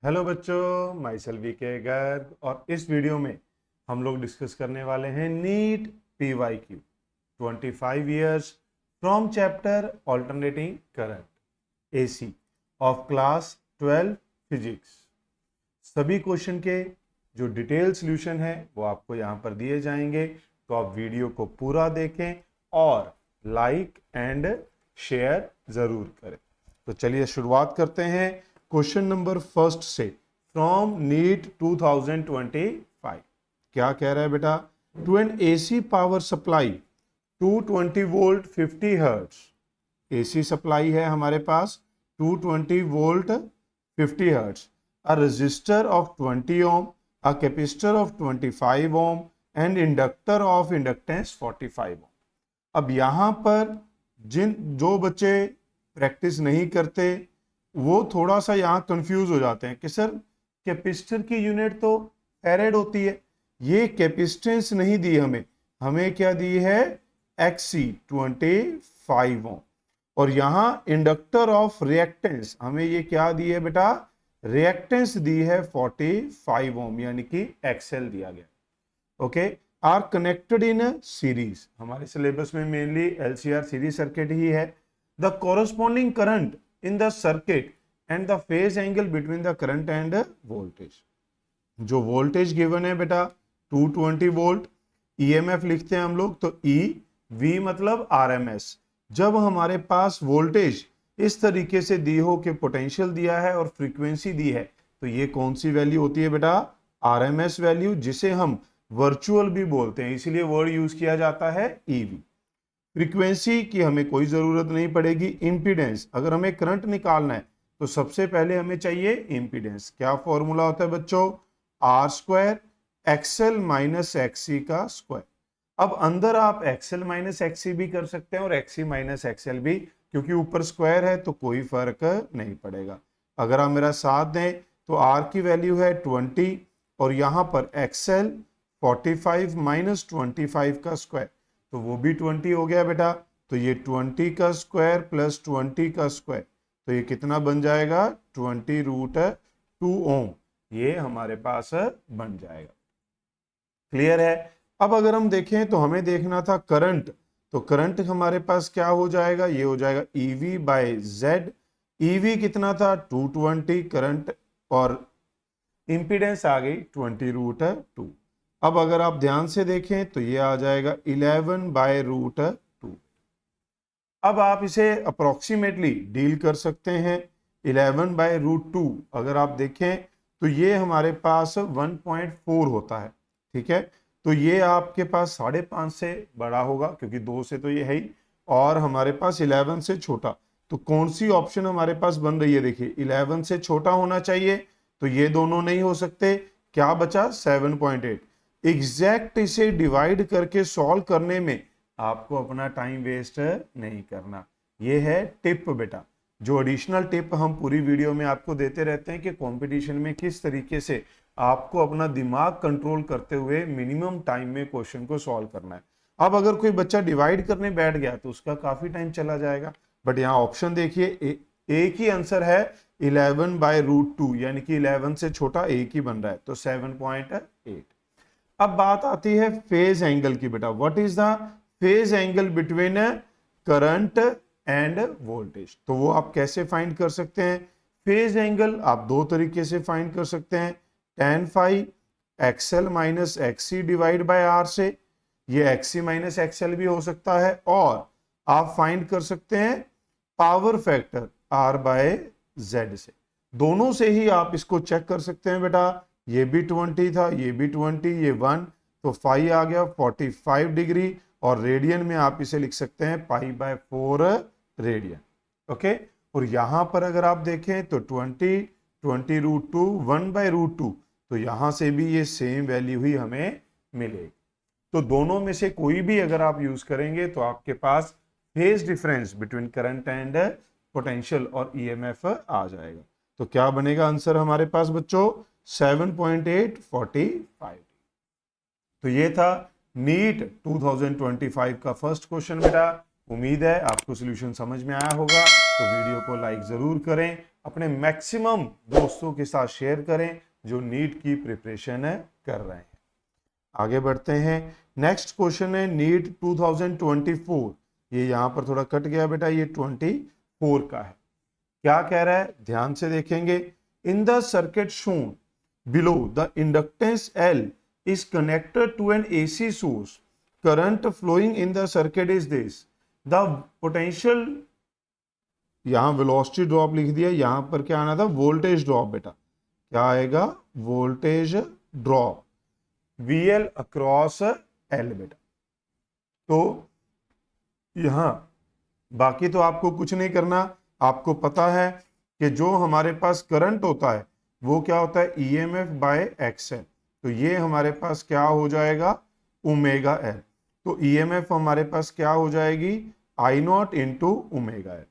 Hello बच्चों, my self VK Garg. और इस वीडियो में हम लोग डिस्कस करने वाले हैं NEET PYQ 25 years from chapter alternating current AC of class 12 physics. सभी क्वेश्चन के जो डिटेल सॉल्यूशन है वो आपको यहाँ पर दिए जाएंगे, तो आप वीडियो को पूरा देखें और लाइक एंड शेयर जरूर करें। तो चलिए शुरुआत करते हैं क्वेश्चन नंबर फर्स्ट से, फ्रॉम नीट 2025। क्या कह रहा है बेटा? To an AC power supply 220 volt 50 hertz. AC supply है हमारे पास 220 volt 50 hertz, a resistor of 20 ohm, a capacitor of 25 ohm and inductor of inductance 45 ohm। अब यहां पर जो बच्चे प्रैक्टिस नहीं करते वो थोड़ा सा यहाँ कंफ्यूज हो जाते हैं कि सर कैपेसिटर की यूनिट तो फैरेड होती है, ये कैपेसिटेंस नहीं दी हमें, हमें क्या दी है? XC 25 ओम। और यहाँ इंडक्टर ऑफ रिएक्टेंस हमें ये क्या दी है बेटा? रिएक्टेंस दी है 45 ओम, यानी कि XL दिया गया। Okay, are connected in series. हमारे सिलेबस में मेनली LCR सीरीज सर्किट ही है। The corresponding current in the circuit and the phase angle between the current and voltage. जो वोल्टेज गिवन है बेटा 220 वोल्ट, EMF लिखते हैं हम लोग तो EV मतलब RMS। जब हमारे पास वोल्टेज इस तरीके से दी हो कि पोटेंशियल दिया है और फ्रीक्वेंसी दी है, तो ये कौन सी वैल्यू होती है बेटा? RMS वैल्यू, जिसे हम वर्चुअल भी बोलते हैं, इसीलिए वर्ड यूज किया जाता है EV। फ्रीक्वेंसी की हमें कोई जरूरत नहीं पड़ेगी। इंपीडेंस, अगर हमें करंट निकालना है तो सबसे पहले हमें चाहिए इंपीडेंस। क्या फॉर्मूला होता है बच्चों? R² XL माइनस XC का स्क्वायर। अब अंदर आप XL माइनस XC भी कर सकते हैं और XC माइनस XL भी, क्योंकि ऊपर स्क्वायर है तो कोई फर्क नहीं पड़ेगा। अगर आप मेरा साथ दें तो R की वैल्यू है 20 और यहाँ पर XL 45 माइनस 25 का स्क्वायर, तो वो भी 20 हो गया बेटा। तो ये 20 का स्क्वायर प्लस 20 का स्क्वायर, तो ये कितना बन जाएगा? 20√2 ओम, ये हमारे पास बन जाएगा। क्लियर है? अब अगर हम देखें तो हमें देखना था करंट, तो करंट हमारे पास क्या हो जाएगा? ये हो जाएगा EV/Z। EV कितना था? 220 करंट, और इंपीडेंस आ गई 20√2। अब अगर आप ध्यान से देखें तो ये आ जाएगा 11/√2। अब आप इसे अप्रोक्सीमेटली डील कर सकते हैं। 11/√2 अगर आप देखें तो ये हमारे पास 1.4 होता है, ठीक है? तो ये आपके पास 5.5 से बड़ा होगा, क्योंकि 2 से तो ये है ही, और हमारे पास 11 से छोटा। तो कौन सी ऑप्शन हमारे पास बन रही है? देखिए 11 से छोटा होना चाहिए, तो ये दोनों नहीं हो सकते। क्या बचा? 7.8। एग्जैक्ट इसे डिवाइड करके सॉल्व करने में आपको अपना टाइम वेस्ट नहीं करना। ये है टिप बेटा, जो एडिशनल टिप हम पूरी वीडियो में आपको देते रहते हैं कि कंपटीशन में किस तरीके से आपको अपना दिमाग कंट्रोल करते हुए मिनिमम टाइम में क्वेश्चन को सॉल्व करना है। अब अगर कोई बच्चा डिवाइड करने बैठ गया तो उसका काफी टाइम चला जाएगा, बट यहाँ ऑप्शन देखिए एक ही आंसर है 11/√2, यानी कि 11 से छोटा एक ही बन रहा है, तो 7.8। अब बात आती है फेज एंगल की बेटा। What is the phase angle between current and voltage? तो वो आप कैसे फाइंड कर सकते हैं? फेज एंगल आप दो तरीके से फाइंड कर सकते हैं, tan phi XL minus XC divide by R से। ये XC माइनस XL भी हो सकता है, और आप फाइंड कर सकते हैं पावर फैक्टर R/Z से। दोनों से ही आप इसको चेक कर सकते हैं बेटा। ये भी 20 था, ये भी 20, ये 1, तो फाई आ गया 45 डिग्री, और रेडियन में आप इसे लिख सकते हैं π/4 रेडियन। ओके, और यहां पर अगर आप देखें तो 20√2 1/√2, तो यहां से भी ये सेम वैल्यू ही हमें मिलेगी। तो दोनों में से कोई भी अगर आप यूज करेंगे तो आपके पास phase difference between current and potential और EMF आ जाएगा। तो क्या बनेगा आंसर हमारे पास बच्चों? 7.845। तो ये था नीट 2025 का फर्स्ट क्वेश्चन बेटा। उम्मीद है आपको सॉल्यूशन समझ में आया होगा, तो वीडियो को लाइक जरूर करें, अपने मैक्सिमम दोस्तों के साथ शेयर करें जो नीट की प्रिपरेशन कर रहे हैं। आगे बढ़ते हैं। नेक्स्ट क्वेश्चन है नीट 2024। ये यहां पर थोड़ा कट गया बेटा, ये 24 का है। क्या कह रहा है, ध्यान से देखेंगे। इन the circuit shown below the inductance L is connected to an AC source. Current flowing in the circuit is this. The potential, यहां वेलोसिटी ड्रॉप लिख दिया, यहां पर क्या आना था, वोल्टेज ड्रॉप बेटा। क्या आएगा, voltage drop VL across L बेटा। तो यहां बाकी तो आपको कुछ नहीं करना, आपको पता है कि जो हमारे पास करंट होता है वो क्या होता है, EMF बाय XL। तो ये हमारे पास क्या हो जाएगा, ओमेगा L। तो EMF हमारे पास क्या हो जाएगी, I0 इंटू ओमेगा L।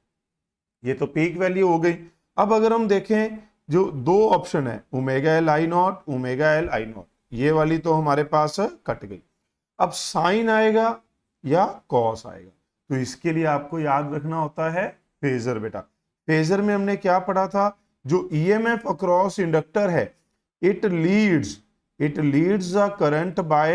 ये तो पीक वैल्यू हो गई। अब अगर हम देखें जो दो ऑप्शन है, omega L I0, omega L I0, ये वाली तो हमारे पास कट गई। अब साइन आएगा या कॉस आएगा, तो इसके लिए आपको याद रखना होता है फेजर बेटा। फेजर में हमने क्या पढ़ा था, जो EMF अक्रॉस इंडक्टर है, it leads the current by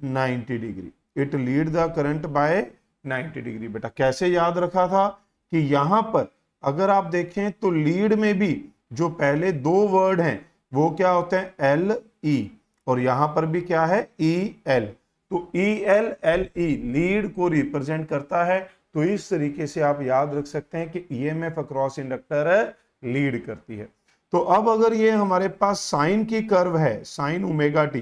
90 degree. It lead the current by 90 degree बेटा। कैसे याद रखा था कि यहां पर अगर आप देखें तो लीड में भी जो पहले दो वर्ड हैं वो क्या होते हैं, LE, और यहां पर भी क्या है, EL। तो EL LE लीड को रिप्रेजेंट करता है। तो इस तरीके से आप याद रख सकते हैं कि EMF अक्रॉस इंडक्टर लीड करती है। तो अब अगर ये हमारे पास साइन की कर्व है, साइन ओमेगा टी,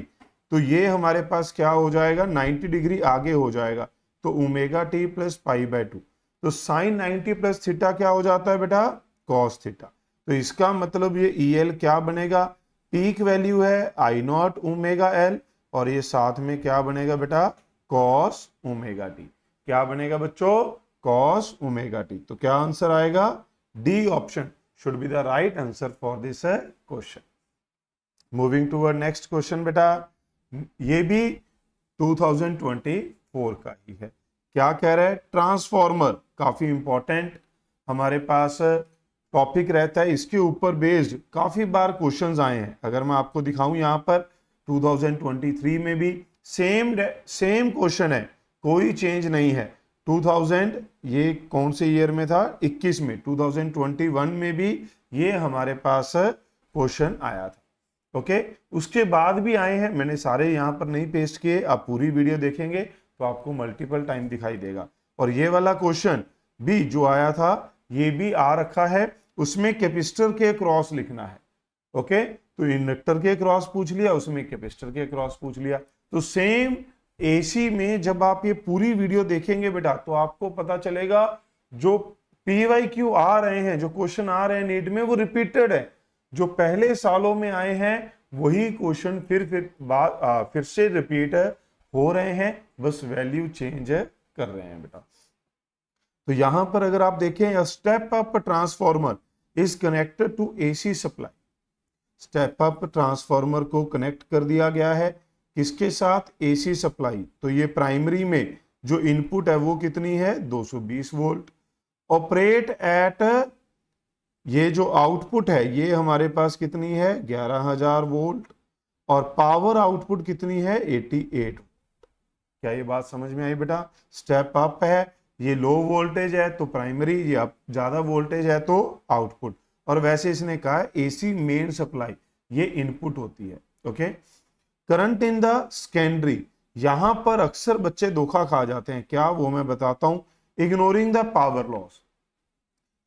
तो ये हमारे पास क्या हो जाएगा, 90 डिग्री आगे हो जाएगा। तो omega T plus pi by 2। तो साइन 90 प्लस थीटा क्या हो जाता है बेटा, कॉस थीटा। तो इसका मतलब ये EL क्या बनेगा, पीक वैल्यू है I0 ओमेगा L, और ये साथ में क्या बनेगा बेटा, कॉस ओमेगा टी। क्या बनेगा बच्चों, कॉस ओमेगा टी। तो क्या आंसर आएगा, D option should be the right answer for this question. Moving to our next question बेटा, ये भी 2024 का ही है। क्या कह रहा है, ट्रांसफॉर्मर काफी इंपॉर्टेंट हमारे पास टॉपिक रहता है, इसके ऊपर बेस्ड काफी बार क्वेश्चंस आए हैं। अगर मैं आपको दिखाऊं यहाँ पर 2023 में भी सेम क्वेश्चन है, कोई चेंज नहीं है। 2000 ये कौन से ईयर में था, 21 में, 2021 में भी ये हमारे पास क्वेश्चन आया था। ओके, उसके बाद भी आए हैं, मैंने सारे यहाँ पर नहीं पेस्ट किए, आप पूरी वीडियो देखेंगे तो आपको मल्टीपल टाइम दिखाई देगा। और ये वाला क्वेश्चन भी जो आया था ये भी आ रखा है, उसमें कैपेसिटर के क्रॉस लिखना है। ओके, तो इंडक्टर के क्रॉस पूछ लिया, उसमें कैपेसिटर के क्रॉस पूछ लिया। तो सेम AC में जब आप ये पूरी वीडियो देखेंगे बेटा तो आपको पता चलेगा जो PYQ आ रहे हैं, जो क्वेश्चन आ रहे हैं नीट में, वो रिपीटेड है। जो पहले सालों में आए हैं वही क्वेश्चन फिर से रिपीट हो रहे हैं, बस वैल्यू चेंज कर रहे हैं बेटा। तो यहां पर अगर आप देखें, step up transformer is connected to AC supply. Step up transformer को कनेक्ट कर दिया गया है किसके साथ, AC सप्लाई। तो ये प्राइमरी में जो इनपुट है वो कितनी है, 220 वोल्ट। ऑपरेट एट, ये जो आउटपुट है ये हमारे पास कितनी है, 11000 वोल्ट। और पावर आउटपुट कितनी है, 88। क्या ये बात समझ में आई बेटा, स्टेप अप है, ये लो वोल्टेज है तो प्राइमरी, ये ज्यादा वोल्टेज है तो आउटपुट। और वैसे इसने कहा है AC मेन सप्लाई ये इनपुट होती है। Okay, current in the secondary, यहां पर अक्सर बच्चे धोखा खा जाते हैं, क्या वो मैं बताता हूं। इग्नोरिंग द पावर लॉस,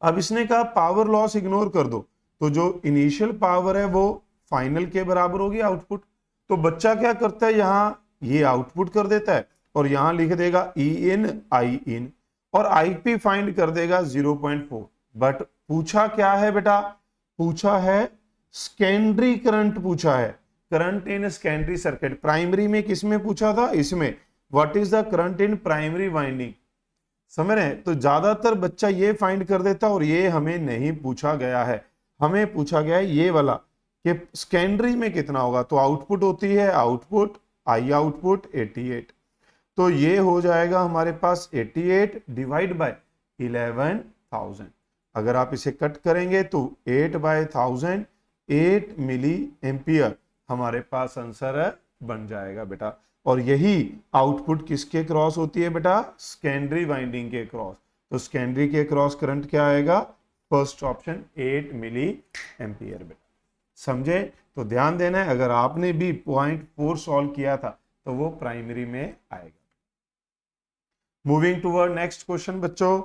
अब इसने कहा पावर लॉस इग्नोर कर दो, तो जो इनिशियल पावर है वो फाइनल के बराबर होगी आउटपुट। तो बच्चा क्या करता है, यहां ये आउटपुट कर देता है और यहां लिख देगा E in I in, और IP फाइंड कर देगा 0.4। बट पूछा क्या है बेटा, पूछा है सेकेंडरी करंट, पूछा है current in secondary circuit. Primary में किसमें पूछा था, इसमें, what is the current in primary winding. समझ रहे हैं, तो ज्यादातर बच्चा ये फाइंड कर देता, और ये हमें नहीं पूछा गया है। हमें पूछा गया है ये वाला कि सेकेंडरी में कितना होगा। तो आउटपुट होती है, आउटपुट I आउटपुट 88, तो ये हो जाएगा हमारे पास 88 डिवाइड बाय 11,000। अगर आप इसे कट करेंगे तो 8/1000 8 मिली एम्पियर हमारे पास आंसर बन जाएगा बेटा। और यही आउटपुट किसके क्रॉस होती है बेटा? सेकेंडरी वाइंडिंग के क्रॉस। तो सेकेंडरी के क्रॉस करंट क्या आएगा? फर्स्ट ऑप्शन 8 मिली एम्पियर बेटा। समझे? तो ध्यान देना है, अगर आपने भी 0.4 सॉल्व किया था तो वो प्राइमरी में आएगा। मूविंग टूवर्ड नेक्स्ट क्वेश्चन बच्चों,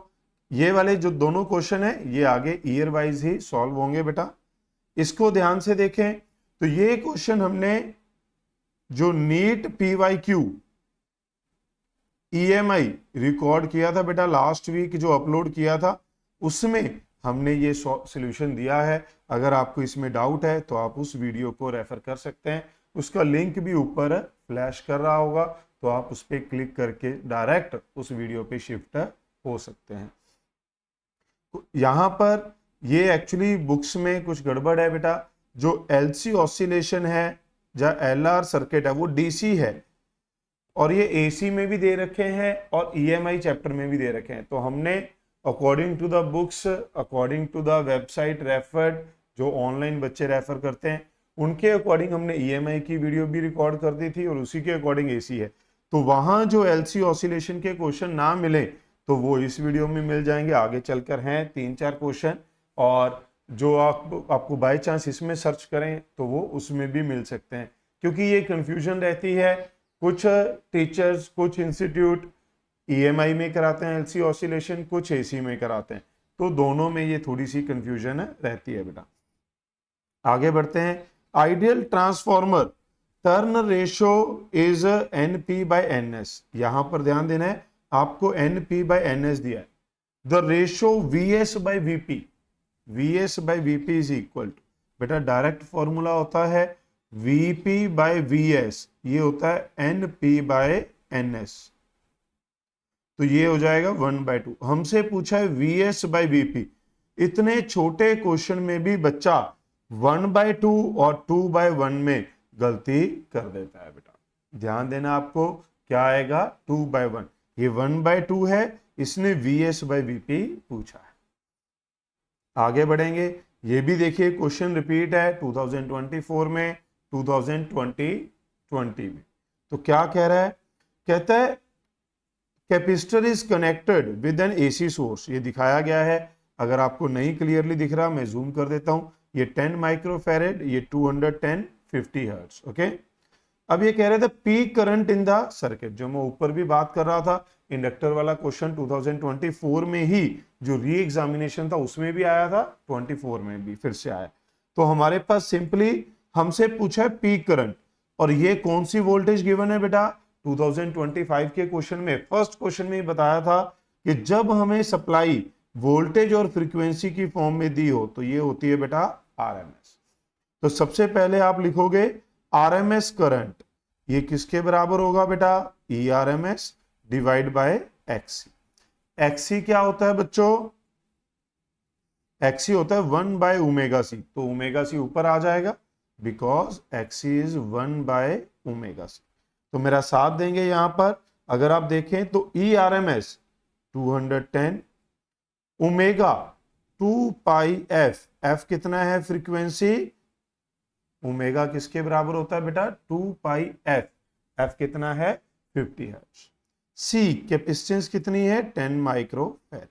ये वाले जो दोनों क्वेश्चन है ये आगे ईयर वाइज ही सॉल्व होंगे बेटा। इसको ध्यान से देखें तो ये क्वेश्चन हमने जो नीट PYQ EMI रिकॉर्ड किया था बेटा लास्ट वीक, जो अपलोड किया था उसमें हमने ये सॉल्यूशन दिया है। अगर आपको इसमें डाउट है तो आप उस वीडियो को रेफर कर सकते हैं, उसका लिंक भी ऊपर फ्लैश कर रहा होगा, तो आप उस पर क्लिक करके डायरेक्ट उस वीडियो पे शिफ्ट हो सकते हैं। यहां पर ये एक्चुअली बुक्स में कुछ गड़बड़ है बेटा। जो LC ऑसिलेशन है या LR सर्किट है वो DC है, और ये AC में भी दे रखे हैं और EMI चैप्टर में भी दे रखे हैं। तो हमने according to the books, according to the website referred, जो ऑनलाइन बच्चे रेफर करते हैं उनके अकॉर्डिंग हमने EMI की वीडियो भी रिकॉर्ड कर दी थी और उसी के अकॉर्डिंग AC है। तो वहां जो LC ऑसिलेशन के क्वेश्चन ना मिले तो वो इस वीडियो में मिल जाएंगे। आगे चलकर हैं 3-4 क्वेश्चन, और जो आपको बाय चांस इसमें सर्च करें तो वो उसमें भी मिल सकते हैं, क्योंकि ये कंफ्यूजन रहती है। कुछ टीचर्स, कुछ इंस्टीट्यूट EMI में कराते हैं LC ऑसिलेशन, कुछ AC में कराते हैं, तो दोनों में ये थोड़ी सी कंफ्यूजन रहती है बेटा। आगे बढ़ते हैं। Ideal transformer turn ratio is NP/NS। यहां पर ध्यान देना है, आपको NP/NS दिया है। The ratio VS/VP, VS/VP is equal to, बेटा डायरेक्ट फॉर्मूला होता है VP/VS, ये होता है NP/NS, तो ये हो जाएगा 1/2। हमसे पूछा है VS/VP। इतने छोटे क्वेश्चन में भी बच्चा 1/2 और 2/1 में गलती कर देता है बेटा। ध्यान देना, आपको क्या आएगा? 2/1। ये 1/2 है, इसने VS/VP पूछा है। आगे बढ़ेंगे। ये भी देखिए क्वेश्चन रिपीट है 2024 में, 2020 में। तो क्या कह रहा है? कहता है capacitor is connected with an AC source. ये दिखाया गया है, अगर आपको नहीं क्लियरली दिख रहा मैं जूम कर देता हूं। ये 10 माइक्रोफैरेड, ये 210 50 हर्ट्ज। ओके, अब ये कह रहे थे peak current in the circuit, जो मैं ऊपर भी बात कर रहा था। इंडक्टर वाला क्वेश्चन 2024 में ही जो री एग्जामिनेशन था उसमें भी आया था, 24 में भी फिर से आया। तो हमारे पास सिंपली हमसे पूछा है पीक करंट, और ये कौन सी वोल्टेज गिवन है बेटा? 2025 के क्वेश्चन में, फर्स्ट क्वेश्चन में बताया था कि जब हमें सप्लाई वोल्टेज और फ्रीक्वेंसी की फॉर्म में दी हो तो ये होती है बेटा RMS। तो सबसे पहले आप लिखोगे RMS करंट, ये किसके बराबर होगा बेटा? ERMS divide by XC। XC क्या होता है बच्चों? XC होता है 1/ωc, तो ωc ऊपर आ जाएगा बिकॉज XC इज 1/ωc। तो मेरा साथ देंगे यहां पर। अगर आप देखें तो ERMS 210, ओमेगा 2πf, f कितना है फ्रीक्वेंसी? ओमेगा किसके बराबर होता है बेटा? 2πf, f कितना है? 50 हर्ट्ज। C कैपेसिटेंस कितनी है? 10 माइक्रोफैराड।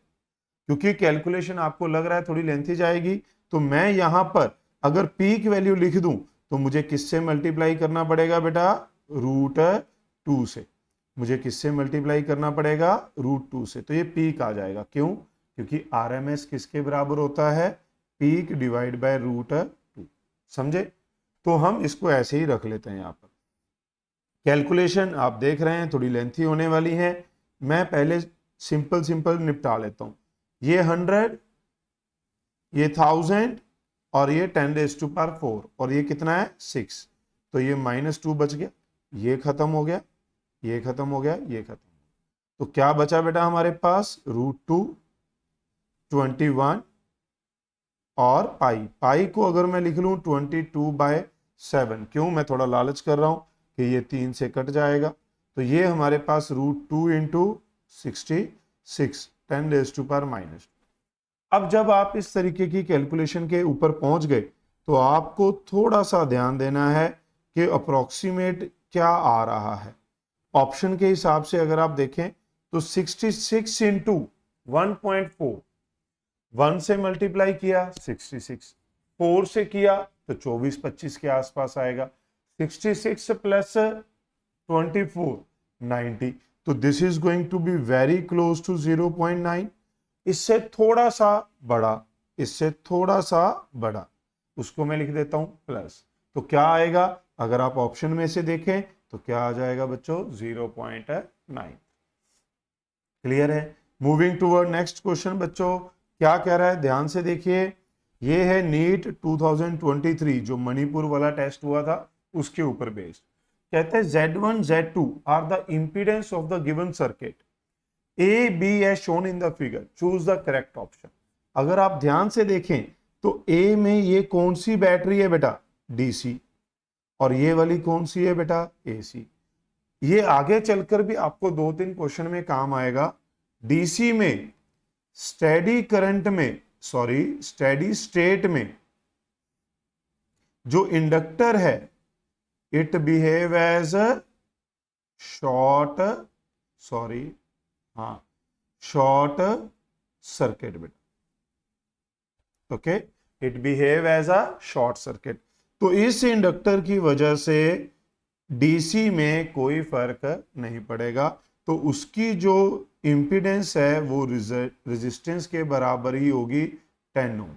क्योंकि कैलकुलेशन आपको लग रहा है थोड़ी लेंथी जाएगी, तो मैं यहां पर अगर पीक वैल्यू लिख दूं तो मुझे किससे मल्टीप्लाई करना पड़ेगा बेटा? √2 से। मुझे किससे मल्टीप्लाई करना पड़ेगा? √2 से। तो ये पीक आ जाएगा। क्यों? क्योंकि RMS किसके बराबर होता है? Peak divide by √2। समझे? तो हम इसको ऐसे ही रख लेते हैं। यहां पर कैलकुलेशन आप देख रहे हैं थोड़ी लेंथी होने वाली है, मैं पहले सिंपल निपटा लेता हूं। ये 100, ये 1000 और ये 10⁴, और ये कितना है? 6। तो ये -2 बच गया, ये खत्म हो गया, ये खत्म हो गया, ये खत्म हो गया। तो क्या बचा बेटा हमारे पास? √2, 21 और पाई को अगर मैं लिख लूं 22/7। क्यों? मैं थोड़ा लालच कर रहा हूं कि ये 3 से कट जाएगा। तो ये हमारे पास √2 × 66, 10⁻²। अब जब आप इस तरीके की कैलकुलेशन के ऊपर पहुंच गए तो आपको थोड़ा सा ध्यान देना है कि अप्रोक्सीमेट क्या आ रहा है। ऑप्शन के हिसाब से अगर आप देखें तो 66 इंटू 1.4, 1 से मल्टीप्लाई किया 66, 4 से किया तो 24-25 के आसपास आएगा, 66 प्लस 24 90, तो this is going to be very close to 0.9। इससे थोड़ा सा बड़ा, इससे थोड़ा सा बड़ा, उसको मैं लिख देता हूं प्लस, तो क्या आएगा अगर आप ऑप्शन में से देखें तो क्या आ जाएगा बच्चों 0.9। क्लियर है। मूविंग टूवर्ड नेक्स्ट क्वेश्चन बच्चों, क्या कह रहा है ध्यान से देखिए। ये है नीट 2023 जो मणिपुर वाला टेस्ट हुआ था उसके ऊपर बेस्ड। कहते हैं Z1 Z2 are the impedance of the given circuit A B as shown in the figure, choose the correct option. अगर आप ध्यान से देखें तो ए में ये कौन सी बैटरी है बेटा, डीसी, और ये वाली कौन सी है बेटा, एसी। ये आगे चलकर भी आपको 2-3 क्वेश्चन में काम आएगा। डीसी में स्टेडी करंट में, सॉरी स्टेडी स्टेट में जो इंडक्टर है it behave as short, sorry हाँ शॉर्ट सर्किट बेटा, okay, it behave as a short circuit. तो इस इंडक्टर की वजह से डीसी में कोई फर्क नहीं पड़ेगा, तो उसकी जो इंपीडेंस है वो रेजिस्टेंस के बराबर ही होगी 10 ओम।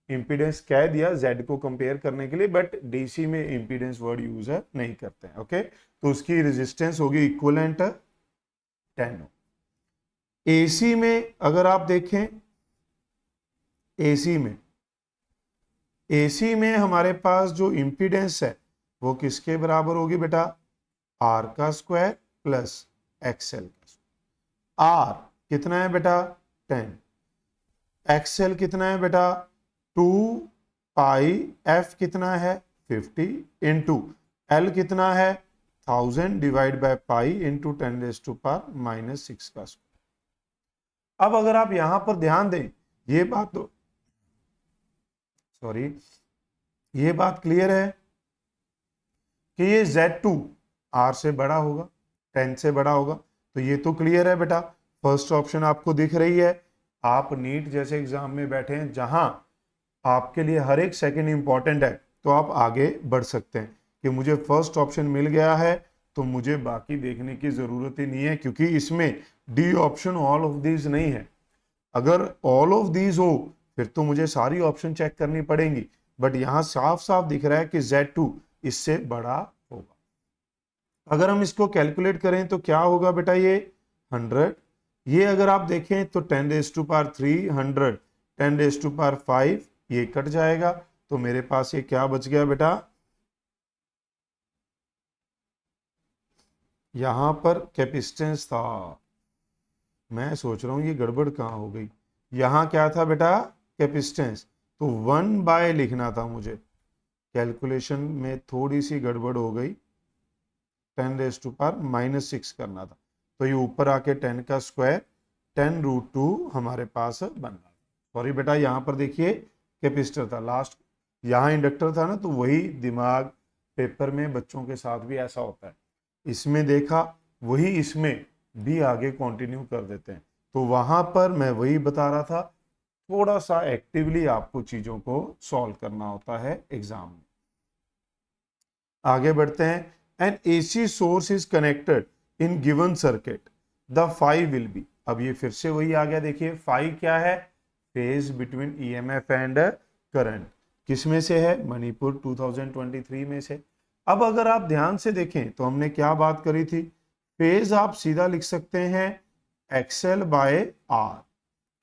इंपीडेंस कह दिया जेड को कंपेयर करने के लिए, बट डीसी में इंपीडेंस वर्ड यूज नहीं करते हैं, ओके। तो उसकी रेजिस्टेंस होगी इक्विवेलेंट 10 ओम। एसी में अगर आप देखें, एसी में हमारे पास जो इंपीडेंस है वो किसके बराबर होगी बेटा, आर का स्क्वायर प्लस एक्सएल का स्क्वायर। आर कितना है बेटा 10, एक्सएल कितना है बेटा 2 पाई, एफ कितना है 50 इंटू एल कितना है 1000 डिवाइड बाय पाई इंटू 10⁻⁻6 का स्क्वायर। अब अगर आप यहां पर ध्यान दें, ये बात तो सॉरी ये बात क्लियर है कि ये Z2 R से बड़ा होगा, 10 से बड़ा होगा, तो ये तो क्लियर है बेटा। फर्स्ट ऑप्शन आपको दिख रही है। आप नीट जैसे एग्जाम में बैठे हैं जहां आपके लिए हर एक सेकंड इंपॉर्टेंट है, तो आप आगे बढ़ सकते हैं कि मुझे फर्स्ट ऑप्शन मिल गया है तो मुझे बाकी देखने की जरूरत ही नहीं है, क्योंकि इसमें D option all of these नहीं है। अगर ऑल ऑफ दीज हो फिर तो मुझे सारी ऑप्शन चेक करनी पड़ेंगी, बट यहां साफ साफ दिख रहा है कि Z2 इससे बड़ा होगा। अगर हम इसको कैलकुलेट करें तो क्या होगा बेटा, ये 100, ये अगर आप देखें तो 10⁻3 100, 10⁻5 ये कट जाएगा, तो मेरे पास ये क्या बच गया बेटा, यहां पर कैपेसिटेंस था। मैं सोच रहा हूं ये गड़बड़ कहां हो गई, यहां क्या था बेटा कैपेसिटेंस, तो 1 बाय लिखना था मुझे, कैलकुलेशन में थोड़ी सी गड़बड़ हो गई, 10⁻⁻6 करना था, तो ये ऊपर आके 10 का स्क्वायर 10√2 हमारे पास बन रहा। सॉरी बेटा, यहां पर देखिए कैपेसिटर था, लास्ट यहां इंडक्टर था ना, तो वही दिमाग पेपर में बच्चों के साथ भी ऐसा होता है, इसमें देखा वही इसमें भी आगे कंटिन्यू कर देते हैं, तो वहां पर मैं वही बता रहा था, थोड़ा सा एक्टिवली आपको चीजों को सॉल्व करना होता है एग्जाम में। आगे बढ़ते हैं। An AC source is connected in given circuit, the phi will be. अब ये फिर से वही आ गया, देखिए फाई क्या है, phase between EMF and current, किस में से है, मणिपुर 2023 में से। अब अगर आप ध्यान से देखें तो हमने क्या बात करी थी, फेज आप सीधा लिख सकते हैं एक्सएल बाय आर,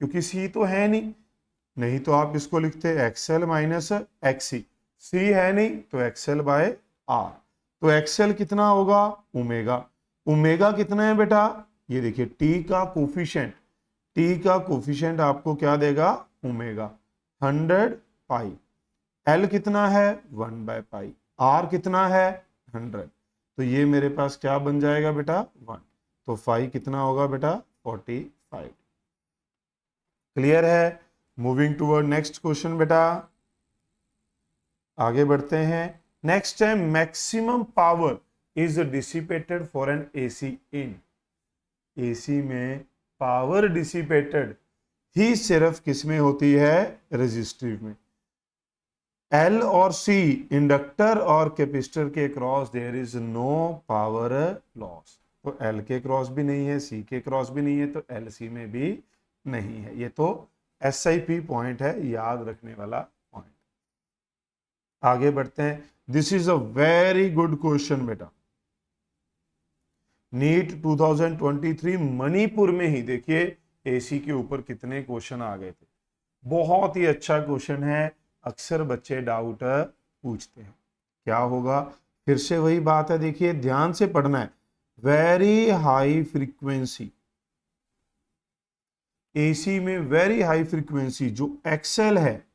क्योंकि सी तो है नहीं तो आप इसको लिखते एक्सएल माइनस एक्सी, सी है नहीं तो एक्सएल बाय आर, तो एक्सएल कितना होगा ओमेगा, ओमेगा कितना है बेटा, ये देखिए टी का कोफिशिएंट आपको क्या देगा ओमेगा 100 पाई, एल कितना है 1 बाय पाई, आर कितना है 100, तो ये मेरे पास क्या बन जाएगा बेटा 1, तो फाई कितना होगा बेटा 45। क्लियर है? मूविंग टूवर्ड नेक्स्ट क्वेश्चन बेटा, आगे बढ़ते हैं। नेक्स्ट है maximum power is dissipated for an AC in. AC में पावर डिसिपेटेड ही सिर्फ किस में होती है? रेजिस्टिव में। एल और सी, इंडक्टर और कैपेसिटर के cross there is no power loss. तो एल के क्रॉस भी नहीं है, सी के क्रॉस भी नहीं है, तो एल सी में भी नहीं है। ये तो SIP पॉइंट है, याद रखने वाला पॉइंट। आगे बढ़ते हैं। This is a very good question बेटा। नीट 2023 मणिपुर में ही देखिए एसी के ऊपर कितने क्वेश्चन आ गए थे। बहुत ही अच्छा क्वेश्चन है, अक्सर बच्चे डाउट पूछते हैं। क्या होगा? फिर से वही बात है, देखिए ध्यान से पढ़ना है। वेरी हाई फ्रीक्वेंसी, एसी में वेरी हाई फ्रीक्वेंसी जो एक्सएल है,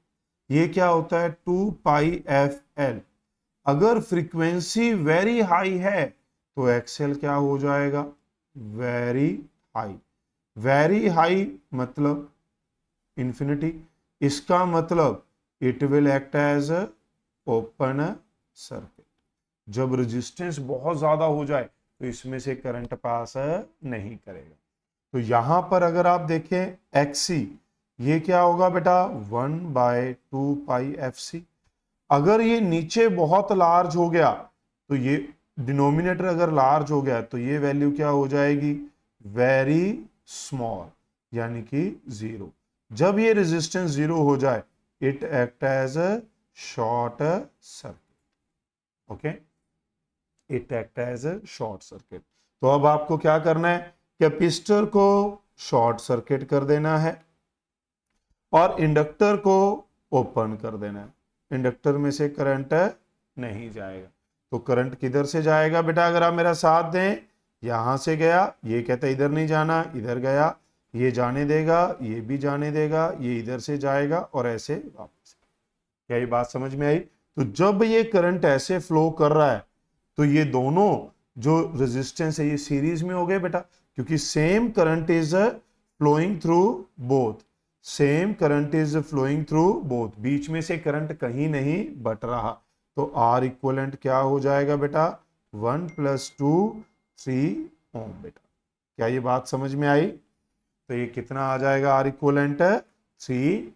ये क्या होता है? 2πfl। अगर फ्रीक्वेंसी वेरी हाई है तो एक्सएल क्या हो जाएगा? Very high. वेरी हाई मतलब इंफिनिटी। इसका मतलब it will act as open circuit. जब रेजिस्टेंस बहुत ज्यादा हो जाए तो इसमें से करंट पास नहीं करेगा। तो यहां पर अगर आप देखें XC, ये क्या होगा बेटा? 1/2πfc। अगर ये नीचे बहुत लार्ज हो गया तो ये डिनोमिनेटर अगर लार्ज हो गया तो ये वैल्यू क्या हो जाएगी? वेरी स्मॉल, यानी कि 0। जब ये रेजिस्टेंस 0 हो जाए it act as a short circuit. Okay, it act as a short circuit. तो अब आपको क्या करना है? कैपेसिटर को शॉर्ट सर्किट कर देना है और इंडक्टर को ओपन कर देना है। इंडक्टर में से करंट नहीं जाएगा। तो करंट किधर से जाएगा बेटा? अगर आप मेरा साथ दें, यहां से गया, ये कहता है इधर नहीं जाना, इधर गया, ये जाने देगा, ये भी जाने देगा, ये इधर से जाएगा और ऐसे वापस। क्या ये बात समझ में आई? तो जब ये करंट ऐसे फ्लो कर रहा है तो ये दोनों जो रेजिस्टेंस है ये सीरीज में हो गए बेटा, क्योंकि same current is flowing through both. Same current is flowing through both, बीच में से करंट कहीं नहीं बट रहा। तो R इक्वलेंट क्या हो जाएगा बेटा? 1 + 2 3 ओम बेटा। क्या ये बात समझ में आई? तो ये कितना आ जाएगा? R equivalent 3।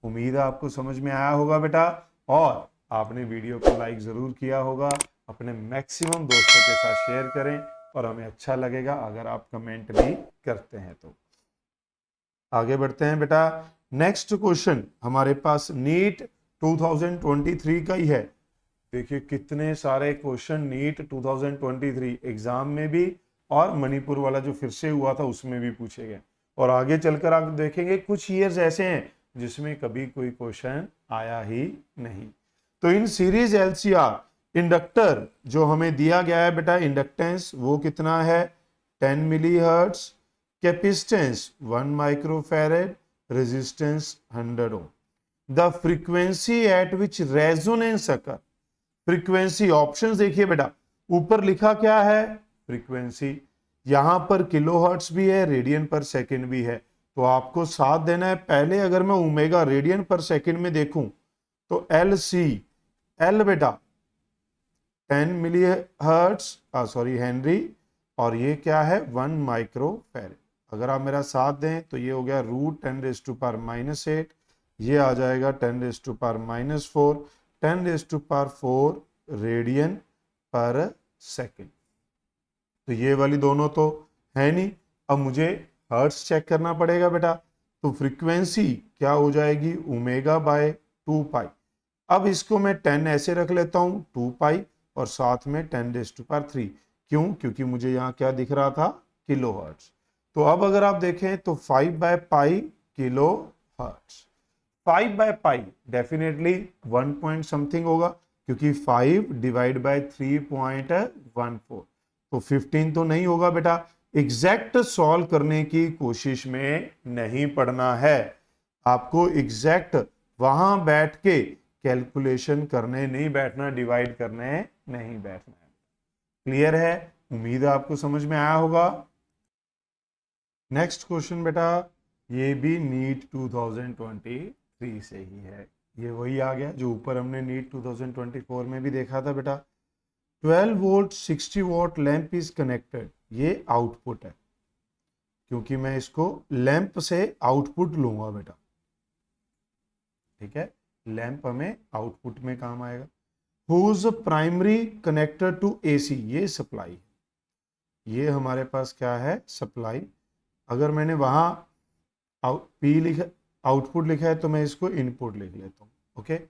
उम्मीद है आपको समझ में आया होगा बेटा, और आपने वीडियो को लाइक जरूर किया होगा। अपने मैक्सिमम दोस्तों के साथ शेयर करें और हमें अच्छा लगेगा अगर आप कमेंट भी करते हैं। तो आगे बढ़ते हैं बेटा। नेक्स्ट क्वेश्चन हमारे पास नीट 2023 का ही है। देखिए कितने सारे क्वेश्चन नीट 2023 एग्जाम में भी और मणिपुर वाला जो फिर से हुआ था उसमें भी पूछे गए। और आगे चलकर आप देखेंगे कुछ ईयर्स ऐसे हैं जिसमें कभी कोई क्वेश्चन आया ही नहीं। तो इन सीरीज LCR इंडक्टर जो हमें दिया गया है बेटा, इंडक्टेंस वो कितना है? 10 milli hertz, capacitance 1 microfarad, resistance 100 ohm. The frequency at which resonance occur. Frequency options देखिए बेटा, ऊपर लिखा क्या है? फ्रीक्वेंसी। यहां पर किलोहर्ट्ज भी है, रेडियन पर सेकंड भी है। तो आपको साथ देना है। पहले अगर मैं ओमेगा रेडियन पर सेकंड में देखूं तो LC, L बेटा 10 मिली हर्ट्ज, सॉरी हेनरी, और ये क्या है? 1 माइक्रोफैरेड। अगर आप मेरा साथ दें तो ये हो गया √10⁻⁸, ये आ जाएगा 10⁻⁴, 10⁴ रेडियन पर सेकंड। तो ये वाली दोनों तो है नहीं। अब मुझे हर्ट्ज चेक करना पड़ेगा बेटा। तो फ्रीक्वेंसी क्या हो जाएगी? ω/2π। अब इसको मैं 10 ऐसे रख लेता हूं, 2π और साथ में 10⁻3। क्यों? क्योंकि मुझे यहाँ क्या दिख रहा था? Kilo hertz. तो अब अगर आप देखें तो 5/π kilo hertz. 5/π definitely 1 point something होगा, क्योंकि 5 डिवाइड बाय 3.14। तो 15 तो नहीं होगा बेटा। एग्जैक्ट सॉल्व करने की कोशिश में नहीं पड़ना है आपको, एग्जैक्ट वहां बैठ के कैलकुलेशन करने नहीं बैठना, डिवाइड करने नहीं बैठना है। क्लियर है? उम्मीद है आपको समझ में आया होगा। नेक्स्ट क्वेश्चन बेटा, ये भी नीट 2023 से ही है। ये वही आ गया जो ऊपर हमने नीट 2024 में भी देखा था बेटा। 12 volt 60 what lamp is connected, ये आउटपुट है, क्योंकि मैं इसको लैंप से आउटपुट लूंगा बेटा। ठीक है, लैंप हमें आउटपुट में काम आएगा। Whose primary connector to AC, ये सप्लाई है, ये हमारे पास क्या है, सप्लाई। अगर मैंने वहां पी लिखा, आउटपुट लिखा है, तो मैं इसको इनपुट लिख लेता हूं। Okay,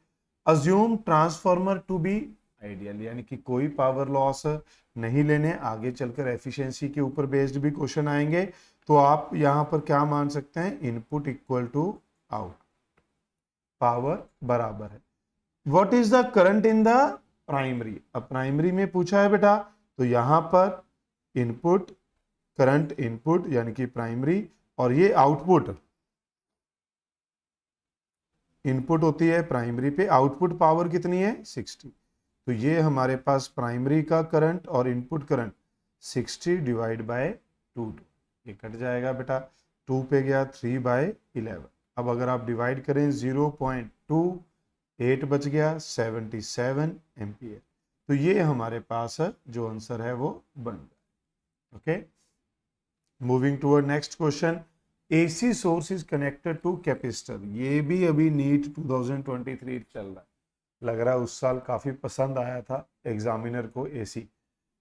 assume transformer to be ideal, यानी कि कोई पावर लॉस नहीं लेने। आगे चलकर एफिशिएंसी के ऊपर बेस्ड भी क्वेश्चन आएंगे, तो आप यहां पर क्या मान सकते हैं, input equal to out, power बराबर है। What is the current in the primary, अब प्राइमरी में पूछा है बेटा, तो यहां पर इनपुट, करंट इनपुट यानी कि प्राइमरी, और ये आउटपुट, इनपुट होती है प्राइमरी पे, आउटपुट पावर कितनी है 60। तो ये हमारे पास प्राइमरी का करंट और इनपुट करंट 60 डिवाइड बाय 2, ये कट जाएगा बेटा, 2 पे गया 3/11। अब अगर आप डिवाइड करें 0.28 बच गया 77 एम्पियर। तो ये हमारे पास जो आंसर है वो बन गया। Okay, moving toward next question. AC source is connected to capacitor, ये भी अभी नीट 2023 चल रहा है, लग रहा है उस साल काफी पसंद आया था एग्जामिनर को AC.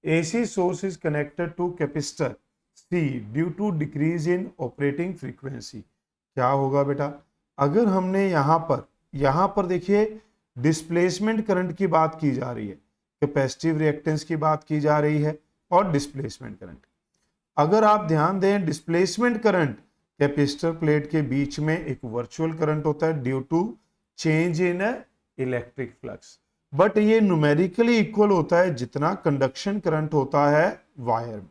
AC source is connected to capacitor C due to decrease in operating frequency, क्या होगा बेटा। अगर हमने यहां पर देखिए डिस्प्लेसमेंट करंट की बात की जा रही है, कैपेसिटिव रिएक्टेंस की बात की जा रही है, और डिस्प्लेसमेंट करंट। अगर आप ध्यान दें, डिस्प्लेसमेंट करंट कैपेसिटर प्लेट के बीच में एक वर्चुअल करंट होता है due to change in electric flux, but ये न्यूमेरिकली इक्वल होता है जितना कंडक्शन करंट होता है वायर में।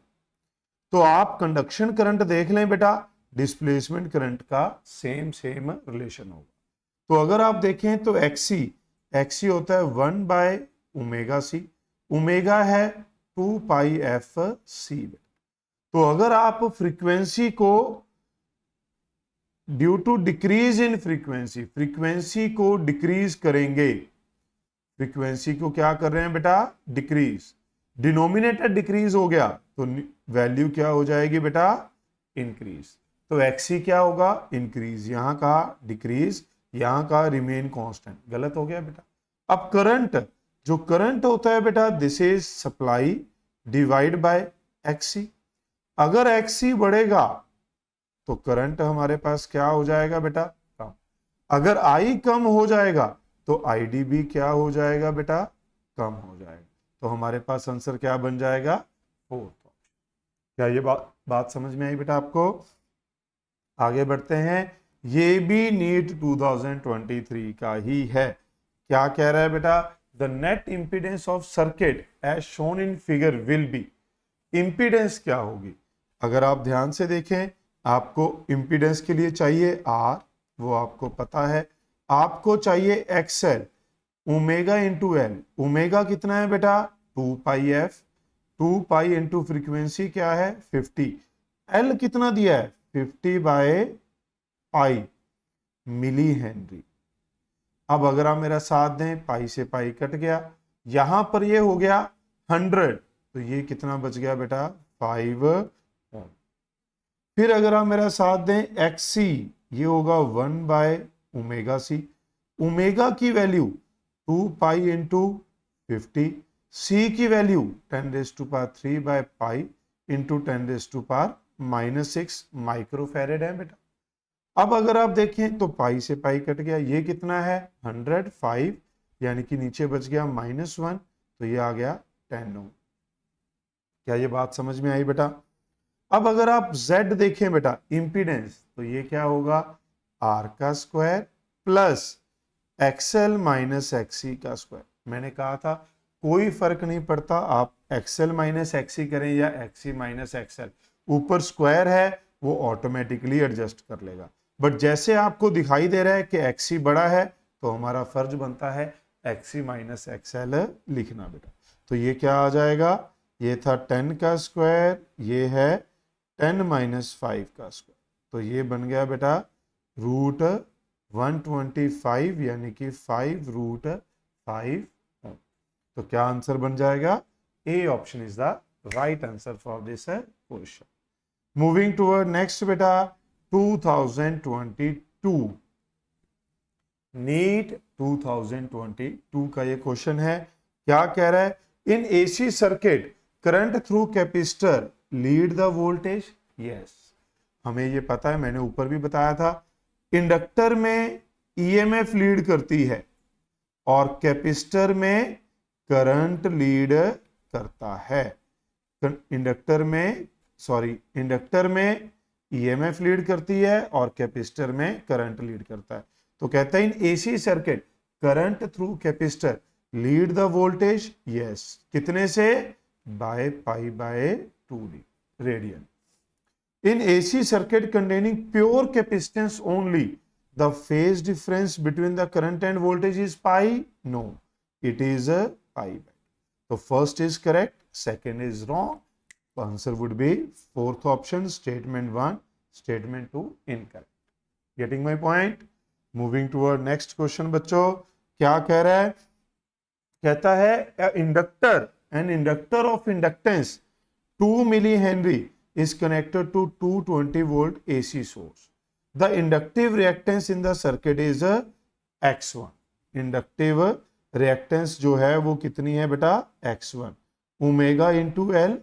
तो आप कंडक्शन करंट देख लें बेटा, डिस्प्लेसमेंट करंट का सेम रिलेशन होगा। तो अगर आप देखें तो एक्सी होता है 1/ओमेगा सी, ओमेगा है 2πf/c। तो अगर आप फ्रीक्वेंसी को due to decrease in frequency को डिक्रीज करेंगे, फ्रीक्वेंसी को क्या कर रहे हैं बेटा, डिक्रीज, डिनोमिनेटर डिक्रीज हो गया तो वैल्यू क्या हो जाएगी बेटा, इंक्रीज। तो एक्सी क्या होगा, इंक्रीज, यहां का डिक्रीज, यहां का रिमेन कांस्टेंट, गलत हो गया बेटा। अब करंट, जो करंट होता है बेटा, this is supply divide by XC. अगर एक्सी बढ़ेगा तो करंट हमारे पास क्या हो जाएगा बेटा, कम। अगर आई कम हो जाएगा तो आईडी भी क्या हो जाएगा बेटा, कम हो जाएगा। तो हमारे पास आंसर क्या बन जाएगा, 4। क्या ये बात समझ में आई बेटा आपको। आगे बढ़ते हैं, ये भी नीट 2023 का ही है। क्या कह रहा है बेटा, the net impedance of circuit as shown in figure will be, impedance क्या होगी। अगर आप ध्यान से देखें, आपको इंपीडेंस के लिए चाहिए आर, वो आपको पता है, आपको चाहिए XL, omega into L, omega कितना है बेटा 2πf, 2π इंटू फ्रीक्वेंसी क्या है 50, एल कितना दिया है 50/π मिली हेनरी। अब अगर आप मेरा साथ दें, पाई से पाई कट गया, यहां पर ये हो गया 100, तो ये कितना बच गया बेटा 5। फिर अगर आप मेरा साथ दें, एक्सी ये होगा 1/ओमेगा सी, ओमेगा की वैल्यू 2π इंटू 50, सी की वैल्यू 10⁻³ इंटू 10⁻⁻6 माइक्रोफेरेड है बेटा। अब अगर आप देखें तो पाई से पाई कट गया, ये कितना है 105, यानी कि नीचे बच गया -1, तो ये आ गया 10 ओम। क्या ये बात समझ में आई बेटा। अब अगर आप Z देखें बेटा, इंपीडेंस, तो ये क्या होगा R का square plus XL minus XC का स्क्वायर। मैंने कहा था कोई फर्क नहीं पड़ता, आप XL माइनस XC करें या XC माइनस XL, ऊपर स्क्वायर है वो ऑटोमेटिकली एडजस्ट कर लेगा। बट जैसे आपको दिखाई दे रहा है कि XC बड़ा है, तो हमारा फर्ज बनता है XC माइनस XL लिखना बेटा। तो ये क्या आ जाएगा, ये था 10 का स्क्वायर, ये है 10 - 5 का स्क्वायर, तो ये बन गया बेटा रूट 125 यानी कि 5 रूट 5 ओम। तो क्या आंसर बन जाएगा? A option is the right answer for this question. Moving toward next बेटा 2022 नीट 2022 का ये क्वेश्चन है। क्या कह रहा है? In AC circuit current through capacitor lead the voltage. Yes, हमें ये पता है, मैंने ऊपर भी बताया था। इंडक्टर में ईएमएफ लीड करती है और कैपेसिटर में करंट लीड करता है। इंडक्टर में ईएमएफ लीड करती है और कैपेसिटर में करंट लीड करता है। तो कहता है in AC circuit current through capacitor lead the voltage. Yes, कितने से? By pi by 2d radian. In AC circuit containing pure capacitance only, the phase difference between the current and voltage is pi? No, it is a pi by 2. So first is correct, second is wrong. The answer would be fourth option, statement 1, statement 2 incorrect. Getting my point? Moving toward next question बच्चों, क्या कह रहा है? कहता है an inductor of inductance 2 millihenry is connected to 220 volt AC source. The inductive reactance in the circuit is X1. Inductive reactance जो है वो कितनी है बेटा? X1. Omega into L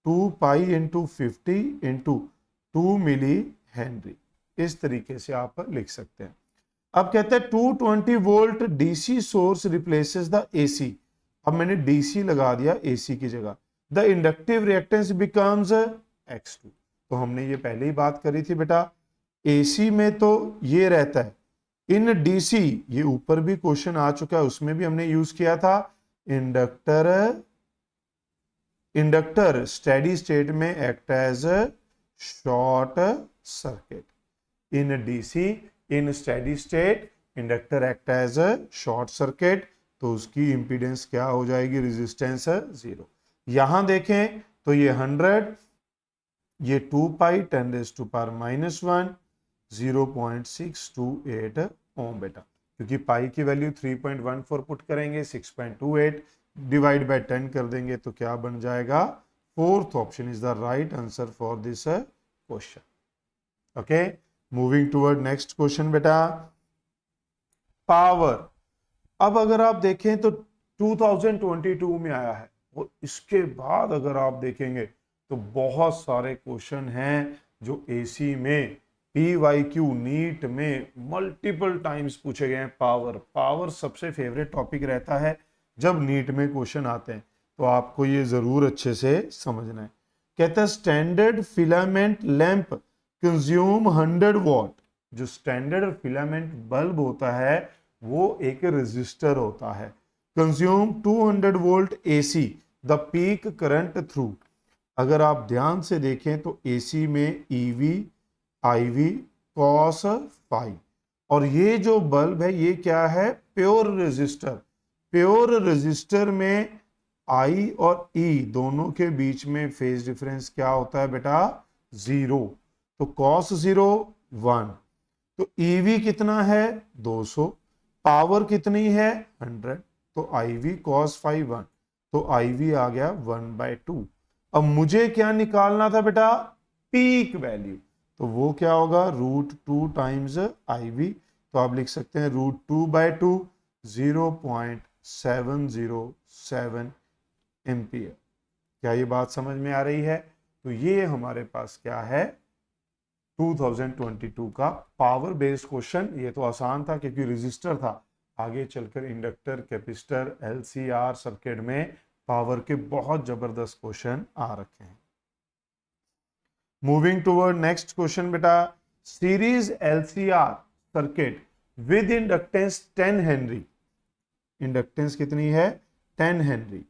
2 pi into 50 into 2 milli henry. इस तरीके से आप लिख सकते हैं। अब कहते हैं 220 volt DC source replaces the AC. अब मैंने डीसी लगा दिया एसी की जगह। The inductive reactance becomes X2। तो हमने ये पहले ही बात करी थी बेटा, एसी में तो ये रहता है, इन डीसी ये ऊपर भी क्वेश्चन आ चुका है, उसमें भी हमने यूज किया था। इंडक्टर स्टेडी स्टेट में act as short circuit. In DC in steady state inductor act as short circuit, तो उसकी इंपीडेंस क्या हो जाएगी? रेजिस्टेंस 0। यहां देखें तो ये 100, ये 2 पाई 10⁻⁻1 0.628 ओम बेटा, क्योंकि पाई की वैल्यू 3.14 पुट करेंगे, 6.28 डिवाइड बाय 10 कर देंगे तो क्या बन जाएगा? Fourth option is the right answer for this question. Okay, moving toward next question बेटा, पावर। अब अगर आप देखें तो 2022 में आया है और इसके बाद अगर आप देखेंगे तो बहुत सारे क्वेश्चन हैं जो एसी में PYQ नीट में मल्टीपल टाइम्स पूछे गए हैं। पावर सबसे फेवरेट टॉपिक रहता है जब नीट में क्वेश्चन आते हैं, तो आपको ये जरूर अच्छे से समझना है। कहता है standard filament lamp consume 100 what. जो स्टैंडर्ड फिलामेंट बल्ब होता है वो एक रेजिस्टर होता है। Consume 200 volt AC the peak current through. अगर आप ध्यान से देखें तो AC में EV IV cos phi, और ये जो बल्ब है ये क्या है? Pure resistor. प्योर रेजिस्टर में I और E दोनों के बीच में फेज डिफरेंस क्या होता है बेटा? 0। तो cos 0 1, तो EV कितना है? 200, पावर कितनी है? 100, तो IV cos phi 1, तो IV आ गया 1/2। अब मुझे क्या निकालना था बेटा? पीक वैल्यू, तो वो क्या होगा? √2 टाइम्स IV। तो आप लिख सकते हैं √2/2 0.707 एम्पियर। क्या ये बात समझ में आ रही है? तो ये हमारे पास क्या है? 2022 का पावर बेस्ड क्वेश्चन। ये तो आसान था क्योंकि रेजिस्टर था। आगे चलकर इंडक्टर, कैपेसिटर, LCR सर्किट में पावर के बहुत जबरदस्त क्वेश्चन आ रखे हैं। मूविंग टुवर्ड नेक्स्ट क्वेश्चन बेटा, series LCR circuit with inductance 10 Henry. Inductance कितनी है? 10 Henry.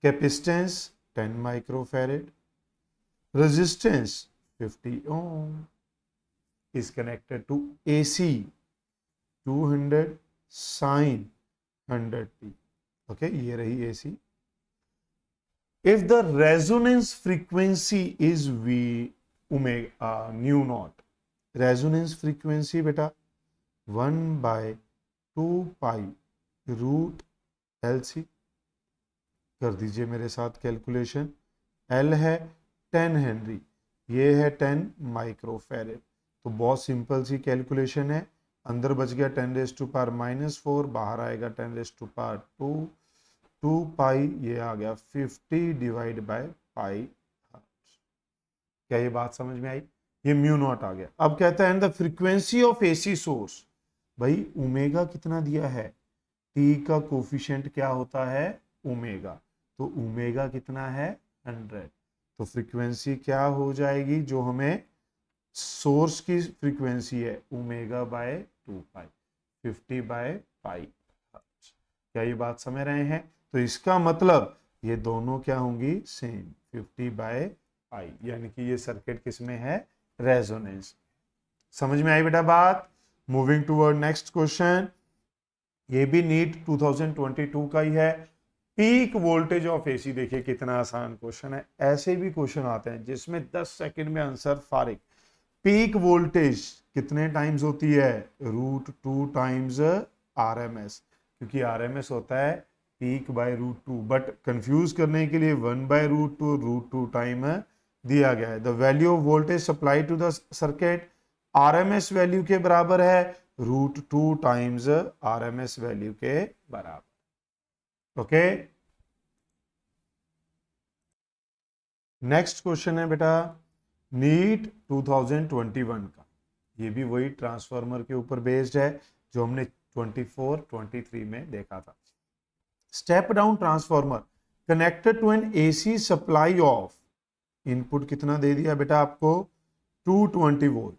Capacitance 10 microfarad. Resistance 50 ohm is connected to AC 200 sin 100t। Okay, ये रही AC। If the resonance frequency is V, omega new not. Resonance frequency बेटा 1/2 पाई √LC। कर दीजिए मेरे साथ calculation. L है 10 हेनरी, ये है 10 माइक्रोफेरेड। तो बहुत सिंपल सी कैलकुलेशन है। अंदर बच गया 10⁻⁻⁴, बाहर आएगा 10⁻²। 2 पाई ये आ गया 50 डिवाइड बाय पाई। क्या ये बात समझ में आई? ये म्यू नॉट आ गया। अब कहता है the frequency of AC source. भाई ओमेगा कितना दिया है, टी का कोफिशिएंट क्या होता है ओमेगा, तो ओमेगा कितना है 100। तो फ्रीक्वेंसी क्या हो जाएगी जो हमें सोर्स की फ्रीक्वेंसी है omega by 2 pi 50 by pi. क्या ये बात समझ रहे हैं? तो इसका मतलब ये दोनों क्या होंगी सेम 50 बाय पाई, यानी कि ये सर्किट किसमें है रेजोनेंस। समझ में आई बेटा बात? Moving toward next question. ये भी नीट 2022 का ही है। Peak voltage of AC. देखिए कितना आसान क्वेश्चन है। ऐसे भी क्वेश्चन आते हैं जिसमें 10 सेकंड में आंसर फारिग। पीक वोल्टेज कितने टाइम्स होती है √2 टाइम्स RMS, क्योंकि RMS होता है पीक बाय √2, बट कंफ्यूज करने के लिए 1/√2 √2 टाइम दिया गया है। The value of voltage supply to the circuit RMS value के बराबर है √2 टाइम्स RMS वैल्यू के बराबर। ओके, नेक्स्ट क्वेश्चन है बेटा नीट 2021 का। ये भी वही ट्रांसफार्मर के ऊपर बेस्ड है जो हमने 24-23 में देखा था। Step down transformer connected to an AC supply of, input कितना दे दिया बेटा आपको 220 वोल्ट,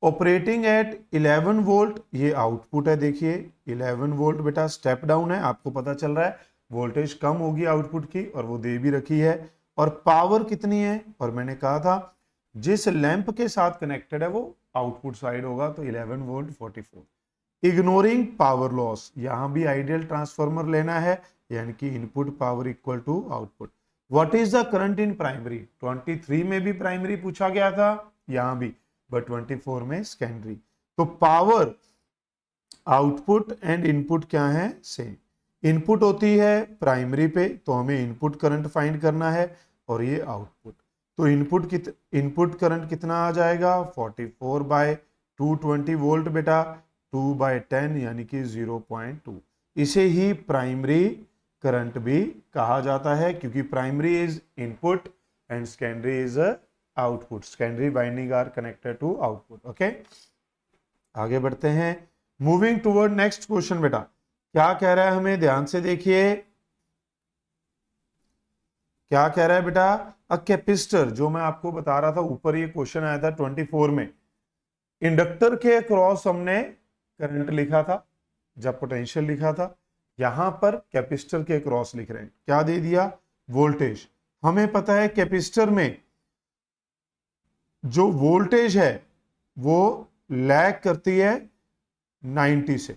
ऑपरेटिंग एट 11 वोल्ट, ये आउटपुट है। देखिए 11 वोल्ट बेटा स्टेप डाउन है, आपको पता चल रहा है वोल्टेज कम होगी आउटपुट की, और वो दे भी रखी है। और पावर कितनी है, और मैंने कहा था जिस लैंप के साथ कनेक्टेड है वो आउटपुट साइड होगा, तो 11 वोल्ट 44। इग्नोरिंग पावर लॉस, यहां भी आइडियल ट्रांसफार्मर लेना है, यानी कि input power equal to output. What is the current in primary, 23 में भी प्राइमरी पूछा गया था, यहां भी, बट 24 में सेकेंडरी। तो पावर, आउटपुट एंड इनपुट क्या है सेम। इनपुट होती है प्राइमरी पे, तो हमें इनपुट करंट फाइंड करना है, और ये आउटपुट। तो इनपुट करंट कितना आ जाएगा 44/220 वोल्ट बेटा, 2/10 यानी कि 0.2। इसे ही प्राइमरी करंट भी कहा जाता है, क्योंकि primary is input and secondary is output. Secondary winding are connected to output. Okay, आगे बढ़ते हैं। मूविंग टुवर्ड नेक्स्ट क्वेश्चन बेटा, क्या कह रहा है हमें, ध्यान से देखिए क्या कह रहा है बेटा। अ कैपेसिटर, जो मैं आपको बता रहा था ऊपर ये क्वेश्चन आया था 24 में, इंडक्टर के अक्रॉस हमने करंट लिखा था जब पोटेंशियल लिखा था, यहां पर कैपेसिटर के अक्रॉस लिख रहे हैं, क्या दे दिया वोल्टेज। हमें पता है कैपेसिटर में जो वोल्टेज है वो लैग करती है 90 से।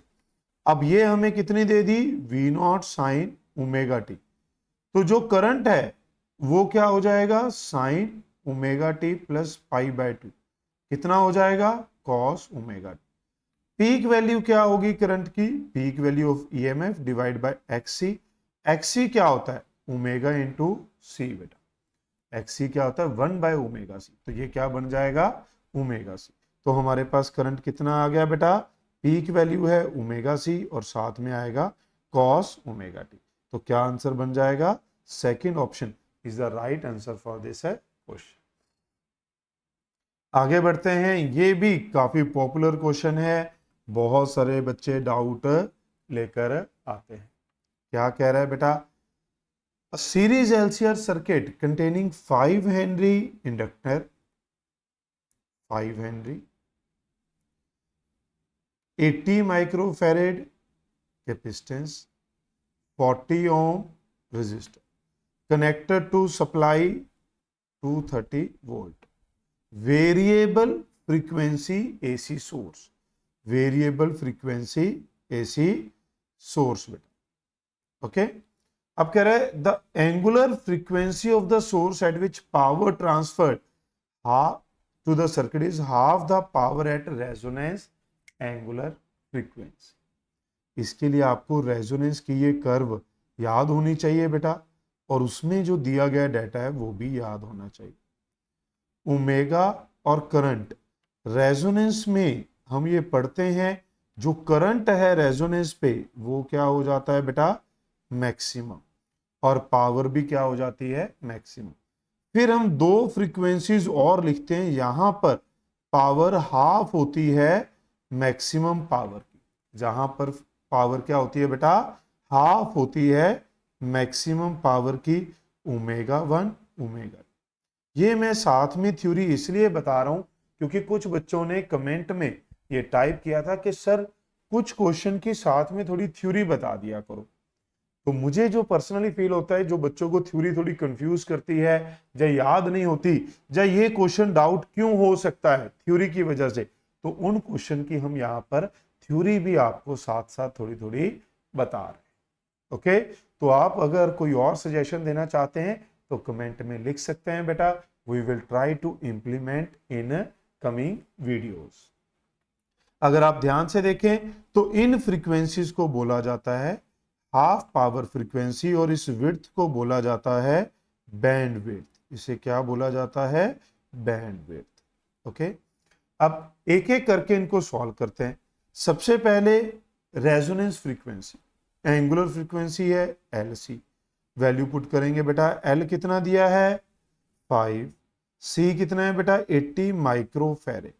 अब ये हमें कितनी दे दी V0 साइन ओमेगा टी, तो जो करंट है वो क्या हो जाएगा साइन ओमेगा टी प्लस पाई/2, कितना हो जाएगा cos omega T. Peak value क्या होगी करंट की, peak value of EMF divide by XC। XC क्या होता है ओमेगा इंटू सी बेटा, XC क्या होता है 1/ω_c, तो ये क्या बन जाएगा ω_c। तो हमारे पास करंट कितना आ गया बेटा, पीक वैल्यू है ω_c और साथ में आएगा cos ω_t। तो क्या आंसर बन जाएगा, second option is the right answer for this question. आगे बढ़ते हैं, ये भी काफी पॉपुलर क्वेश्चन है, बहुत सारे बच्चे डाउट लेकर आते हैं। क्या कह रहा है बेटा, a series LCR circuit containing 5 Henry inductor, 5 Henry, 80 microfarad capacitance, 40 ohm resistor connected to supply 230 volt, variable frequency AC source, variable frequency AC source बेटा। ओके, अब कह रहा है the angular frequency of the source eight which power transferred to the circuit is half the power at resonance angular frequency. इसके लिए आपको resonance की ये कर्व याद होनी चाहिए बेटा, और उसमें जो दिया गया डाटा है वो भी याद होना चाहिए। ओमेगा और करंट, रेजोनेंस में हम ये पढ़ते हैं जो करंट है रेजोनेंस पे वो क्या हो जाता है बेटा, मैक्सिमम, और पावर भी क्या हो जाती है, मैक्सिमम। फिर हम दो फ्रीक्वेंसीज और लिखते हैं, यहां पर पावर हाफ होती है मैक्सिमम पावर की, जहां पर पावर क्या होती है बेटा, हाफ होती है मैक्सिमम पावर की, ओमेगा 1 ओमेगा। ये मैं साथ में थ्योरी इसलिए बता रहा हूं क्योंकि कुछ बच्चों ने कमेंट में ये टाइप किया था कि सर कुछ क्वेश्चन की साथ में थोड़ी थ्योरी बता दिया करो। तो मुझे जो पर्सनली फील होता है, जो बच्चों को थ्योरी थोड़ी कंफ्यूज करती है, या याद नहीं होती, या ये क्वेश्चन डाउट क्यों हो सकता है थ्योरी की वजह से, तो उन क्वेश्चन की हम यहाँ पर थ्योरी भी आपको साथ साथ थोड़ी थोड़ी बता रहे हैं। ओके, तो आप अगर कोई और सजेशन देना चाहते हैं तो कमेंट में लिख सकते हैं बेटा, we will try to implement in coming videos. अगर आप ध्यान से देखें तो इन फ्रीक्वेंसीज को बोला जाता है हाफ पावर फ्रीक्वेंसी, और इस विड्थ को बोला जाता है बैंड विड्थ। इसे क्या बोला जाता है, बैंड विड्थ। ओके, अब एक एक करके इनको सॉल्व करते हैं। सबसे पहले रेजोनेंस फ्रीक्वेंसी, एंगुलर फ्रीक्वेंसी है LC, वैल्यू पुट करेंगे बेटा, L कितना दिया है 5, C कितना है बेटा 80 माइक्रोफैरेड।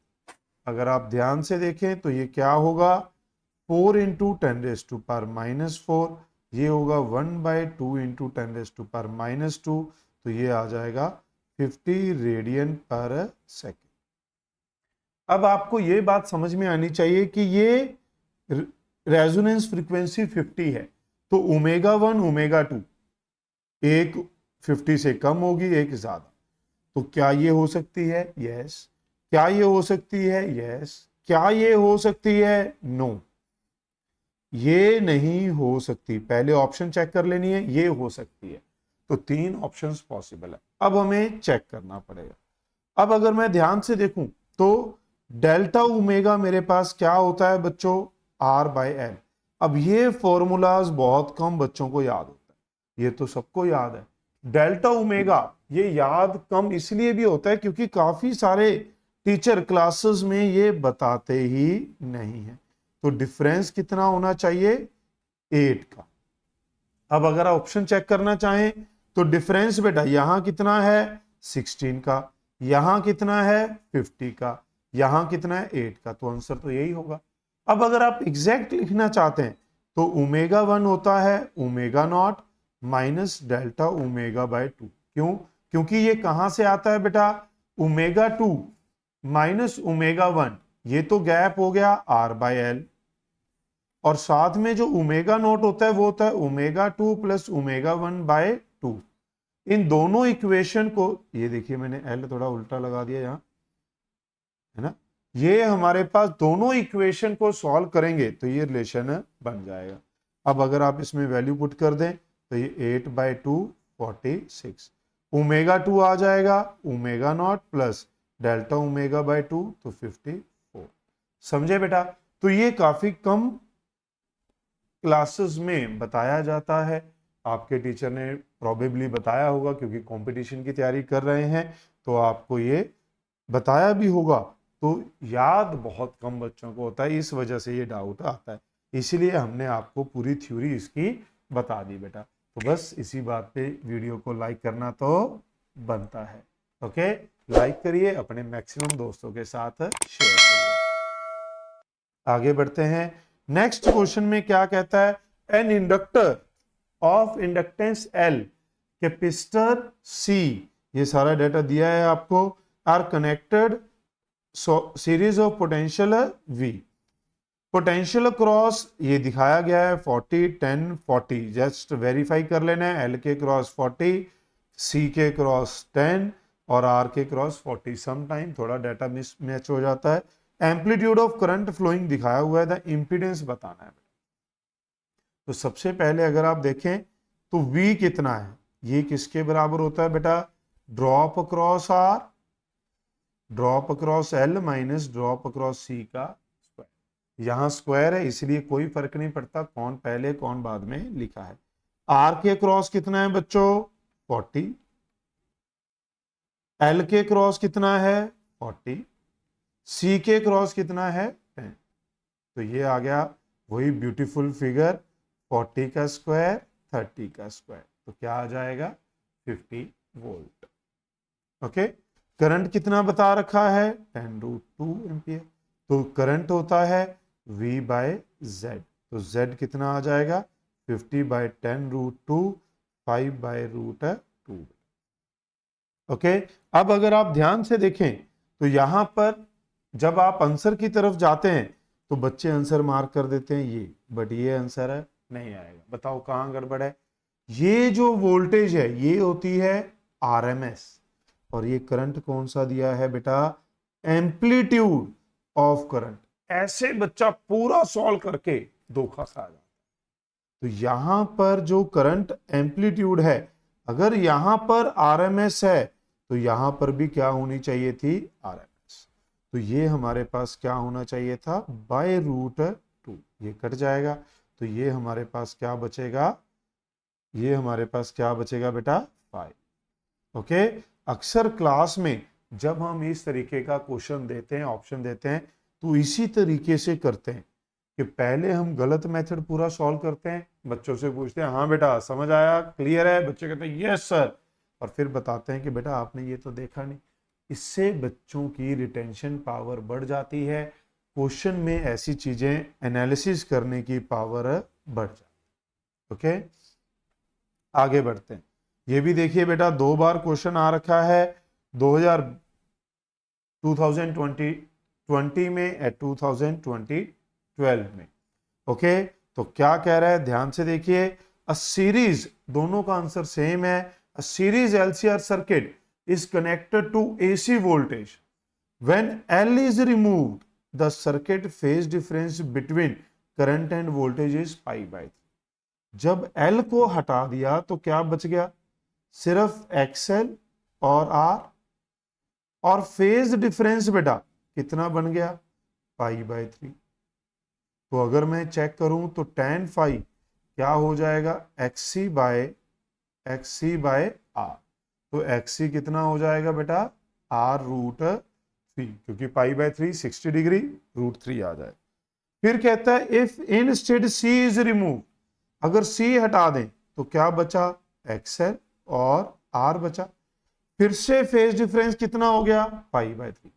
अगर आप ध्यान से देखें तो ये क्या होगा, 4 इंटू 10⁻⁻⁴, ये होगा 1/2 इंटू 10⁻⁻², तो ये आ जाएगा 50 रेडियन पर सेकेंड। अब आपको ये बात समझ में आनी चाहिए कि ये रेजोनेंस फ्रीक्वेंसी 50 है, तो ओमेगा 1 ओमेगा 2 एक 50 से कम होगी, एक ज्यादा। तो क्या ये हो सकती है, यस। क्या ये हो सकती है, यस। क्या ये हो सकती है, नो। ये नहीं हो सकती, पहले ऑप्शन चेक कर लेनी है, ये हो सकती है। तो 3 ऑप्शंस पॉसिबल है। अब हमें चेक करना पड़ेगा। अब अगर मैं ध्यान से देखूं तो डेल्टा ओमेगा मेरे पास क्या होता है बच्चों, R/L। अब ये फॉर्मूलाज बहुत कम बच्चों को याद होता है, ये तो सबको याद है। डेल्टा ओमेगा ये याद कम इसलिए भी होता है क्योंकि काफी सारे टीचर क्लासेस में ये बताते ही नहीं है। तो डिफरेंस कितना होना चाहिए, 8 का। अब अगर ऑप्शन चेक करना चाहें तो डिफरेंस बेटा यहां कितना है 16 का, यहां कितना है 50 का, यहां कितना है 8 का, तो आंसर तो यही होगा। अब अगर आप एग्जैक्ट लिखना चाहते हैं तो ओमेगा 1 होता है omega naught minus delta omega by 2। क्यों, क्योंकि ये कहां से आता है बेटा, ओमेगा 2 माइनस ओमेगा 1, ये तो गैप हो गया R/L, और साथ में जो ओमेगा नॉट होता है वो होता है ओमेगा 2 प्लस ओमेगा 1/2। इन दोनों इक्वेशन को, ये देखिए मैंने L थोड़ा उल्टा लगा दिया यहां, है ना, ये हमारे पास दोनों इक्वेशन को सॉल्व करेंगे तो ये रिलेशन बन जाएगा। अब अगर आप इसमें वैल्यू पुट कर दें तो ये 8/2 46, ओमेगा 2 आ जाएगा omega naught plus delta omega by 2, तो 54। समझे बेटा, तो ये काफी कम क्लासेस में बताया जाता है। आपके टीचर ने प्रोबेबली बताया होगा क्योंकि कंपटीशन की तैयारी कर रहे हैं, तो आपको ये बताया भी होगा। तो याद बहुत कम बच्चों को होता है, इस वजह से ये डाउट आता है, इसीलिए हमने आपको पूरी थ्योरी इसकी बता दी बेटा। तो बस इसी बात पे वीडियो को लाइक करना तो बनता है। ओके, लाइक करिए, अपने मैक्सिमम दोस्तों के साथ शेयर करिए। आगे बढ़ते हैं। नेक्स्ट क्वेश्चन में क्या कहता है, an inductor of inductance L, capacitor C, ये सारा डाटा दिया है आपको, are connected series of potential V। Potential cross ये दिखाया गया है 40 10 40, जस्ट वेरीफाई कर लेना है। L के क्रॉस 40, C के क्रॉस 10 और R के क्रॉस 40। समटाइम थोड़ा डाटा मिस मैच हो जाता है। एम्पलीट्यूड ऑफ करंट फ्लोइंग दिखाया हुआ है, द इंपीडेंस बताना है। तो सबसे पहले अगर आप देखें तो V कितना है, ये किसके बराबर होता है बेटा, drop cross R drop across L minus drop across C का स्क्वायर। यहां स्क्वायर है इसलिए कोई फर्क नहीं पड़ता कौन पहले कौन बाद में लिखा है। आर के क्रॉस कितना है बच्चों 40, एल के क्रॉस कितना है 40, सी के क्रॉस कितना है 10। तो ये आ गया वही ब्यूटीफुल फिगर 40 का स्क्वायर 30 का स्क्वायर, तो क्या आ जाएगा 50 वोल्ट। ओके, करंट कितना बता रखा है 10√2 एम्पियर, तो करंट होता है V बाय Z, तो Z कितना आ जाएगा 50 बाय 10√2 5 बाय √2। ओके, अब अगर आप ध्यान से देखें तो यहां पर जब आप आंसर की तरफ जाते हैं तो बच्चे आंसर मार्क कर देते हैं ये, बट ये आंसर नहीं आएगा। बताओ कहां गड़बड़ है। ये जो वोल्टेज है ये होती है RMS, और ये करंट कौन सा दिया है बेटा एम्पलीट्यूड ऑफ करंट। ऐसे बच्चा पूरा सॉल्व करके धोखा खा जाता है। तो यहां पर जो करंट एम्पलीट्यूड है, अगर यहां पर RMS है तो यहां पर भी क्या होनी चाहिए थी RMS, तो ये हमारे पास क्या होना चाहिए था बाय √2। ये कट जाएगा तो ये हमारे पास क्या बचेगा, ये हमारे पास क्या बचेगा बेटा 5। ओके, अक्सर क्लास में जब हम इस तरीके का क्वेश्चन देते हैं ऑप्शन देते हैं तो इसी तरीके से करते हैं कि पहले हम गलत मेथड पूरा सॉल्व करते हैं, बच्चों से पूछते हैं हाँ बेटा समझ आया क्लियर है, बच्चे कहते हैं यस सर, और फिर बताते हैं कि बेटा आपने ये तो देखा नहीं। इससे बच्चों की रिटेंशन पावर बढ़ जाती है, क्वेश्चन में ऐसी चीजें एनालिसिस करने की पावर बढ़ जाती है। ओके, आगे बढ़ते हैं। ये भी देखिए बेटा 2 बार क्वेश्चन आ रखा है 2020 में 2012 में। ओके, तो क्या कह रहा है ध्यान से देखिए, अ सीरीज, दोनों का आंसर सेम है, a series LCR circuit is connected to AC voltage, when L is removed the circuit phase difference between current and voltage is π/3। जब L को हटा दिया तो क्या बच गया, सिर्फ XL और R, और फेज डिफरेंस बेटा कितना बन गया π/3। तो अगर मैं चेक करूं तो tan phi क्या हो जाएगा XC बाय R, तो XC कितना हो जाएगा बेटा R√3, क्योंकि π/3 60 डिग्री √3 आ जाए। फिर कहता है if instead C is remove, अगर C हटा दें तो क्या बचा XL और R बचा। फिर से फेज डिफरेंस कितना हो गया π/3।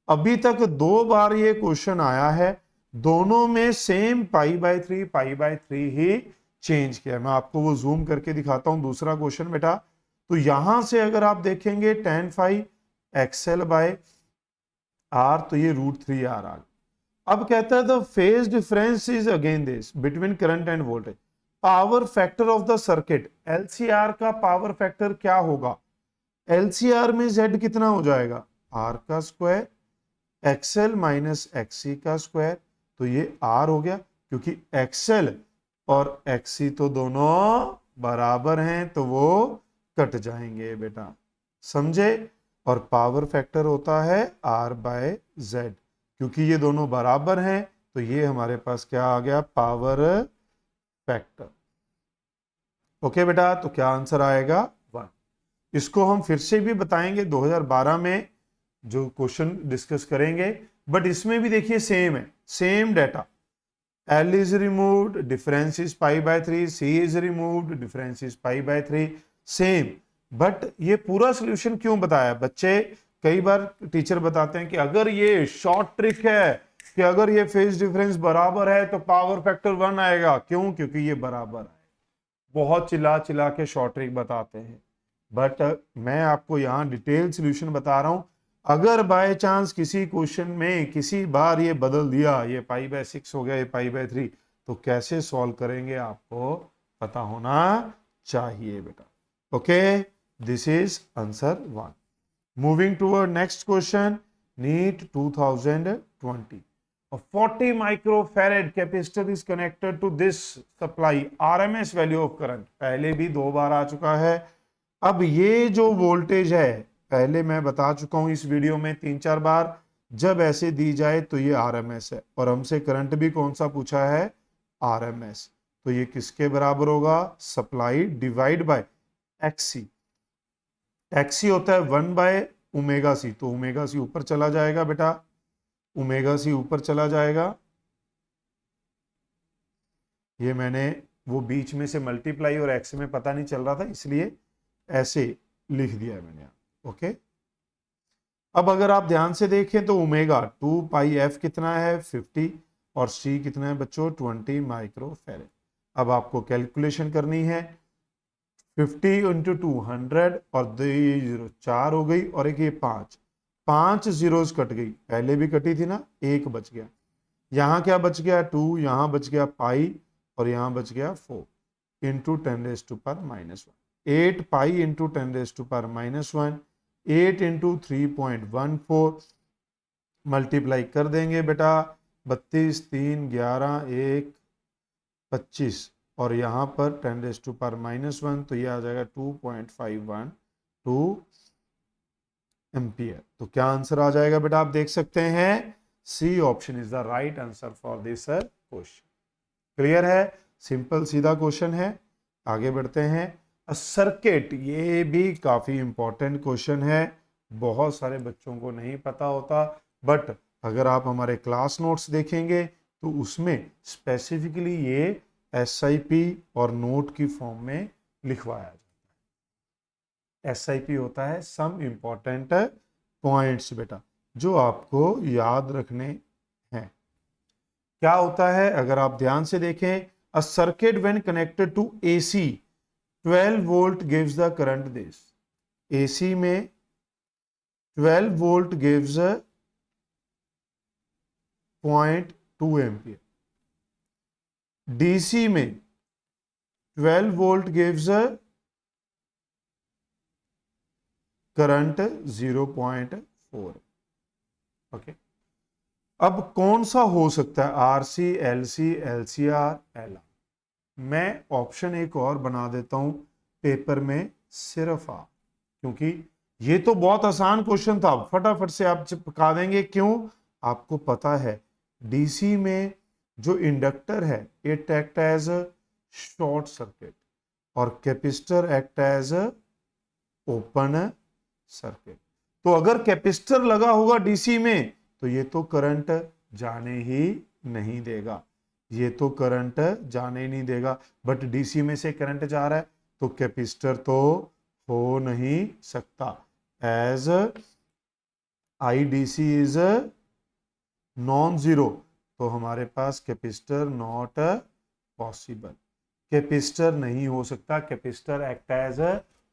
अभी तक 2 बार ये क्वेश्चन आया है, दोनों में सेम π/3 ही चेंज किया। मैं आपको वो जूम करके दिखाता हूं दूसरा क्वेश्चन बेटा। तो यहां से अगर आप देखेंगे tan phi XL by R, तो ये √3R आ गया। अब कहता है the phase difference is again this between current and voltage, power factor of the circuit, LCR का पावर फैक्टर क्या होगा, LCR में Z कितना हो जाएगा R का स्क्वायर XL माइनस XC का स्क्वायर, तो ये R हो गया, क्योंकि XL और XC तो दोनों बराबर हैं तो वो कट जाएंगे बेटा, समझे। और पावर फैक्टर होता है R/Z, क्योंकि ये दोनों बराबर हैं तो ये हमारे पास क्या आ गया पावर फैक्टर। ओके बेटा, तो क्या आंसर आएगा 1। इसको हम फिर से भी बताएंगे 2012 में जो क्वेश्चन डिस्कस करेंगे, बट इसमें भी देखिए सेम है, same data. L is removed, difference is π/3, C is removed, difference is π/3, same. But ये पूरा सोल्यूशन क्यों बताया, बच्चे कई बार टीचर बताते हैं कि अगर ये शॉर्ट ट्रिक है कि अगर ये फेज डिफरेंस बराबर है तो पावर फैक्टर 1 आएगा, क्यों, क्योंकि ये बराबर है। बहुत चिल्ला चिल्ला के शॉर्ट ट्रिक बताते हैं, बट मैं आपको यहाँ डिटेल सोल्यूशन बता रहा हूं। अगर बाय चांस किसी क्वेश्चन में किसी बार ये बदल दिया, ये π/6 हो गया, ये π/3, तो कैसे सॉल्व करेंगे आपको पता होना चाहिए बेटा। Okay, this is answer 1। Moving to next question, NEET 2020। A 40 microfarad capacitor is connected to this supply, RMS value of current, पहले भी 2 बार आ चुका है। अब ये जो वोल्टेज है पहले मैं बता चुका हूं इस वीडियो में 3-4 बार, जब ऐसे दी जाए तो ये आरएमएस है, और हमसे करंट भी कौन सा पूछा है, आरएमएस। तो ये किसके बराबर होगा, supply divide by XC. XC होता है 1/ωc, तो ओमेगा सी ऊपर चला जाएगा बेटा, ओमेगा सी ऊपर चला जाएगा। ये मैंने वो बीच में से मल्टीप्लाई और एक्स में पता नहीं चल रहा था, इसलिए ऐसे लिख दिया है मैंने। ओके, अब अगर आप ध्यान से देखें तो ओमेगा 2πf कितना है, 50, और सी कितना है बच्चों, 20 माइक्रोफैरेड। अब आपको कैलकुलेशन करनी है, 50 इंटू 200, और 2 जीरो 4 हो गई, और एक ये 5 जीरोस कट गई, पहले भी कटी थी ना, एक बच गया। यहाँ क्या बच गया, 2, यहाँ बच गया पाई, और यहाँ बच गया 4 into 10⁻⁻1, 8 pi into 10⁻⁻1, 8 into 3.14, multiply कर देंगे बेटा, 32, 3, 11, 1, 25, और यहाँ पर 10⁻⁻1, तो ये आ जाएगा 2.512 एम्पियर। तो क्या आंसर आ जाएगा बेटा, आप देख सकते हैं, C option is the right answer for this question. Clear है, सिंपल सीधा क्वेश्चन है। आगे बढ़ते हैं, सर्किट, ये भी काफी इंपॉर्टेंट क्वेश्चन है, बहुत सारे बच्चों को नहीं पता होता, बट अगर आप हमारे क्लास नोट्स देखेंगे तो उसमें स्पेसिफिकली ये SIP और नोट की फॉर्म में लिखवाया जाता है। SIP होता है सम इंपॉर्टेंट पॉइंट्स बेटा, जो आपको याद रखने हैं। क्या होता है, अगर आप ध्यान से देखें, a circuit when connected to AC 12 volt gives the current this. AC में 12 वोल्ट गिव्स 0.2 एम्पियर, DC में 12 वोल्ट गिव्स करंट 0.4। ओके, अब कौन सा हो सकता है, RC, LC, LCR, LR? मैं ऑप्शन एक और बना देता हूं पेपर में, सिर्फ आ, क्योंकि ये तो बहुत आसान क्वेश्चन था, फटाफट से आप चिपका देंगे। क्यों, आपको पता है DC में जो इंडक्टर है it act as short circuit, और capacitor act as open circuit. तो अगर कैपेसिटर लगा होगा DC में तो ये तो करंट जाने ही नहीं देगा, ये तो करंट जाने ही नहीं देगा। बट DC में से करंट जा रहा है तो कैपेसिटर तो हो नहीं सकता, as IDC is non zero, तो हमारे पास कैपेसिटर नॉट पॉसिबल, कैपेसिटर नहीं हो सकता। Capacitor act as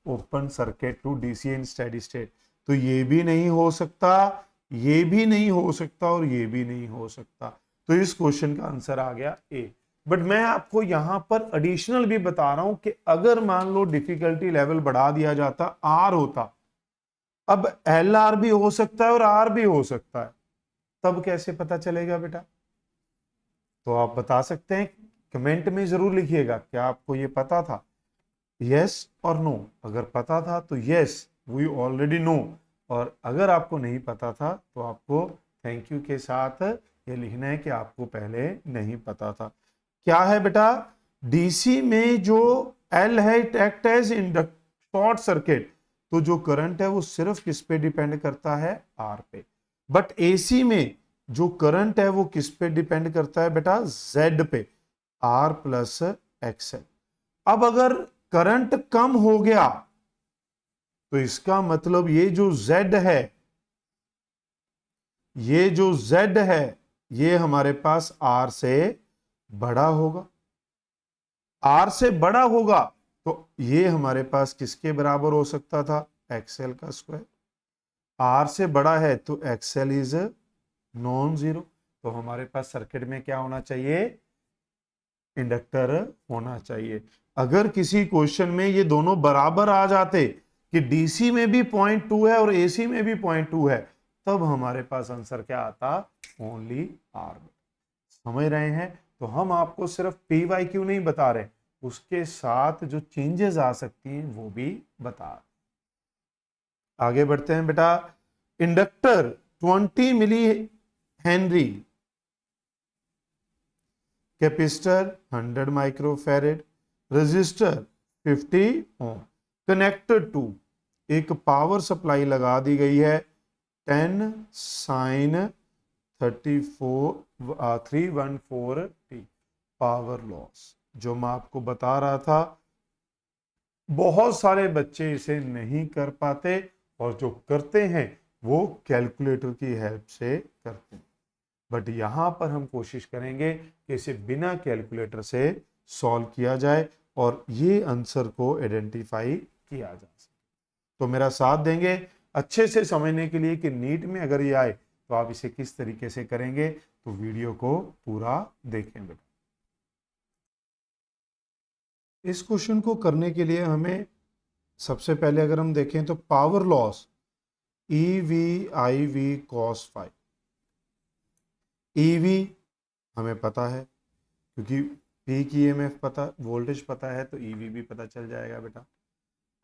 open circuit to DC in steady state, तो ये भी नहीं हो सकता, ये भी नहीं हो सकता, और ये भी नहीं हो सकता। तो इस क्वेश्चन का आंसर आ गया ए। बट मैं आपको यहां पर एडिशनल भी बता रहा हूं कि अगर मान लो डिफिकल्टी लेवल बढ़ा दिया जाता, R होता, अब LR भी हो सकता है और R भी हो सकता है, तब कैसे पता चलेगा बेटा? तो आप बता सकते हैं, कमेंट में जरूर लिखिएगा, क्या आपको ये पता था, यस और नो। अगर पता था तो यस, वी ऑलरेडी नो, और अगर आपको नहीं पता था तो आपको थैंक यू के साथ ये लिखना है कि आपको पहले नहीं पता था। क्या है बेटा, DC में जो L है it act as short circuit, तो जो करंट है वो सिर्फ किस पे डिपेंड करता है, R पे। बट AC में जो करंट है वो किस पे डिपेंड करता है बेटा, Z पे, R प्लस XL। अब अगर करंट कम हो गया तो इसका मतलब ये जो Z है, ये जो Z है, ये हमारे पास R से बड़ा होगा। R से बड़ा होगा तो ये हमारे पास किसके बराबर हो सकता था, XL का स्क्वायर। R से बड़ा है तो XL इज नॉन जीरो, तो हमारे पास सर्किट में क्या होना चाहिए, इंडक्टर होना चाहिए। अगर किसी क्वेश्चन में ये दोनों बराबर आ जाते कि DC में भी 0.2 है और AC में भी 0.2 है, तब हमारे पास आंसर क्या आता, ओनली R। समझ रहे हैं? तो हम आपको सिर्फ PYQ नहीं बता रहे, उसके साथ जो चेंजेस आ सकती हैं वो भी बता। आगे बढ़ते हैं बेटा। Inductor 20 milli henry, capacitor 100 microfarad, resistor 50 ohm, connected to, एक पावर सप्लाई लगा दी गई है 10 साइन 314t। पावर लॉस जो मैं आपको बता रहा था, बहुत सारे बच्चे इसे नहीं कर पाते और जो करते हैं वो कैलकुलेटर की हेल्प से करते हैं। बट यहां पर हम कोशिश करेंगे कि इसे बिना कैलकुलेटर से सॉल्व किया जाए और ये आंसर को आइडेंटिफाई किया जा सके। तो मेरा साथ देंगे अच्छे से समझने के लिए कि नीट में अगर ये आए तो आप इसे किस तरीके से करेंगे, तो वीडियो को पूरा देखें बेटा। इस क्वेश्चन को करने के लिए हमें सबसे पहले अगर हम देखें तो power loss EV/IV cos phi, EV हमें पता है क्योंकि पीक EMF पता, वोल्टेज पता है, तो EV भी पता चल जाएगा बेटा।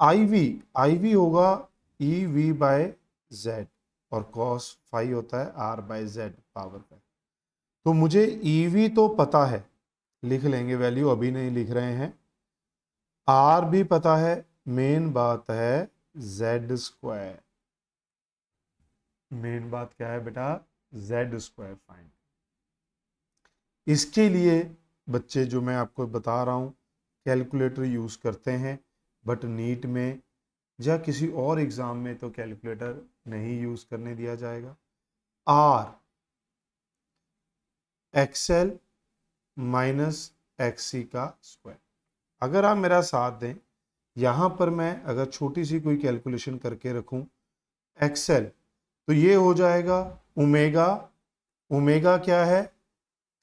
IV होगा EV/Z और cos फाई होता है R/Z पावर का। तो मुझे EV तो पता है, लिख लेंगे वैल्यू, अभी नहीं लिख रहे हैं। R भी पता है, मेन बात है Z²। मेन बात क्या है बेटा? Z² find. इसके लिए बच्चे जो मैं आपको बता रहा हूं कैलकुलेटर यूज करते हैं, बट नीट में या किसी और एग्जाम में तो कैलकुलेटर नहीं यूज करने दिया जाएगा। R XL माइनस XC का स्क्वायर। अगर आप मेरा साथ दें, यहां पर मैं अगर छोटी सी कोई कैलकुलेशन करके रखूं XL, तो ये हो जाएगा ओमेगा। ओमेगा क्या है?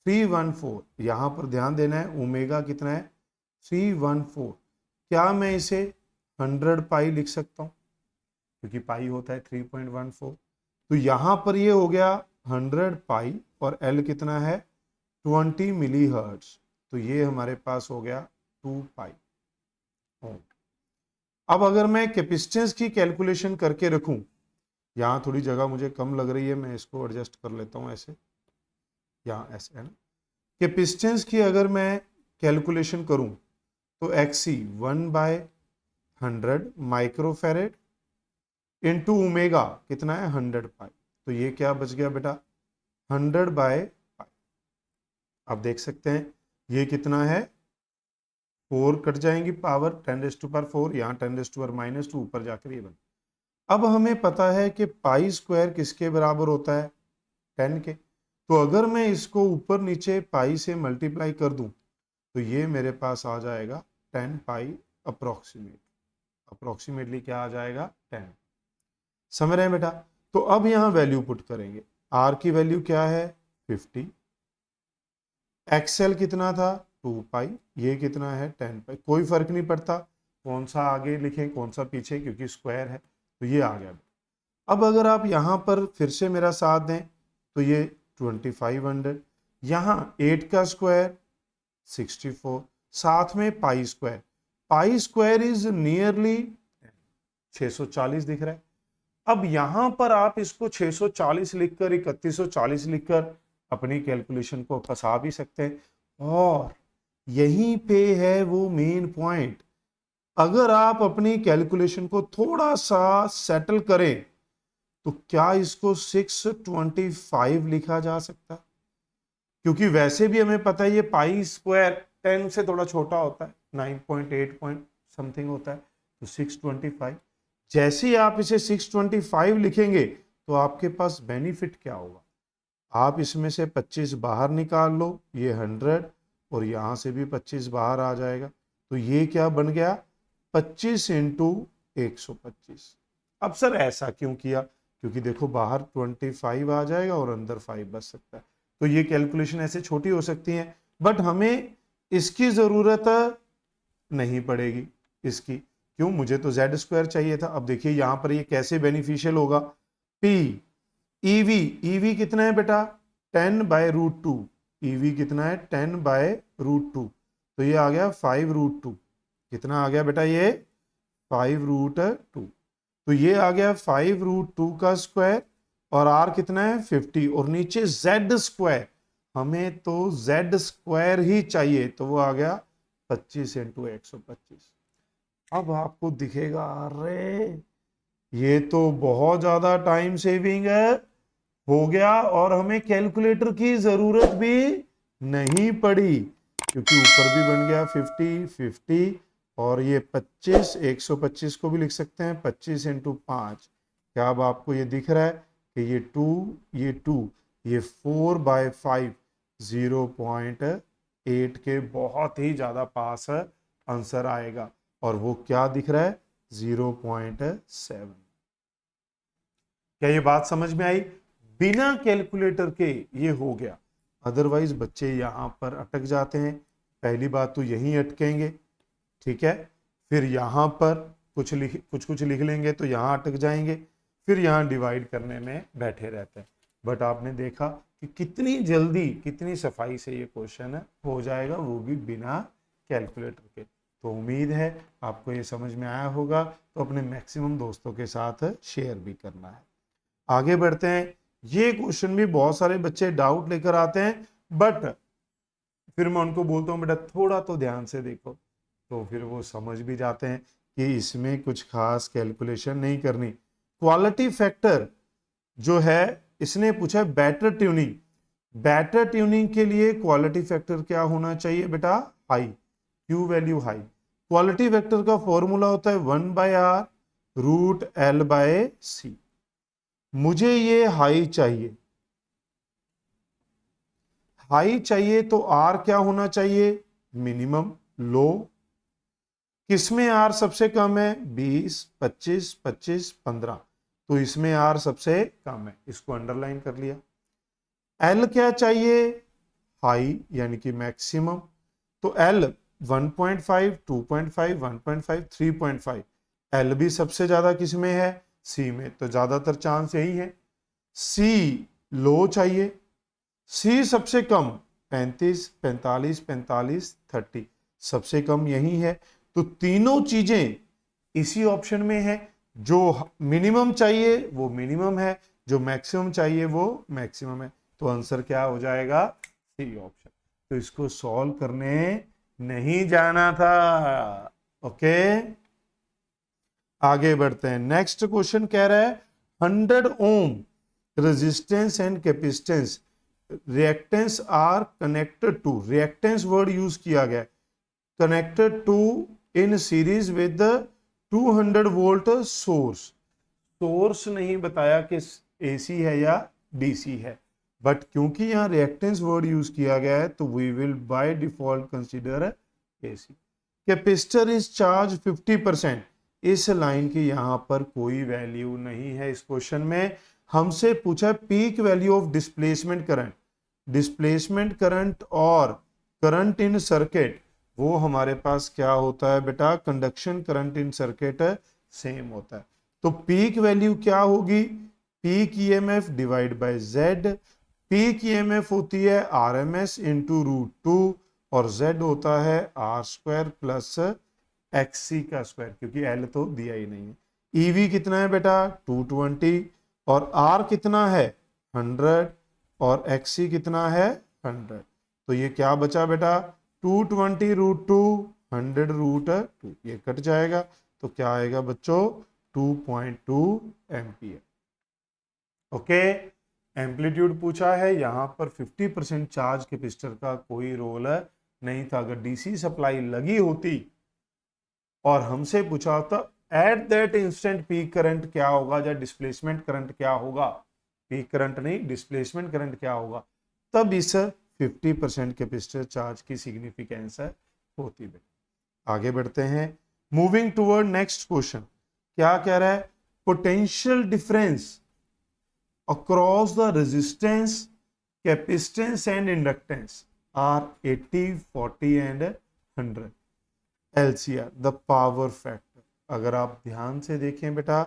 314। यहां पर ध्यान देना है, ओमेगा कितना है? 314। क्या मैं इसे 100 पाई लिख सकता हूं? क्योंकि पाई होता है 3.14। तो यहां पर ये हो गया 100 पाई और L कितना है? 20 मिली हर्ट्ज। तो ये हमारे पास हो गया 2 पाई। अब अगर मैं कैपेसिटेंस की कैलकुलेशन करके रखूं, यहां थोड़ी जगह मुझे कम लग रही है, मैं इसको एडजस्ट कर लेता हूं ऐसे, यहां ऐसे है ना। कैपेसिटेंस की अगर मैं कैलकुलेशन करूं तो XC 1/100 माइक्रोफैरेड इंटू ओमेगा कितना है? 100 पाई। तो ये क्या बच गया बेटा? 100/पाई। आप देख सकते हैं ये कितना है? 4 कट जाएंगी पावर 10⁻⁴, यहाँ 10⁻⁻², ऊपर जाकर ये बन। अब हमें पता है कि पाई स्क्वायर किसके बराबर होता है? 10 के। तो अगर मैं इसको ऊपर नीचे पाई से मल्टीप्लाई कर दूं तो ये मेरे पास आ जाएगा 10 पाई अप्रोक्सीमेटली क्या आ जाएगा? 10। समझ रहे हैं बेटा? तो अब यहां वैल्यू पुट करेंगे। R की वैल्यू क्या है? 50। XL कितना था? 2 पाई। ये कितना है? 10 पाई। कोई फर्क नहीं पड़ता कौन सा आगे लिखें कौन सा पीछे, क्योंकि स्क्वायर है। तो ये आ गया। अब अगर आप यहां पर फिर से मेरा साथ दें तो ये 2500, यहां 8 का स्क्वायर 64, साथ में pi square. Pi square is nearly 640 दिख रहा है। अब यहां पर आप इसको 640 लिखकर 3140 लिखकर अपनी कैलकुलेशन को फंसा भी सकते हैं। और यहीं पे है वो मेन पॉइंट। अगर आप अपनी कैलकुलेशन को थोड़ा सा सेटल करें तो क्या इसको 625 लिखा जा सकता? क्योंकि वैसे भी हमें पता है ये पाई स्क्वायर 10 से थोड़ा छोटा होता है, 9.8 पॉइंट समथिंग होता है। तो 625, जैसे ही आप इसे 625 लिखेंगे तो आपके पास बेनिफिट क्या होगा? आप इसमें से 25 बाहर निकाल लो, ये 100, और यहां से भी 25 बाहर आ जाएगा। तो ये क्या बन गया? 25 इंटू 125। अब सर ऐसा क्यों किया? क्योंकि देखो बाहर 25 आ जाएगा और अंदर 5 बच सकता है। तो ये कैलकुलेशन ऐसे छोटी हो सकती है, बट हमें इसकी जरूरत नहीं पड़ेगी। इसकी क्यों? मुझे तो Z² चाहिए था। अब देखिए यहां पर ये कैसे बेनिफिशियल होगा। P EV कितना है बेटा? 10/√2। EV कितना है? 10/√2। तो ये आ गया 5√2। कितना आ गया बेटा? ये 5√2। तो ये आ गया 5√2 का स्क्वायर और आर कितना है 50 और नीचे जेड स्क्वायर, हमें तो जेड स्क्वायर ही चाहिए तो वो आ गया 25 इंटू 125। अब आपको दिखेगा अरे ये तो बहुत ज्यादा टाइम सेविंग है, हो गया और हमें कैलकुलेटर की जरूरत भी नहीं पड़ी क्योंकि ऊपर भी बन गया 50 और ये 25, 125 को भी लिख सकते हैं 25 इंटू 5। क्या अब आपको ये दिख रहा है कि ये 2 ये 2 ये 4/5 0.8 के बहुत ही ज्यादा पास आंसर आएगा और वो क्या दिख रहा है 0.7। क्या ये बात समझ में आई? बिना कैलकुलेटर के ये हो गया, अदरवाइज बच्चे यहां पर अटक जाते हैं। पहली बात तो यहीं अटकेंगे, ठीक है, फिर यहां पर कुछ लिख लेंगे तो यहां अटक जाएंगे, फिर यहां डिवाइड करने में बैठे रहते हैं। बट आपने देखा कि कितनी जल्दी कितनी सफाई से ये क्वेश्चन हो जाएगा, वो भी बिना कैलकुलेटर के। तो उम्मीद है आपको ये समझ में आया होगा, तो अपने मैक्सिमम दोस्तों के साथ शेयर भी करना है। आगे बढ़ते हैं। ये क्वेश्चन भी बहुत सारे बच्चे डाउट लेकर आते हैं, बट फिर मैं उनको बोलता हूँ बेटा थोड़ा तो ध्यान से देखो, तो फिर वो समझ भी जाते हैं कि इसमें कुछ खास कैलकुलेशन नहीं करनी। क्वालिटी फैक्टर जो है इसने पूछा बैटर ट्यूनिंग, बैटर ट्यूनिंग के लिए क्वालिटी फैक्टर क्या होना चाहिए बेटा? High, Q value high. Quality factor का फॉर्मूला होता है 1/r√L/C। मुझे ये हाई चाहिए, हाई चाहिए तो आर क्या होना चाहिए? मिनिमम। लो, किसमें आर सबसे कम है? 20, 25, 25, 15, तो इसमें आर सबसे कम है, इसको अंडरलाइन कर लिया। एल क्या चाहिए? हाई यानी कि मैक्सिमम, तो एल 1.5, 2.5, 1.5, 3.5। एल भी सबसे ज्यादा किसमें है? सी में, तो ज्यादातर चांस यही है। सी लो चाहिए, सी सबसे कम 35, 45, 45, 30, सबसे कम यही है। तो तीनों चीजें इसी ऑप्शन में है। जो मिनिमम चाहिए वो मिनिमम है, जो मैक्सिमम चाहिए वो मैक्सिमम है, तो आंसर क्या हो जाएगा? C option. तो इसको सॉल्व करने नहीं जाना था। ओके, आगे बढ़ते हैं। नेक्स्ट क्वेश्चन कह रहा है 100 ohm resistance and capacitance reactance are connected to, reactance word use किया गया, connected to in series with the 200 volt source. Source नहीं बताया कि एसी है या डीसी है, बट क्योंकि यहां रिएक्टेंस वर्ड यूज किया गया है तो we will by default consider AC. Capacitor is charge 50%, इस लाइन की यहां पर कोई वैल्यू नहीं है। इस क्वेश्चन में हमसे पूछा peak value of displacement current, displacement current और करंट इन सर्किट, वो हमारे पास क्या होता है बेटा? Conduction current in circuit same होता है। तो पीक वैल्यू क्या होगी? Peak EMF divide by Z. Peak EMF होती है आरएमएस इंटू √2 और जेड होता है r² प्लस एक्सी का स्क्वायर, क्योंकि एल तो दिया ही नहीं है। ईवी कितना है बेटा? 220 और आर कितना है? 100 और एक्सी कितना है? 100। तो ये क्या बचा बेटा? 220√2, 100√2, ये कट जाएगा तो क्या आएगा बच्चों? 2.2 एम्पियर। ओके, एम्पलीट्यूड पूछा है, यहां पर 50% चार्ज कैपेसिटर का कोई रोल नहीं था। अगर डीसी सप्लाई लगी होती और हमसे पूछा होता at that instant peak current क्या होगा या डिस्प्लेसमेंट करंट क्या होगा, पीक करंट नहीं डिस्प्लेसमेंट करंट क्या होगा, तब इस 50% कैपेसिटर चार्ज की सिग्निफिकेंस होती है। आगे बढ़ते हैं, मूविंग टुवर्ड नेक्स्ट क्वेश्चन। क्या कह रहा है? Potential difference across the resistance, capacitance and inductance are 80, 40 and 100। LCR the power factor. अगर आप ध्यान से देखें बेटा,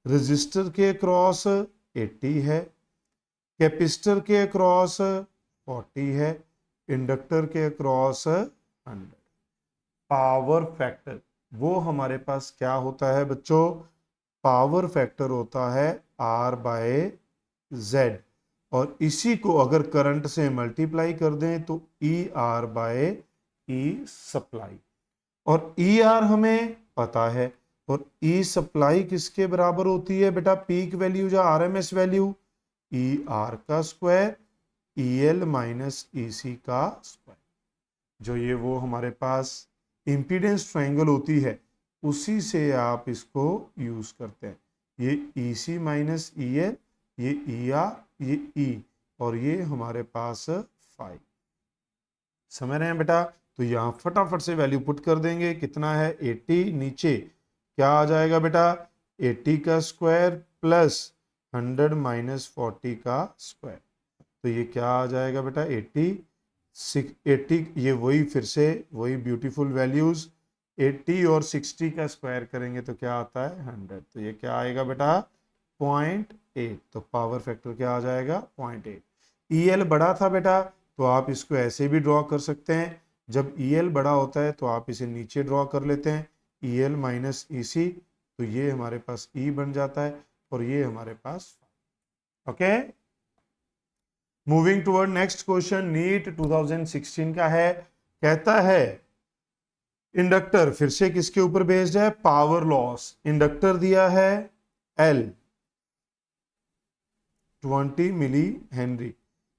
रेजिस्टर के अक्रॉस 80 है, कैपेसिटर के अक्रॉस 40 है, इंडक्टर के अक्रॉस 100। पावर फैक्टर वो हमारे पास क्या होता है बच्चों? पावर फैक्टर होता है R बाय Z, और इसी को अगर करंट से मल्टीप्लाई कर दें तो ER बाय E सप्लाई, और ER हमें पता है, और E सप्लाई किसके बराबर होती है बेटा, पीक वैल्यू या RMS वैल्यू, ER का स्क्वायर EL माइनस EC का स्क्वायर। जो ये वो हमारे पास इम्पीडेंस ट्रायंगल होती है उसी से आप इसको यूज करते हैं। ये EC माइनस EL, ये ER, ये E, और ये हमारे पास 5। समझ रहे हैं बेटा? तो यहाँ फटाफट से वैल्यू पुट कर देंगे। कितना है 80, नीचे क्या आ जाएगा बेटा, 80 का स्क्वायर प्लस 100 माइनस 40 का स्क्वायर, तो ये क्या आ जाएगा बेटा 80, ये वही फिर से वही ब्यूटीफुल वैल्यूज, 80 और 60 का स्क्वायर करेंगे तो क्या आता है 100, तो ये क्या आएगा बेटा 0.8, तो पावर फैक्टर क्या आ जाएगा 0.8। EL बड़ा था बेटा तो आप इसको ऐसे भी ड्रॉ कर सकते हैं, जब EL बड़ा होता है तो आप इसे नीचे ड्रॉ कर लेते हैं, EL माइनस EC, तो ये हमारे पास E बन जाता है और ये हमारे पास, okay. Moving toward next question, NEET 2016 का है। कहता है इंडक्टर फिर से किसके ऊपर बेस्ड है, पावर लॉस। इंडक्टर दिया है L 20 मिली हेनरी,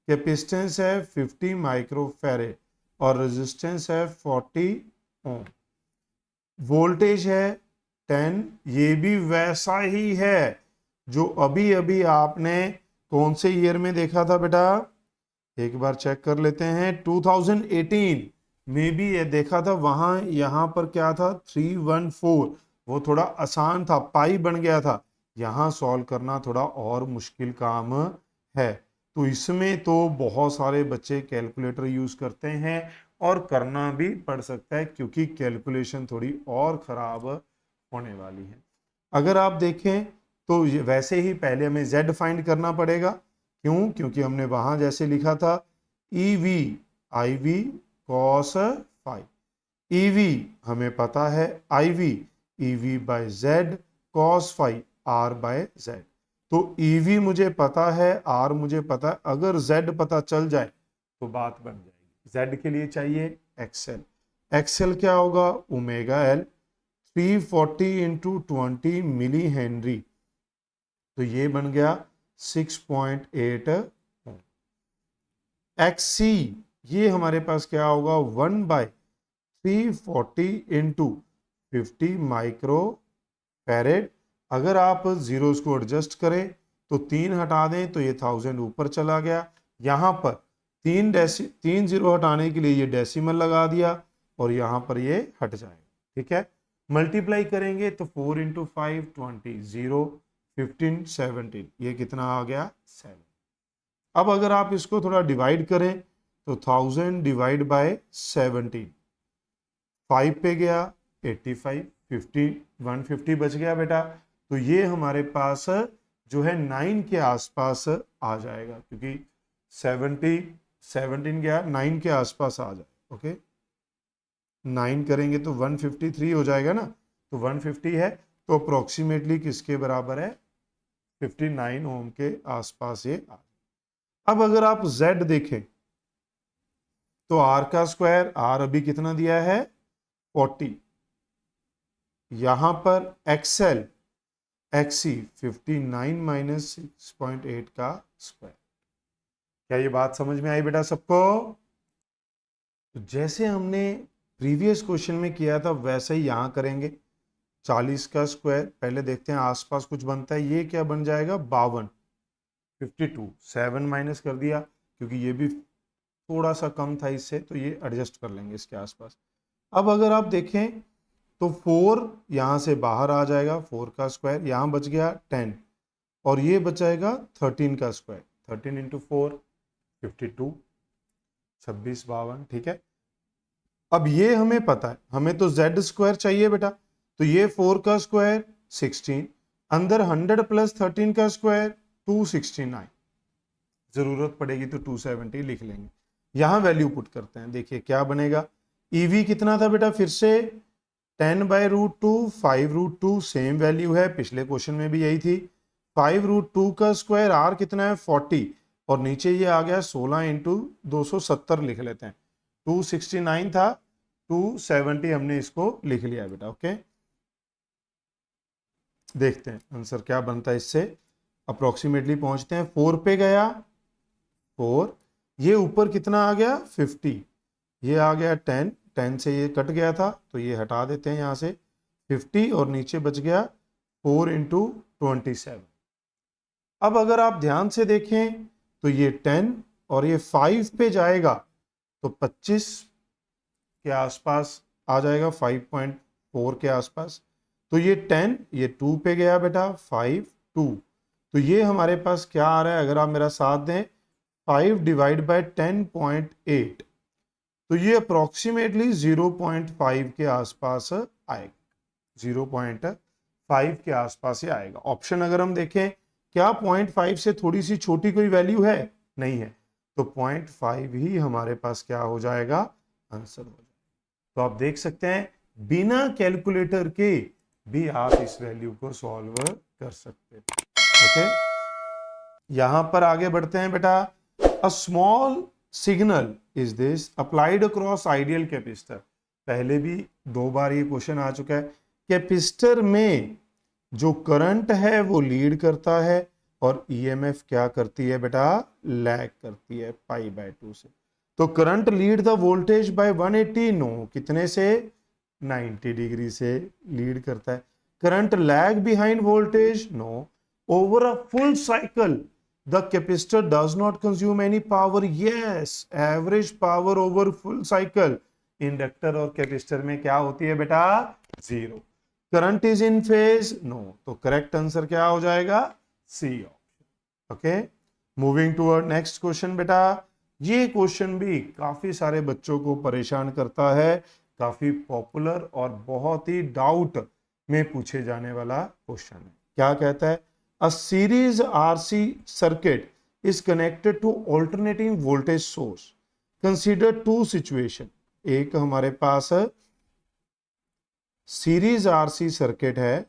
कैपेसिटेंस है 50 माइक्रोफैरेड और रेजिस्टेंस है 40 ओम, वोल्टेज है 10। ये भी वैसा ही है जो अभी अभी आपने कौन से ईयर में देखा था बेटा, एक बार चेक कर लेते हैं। 2018 में भी ये देखा था, वहां यहां पर क्या था 314, वो थोड़ा आसान था, पाई बन गया था। यहां सॉल्व करना थोड़ा और मुश्किल काम है, तो इसमें तो बहुत सारे बच्चे कैलकुलेटर यूज करते हैं और करना भी पड़ सकता है क्योंकि कैलकुलेशन थोड़ी और खराब होने वाली है। अगर आप देखें तो वैसे ही पहले हमें Z फाइंड करना पड़ेगा, क्यों, क्योंकि हमने वहां जैसे लिखा था EV IV cos phi, EV हमें पता है IV EV by Z cos phi R by Z, तो EV मुझे पता है, R मुझे पता है, अगर Z पता चल जाए तो बात बन जाएगी। Z के लिए चाहिए XL, XL क्या होगा omega L, 340 into 20 milli henry, तो ये बन गया 6.8 XC, ये हमारे पास क्या होगा 1 बाय 340 इंटू 50 माइक्रो फैरेड। अगर आप जीरोस को एडजस्ट करें तो 3 हटा दें तो ये 1000 ऊपर चला गया, यहां पर 3 जीरो हटाने के लिए ये डेसिमल लगा दिया और यहां पर ये हट जाएगा, ठीक है। मल्टीप्लाई करेंगे तो 4 इंटू 5 20, 0 15 17, ये कितना आ गया 7। अब अगर आप इसको थोड़ा डिवाइड करें तो 1000 डिवाइड बाय 17, 5 पे गया 85, 50 150 बच गया बेटा, तो ये हमारे पास जो है 9 के आसपास आ जाएगा, क्योंकि 17 गया 9 के आसपास आ जाए, ओके। 9 करेंगे तो 153 हो जाएगा ना, तो 150 है, तो अप्रोक्सीमेटली किसके बराबर है 59 ओम के आसपास ये आ। अब अगर आप Z देखें तो R का स्क्वायर, R अभी कितना दिया है 40, यहां पर XL XC 59 माइनस 6.8 का स्क्वायर। क्या ये बात समझ में आई बेटा सबको? तो जैसे हमने प्रीवियस क्वेश्चन में किया था वैसे ही यहां करेंगे। 40 का स्क्वायर, पहले देखते हैं आसपास कुछ बनता है, ये क्या बन जाएगा 52, 52 7 माइनस कर दिया क्योंकि ये भी थोड़ा सा कम था इससे, तो ये एडजस्ट कर लेंगे इसके आसपास। अब अगर आप देखें तो 4 यहां से बाहर आ जाएगा, 4 का स्क्वायर, यहां बच गया 10 और ये बचाएगा 13 का स्क्वायर, 13 इंटू 4 52, 26 52, ठीक है। अब ये हमें पता है, हमें तो Z स्क्वायर चाहिए बेटा, तो ये 4 का स्क्वायर 16, अंदर 100 प्लस 13 का स्क्वायर 269, जरूरत पड़ेगी तो 270 लिख लेंगे। यहां वैल्यू पुट करते हैं, देखिए क्या बनेगा। EV कितना था बेटा फिर से 10/√2 5√2 सेम वैल्यू है, पिछले क्वेश्चन में भी यही थी। 5√2 का स्क्वायर r कितना है 40, और नीचे ये आ गया 16 इंटू 270 लिख लेते हैं। 269 था, 270 हमने इसको लिख लिया बेटा। ओके, देखते हैं आंसर क्या बनता है इससे। अप्रोक्सीमेटली पहुंचते हैं। 4 पे गया 4, ये ऊपर कितना आ गया 50, ये आ गया 10, 10 से ये कट गया था तो ये हटा देते हैं यहाँ से 50, और नीचे बच गया 4 इंटू 27। अब अगर आप ध्यान से देखें तो ये 10 और ये 5 पे जाएगा तो 25 के आसपास आ जाएगा, 5.4 के आसपास। तो ये 10, ये 2 पे गया बेटा 5 2, तो ये हमारे पास क्या आ रहा है, अगर आप मेरा साथ दें 5 डिवाइड बाय 10.8, तो ये अप्रोक्सीमेटली 0.5 के आसपास आएगा, 0.5 के आसपास ही आएगा। ऑप्शन अगर हम देखें, क्या 0.5 से थोड़ी सी छोटी कोई वैल्यू है? नहीं है, तो 0.5 ही हमारे पास क्या हो जाएगा, आंसर हो जाएगा। तो आप देख सकते हैं बिना कैलकुलेटर के भी आप इस वैल्यू को सॉल्व कर सकते हैं। ओके, यहां पर आगे बढ़ते हैं बेटा। A small signal is this applied across ideal capacitor. पहले भी 2 बार ये क्वेश्चन आ चुका है। कैपेसिटर में जो करंट है वो लीड करता है और ईएमएफ क्या करती है बेटा, लैग करती है π/2 से। तो current lead the voltage by 180, no, कितने से 90 डिग्री से लीड करता है। Current lag behind voltage, no. Over a full cycle the capacitor does not consume any power, yes, average power over full cycle inductor और capacitor में क्या होती है बेटा, 0। Current is in phase, no. तो करेक्ट आंसर क्या हो जाएगा, C option. Okay, moving to next question बेटा। ये क्वेश्चन भी काफी सारे बच्चों को परेशान करता है, काफी पॉपुलर और बहुत ही डाउट में पूछे जाने वाला क्वेश्चन है। क्या कहता है, A series RC circuit is connected to alternating voltage source. Consider two situation. एक हमारे पास सीरीज RC सर्किट है,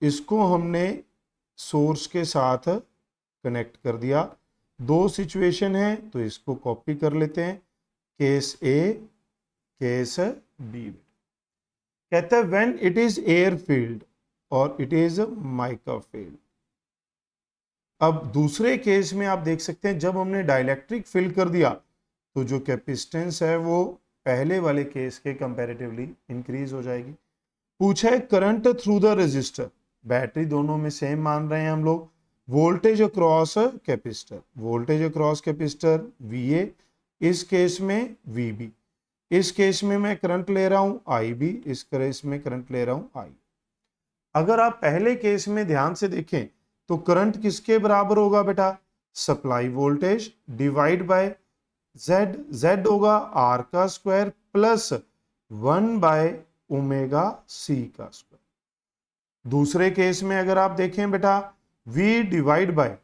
इसको हमने सोर्स के साथ कनेक्ट कर दिया। 2 सिचुएशन है तो इसको कॉपी कर लेते हैं, केस ए केस बी। कहता है when it is air field और इट इज माइका फील्ड। अब दूसरे केस में आप देख सकते हैं जब हमने डाइलेक्ट्रिक फिल कर दिया तो जो कैपेसिटेंस है वो पहले वाले केस के कंपैरेटिवली इंक्रीज हो जाएगी। पूछा है current through the resistor, battery दोनों में सेम मान रहे हैं हम लोग। Voltage across capacitor, voltage across capacitor VA, इस केस में VB, इस केस में मैं करंट ले रहा हूं IB, इस केस में करंट ले रहा हूं I। अगर आप पहले केस में ध्यान से देखें तो करंट किसके बराबर होगा बेटा, supply voltage divide by Z, Z होगा R का स्क्वायर प्लस 1/ω/C का स्क्वायर। दूसरे केस में अगर आप देखें बेटा, V डिवाइड बाय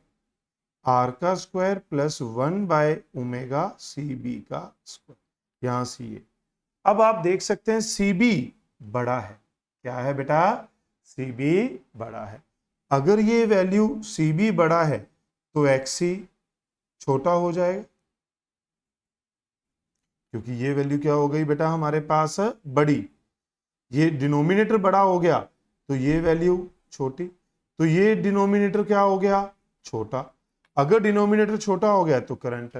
R का स्क्वायर प्लस 1/ω/CB का स्क्वायर, यहां C है। अब आप देख सकते हैं CB बड़ा है, क्या है बेटा, CB बड़ा है। अगर ये वैल्यू CB बड़ा है तो XC छोटा हो जाएगा, क्योंकि ये वैल्यू क्या हो गई बेटा हमारे पास बड़ी। ये डिनोमिनेटर बड़ा हो गया तो ये वैल्यू छोटी, तो ये डिनोमिनेटर क्या हो गया, छोटा। अगर डिनोमिनेटर छोटा हो गया तो करंट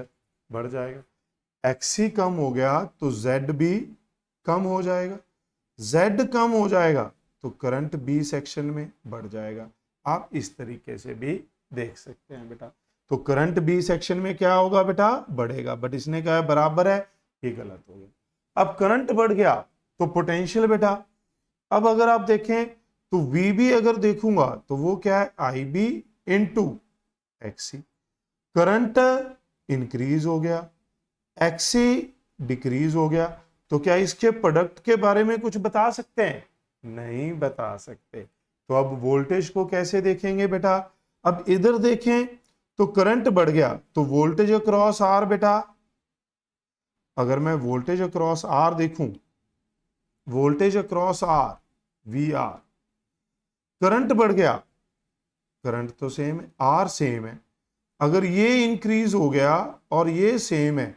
बढ़ जाएगा। XC कम हो गया तो Z भी कम हो जाएगा, Z कम हो जाएगा तो करंट B सेक्शन में बढ़ जाएगा। आप इस तरीके से भी देख सकते हैं बेटा। तो करंट B सेक्शन में क्या होगा बेटा, बढ़ेगा, बट इसने कहा बराबर है, ये गलत हो गया। अब करंट बढ़ गया तो पोटेंशियल बेटा, अब अगर आप देखें तो VB अगर देखूंगा तो वो क्या है, IB into XC। Current increase हो गया, XC डिक्रीज हो गया, तो क्या इसके प्रोडक्ट के बारे में कुछ बता सकते हैं, नहीं बता सकते। तो अब वोल्टेज को कैसे देखेंगे बेटा, अब इधर देखें तो करंट बढ़ गया तो वोल्टेज अक्रॉस R बेटा, अगर मैं वोल्टेज अक्रॉस R देखूं voltage across R V R, current बढ़ गया, करंट तो सेम है, आर सेम है, अगर ये इंक्रीज हो गया और ये सेम है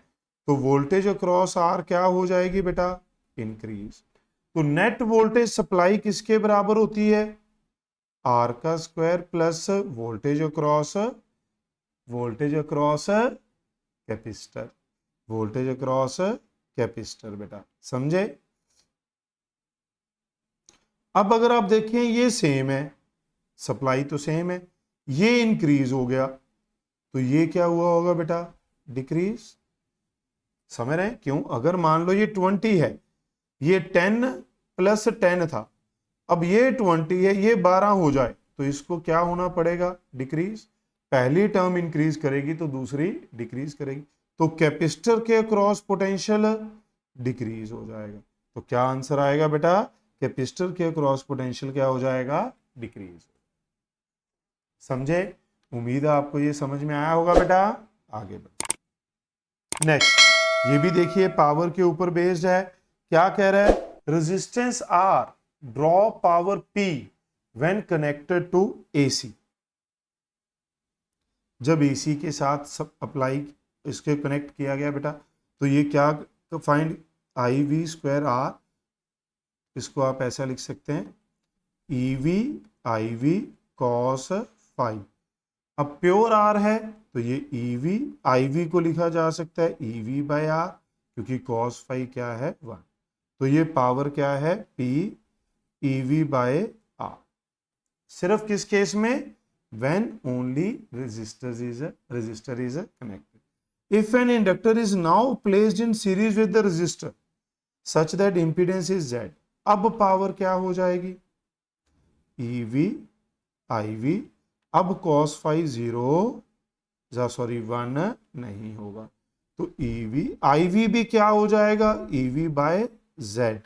तो वोल्टेज अक्रॉस आर क्या हो जाएगी बेटा, इंक्रीज। तो नेट वोल्टेज सप्लाई किसके बराबर होती है, आर का square plus voltage across capacitor, voltage across capacitor बेटा, समझे। अब अगर आप देखें ये सेम है, सप्लाई तो सेम है, ये इंक्रीज हो गया तो ये क्या हुआ होगा बेटा, डिक्रीज। समझ रहे हैं क्यों, अगर मान लो ये 20 है, ये 10 प्लस 10 था, अब ये 20 है, ये 12 हो जाए तो इसको क्या होना पड़ेगा, डिक्रीज। पहली टर्म इंक्रीज करेगी तो दूसरी डिक्रीज करेगी, तो कैपेसिटर के अक्रॉस पोटेंशियल डिक्रीज हो जाएगा। तो क्या आंसर आएगा बेटा, कैपेसिटर के अक्रॉस पोटेंशियल क्या हो जाएगा, डिक्रीज। समझे, उम्मीद है आपको ये समझ में आया होगा बेटा। आगे बढ़ो। नेक्स्ट, ये भी देखिए पावर के ऊपर बेस्ड है। क्या कह रहा है, resistance R draw power P when connected to AC. जब एसी के साथ सब अप्लाई इसके कनेक्ट किया गया बेटा, तो ये क्या find, I V square R, इसको आप ऐसा लिख सकते हैं, E V I V cos phi. अब प्योर आर है तो ये ई वी आई वी को लिखा जा सकता है ई वी बाय आर, क्योंकि कॉस फाइव क्या है 1, तो ये पावर क्या है P E V by R. सिर्फ किस केस में, when only resistor is connected. If an inductor is now placed in series with the resistor such that impedance is Z, अब पावर क्या हो जाएगी, EV IV, अब cos phi 1 नहीं होगा, तो EV IV भी क्या हो जाएगा, EV बाय Z,